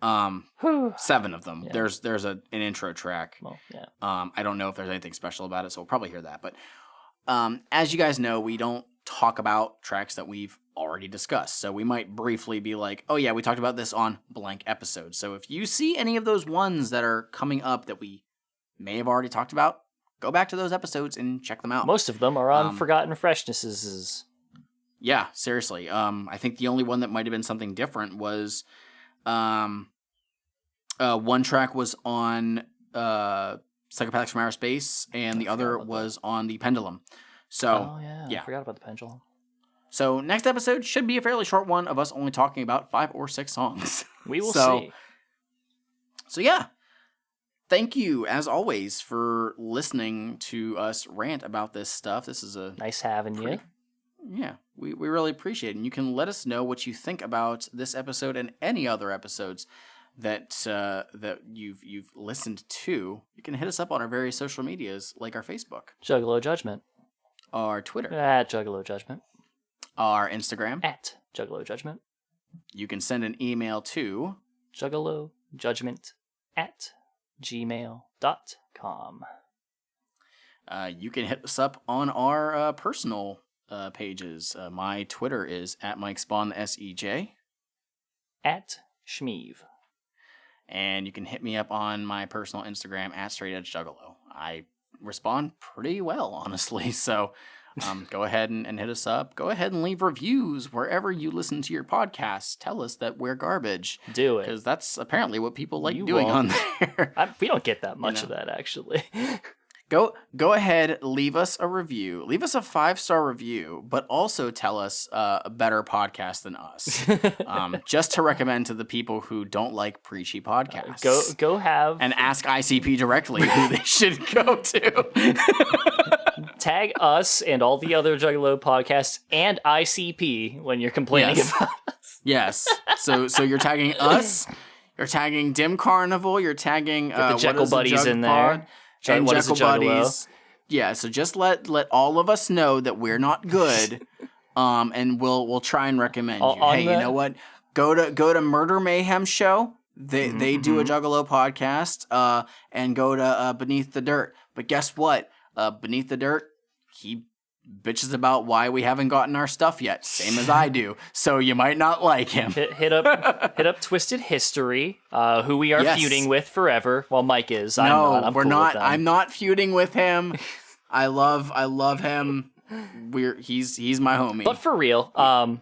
Speaker 2: 7 of them.
Speaker 3: Yeah.
Speaker 2: There's an intro track.
Speaker 3: Well, yeah.
Speaker 2: I don't know if there's anything special about it, so we'll probably hear that. But as you guys know, we don't talk about tracks that we've already discussed. So we might briefly be like, oh yeah, we talked about this on blank episode. So if you see any of those ones that are coming up that we may have already talked about, go back to those episodes and check them out.
Speaker 3: Most of them are on Forgotten Freshnesses.
Speaker 2: Yeah, seriously. I think the only one that might have been something different was one track was on Psychopathics from Outer Space, and the other was on the Pendulum. So,
Speaker 3: I forgot about the Pendulum.
Speaker 2: So next episode should be a fairly short one of us only talking about 5 or 6 songs.
Speaker 3: We will see.
Speaker 2: So yeah, thank you as always for listening to us rant about this stuff. This is a
Speaker 3: nice having you.
Speaker 2: Yeah, we really appreciate it. And you can let us know what you think about this episode and any other episodes that that you've listened to. You can hit us up on our various social medias, like our Facebook,
Speaker 3: Juggalo Judgment,
Speaker 2: our Twitter
Speaker 3: at Juggalo Judgment,
Speaker 2: our Instagram
Speaker 3: at Juggalo Judgment.
Speaker 2: You can send an email to
Speaker 3: juggalojudgment@gmail.com.
Speaker 2: You can hit us up on our personal pages. My Twitter is at MikeSpawnSEJ.
Speaker 3: At Schmeev.
Speaker 2: And you can hit me up on my personal Instagram at StraightEdgeJuggalo. I respond pretty well, honestly. So go ahead and hit us up. Go ahead and leave reviews wherever you listen to your podcasts. Tell us that we're garbage.
Speaker 3: Do it.
Speaker 2: Because that's apparently what people like doing on there.
Speaker 3: We don't get that much of that, actually.
Speaker 2: Go ahead, leave us a review. Leave us a 5-star review, but also tell us a better podcast than us. Just to recommend to the people who don't like preachy podcasts.
Speaker 3: Go have...
Speaker 2: And ask ICP directly who they should go to.
Speaker 3: Tag us and all the other Juggalo podcasts and ICP when you're complaining about us.
Speaker 2: Yes. So you're tagging us, you're tagging Dim Carnival, you're tagging...
Speaker 3: Get the Jekyll Buddies in there.
Speaker 2: And Jekyll Buddies. Yeah, so just let all of us know that we're not good, and we'll try and recommend you. Hey, you know what? Go to Murder Mayhem Show. They do a Juggalo podcast, and go to Beneath the Dirt. But guess what? Beneath the Dirt, he bitches about why we haven't gotten our stuff yet, same as I do. So you might not like him.
Speaker 3: Hit up Twisted History, who we are feuding with forever. Well, Mike is. I'm
Speaker 2: we're
Speaker 3: cool
Speaker 2: not.
Speaker 3: with them.
Speaker 2: I'm not feuding with him. I love him. He's my homie.
Speaker 3: But for real, go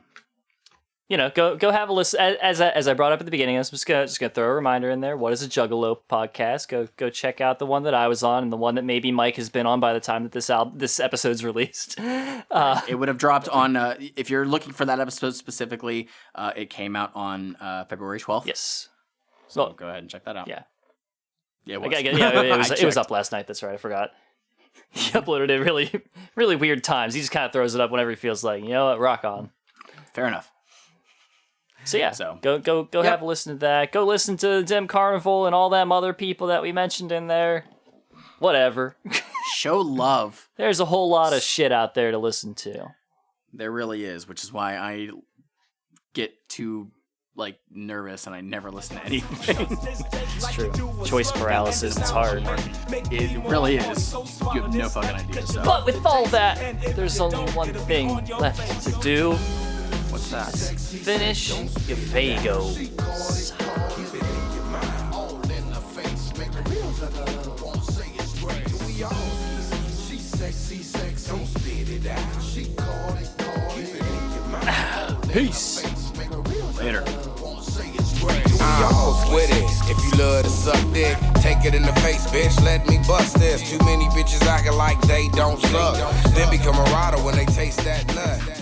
Speaker 3: have a listen. As I brought up at the beginning, I'm just gonna throw a reminder in there. What is a Juggalo podcast? Go check out the one that I was on and the one that maybe Mike has been on by the time that this episode's released.
Speaker 2: It would have dropped on. If you're looking for that episode specifically, it came out on February 12th.
Speaker 3: Yes.
Speaker 2: So go ahead and check that out.
Speaker 3: Yeah.
Speaker 2: Yeah. It was.
Speaker 3: It was up last night. That's right. I forgot. He uploaded it really, really weird times. He just kind of throws it up whenever he feels like. You know what? Rock on.
Speaker 2: Fair enough.
Speaker 3: So yeah, go have a listen to that. Go listen to Dim Carnival and all them other people that we mentioned in there. Whatever.
Speaker 2: Show love.
Speaker 3: There's a whole lot of shit out there to listen to.
Speaker 2: There really is, which is why I get too nervous and I never listen to anything.
Speaker 3: It's true. Choice paralysis. It's hard.
Speaker 2: It really is. You have no fucking idea. So.
Speaker 3: But with all that, there's only one thing left to do.
Speaker 2: What's that?
Speaker 3: Finish your Fago. Peace. Later.
Speaker 18: With it. If you love to suck dick, take it in the face, bitch. Let me bust this. Too many bitches acting like they don't suck. Then become a rider when they taste that nut.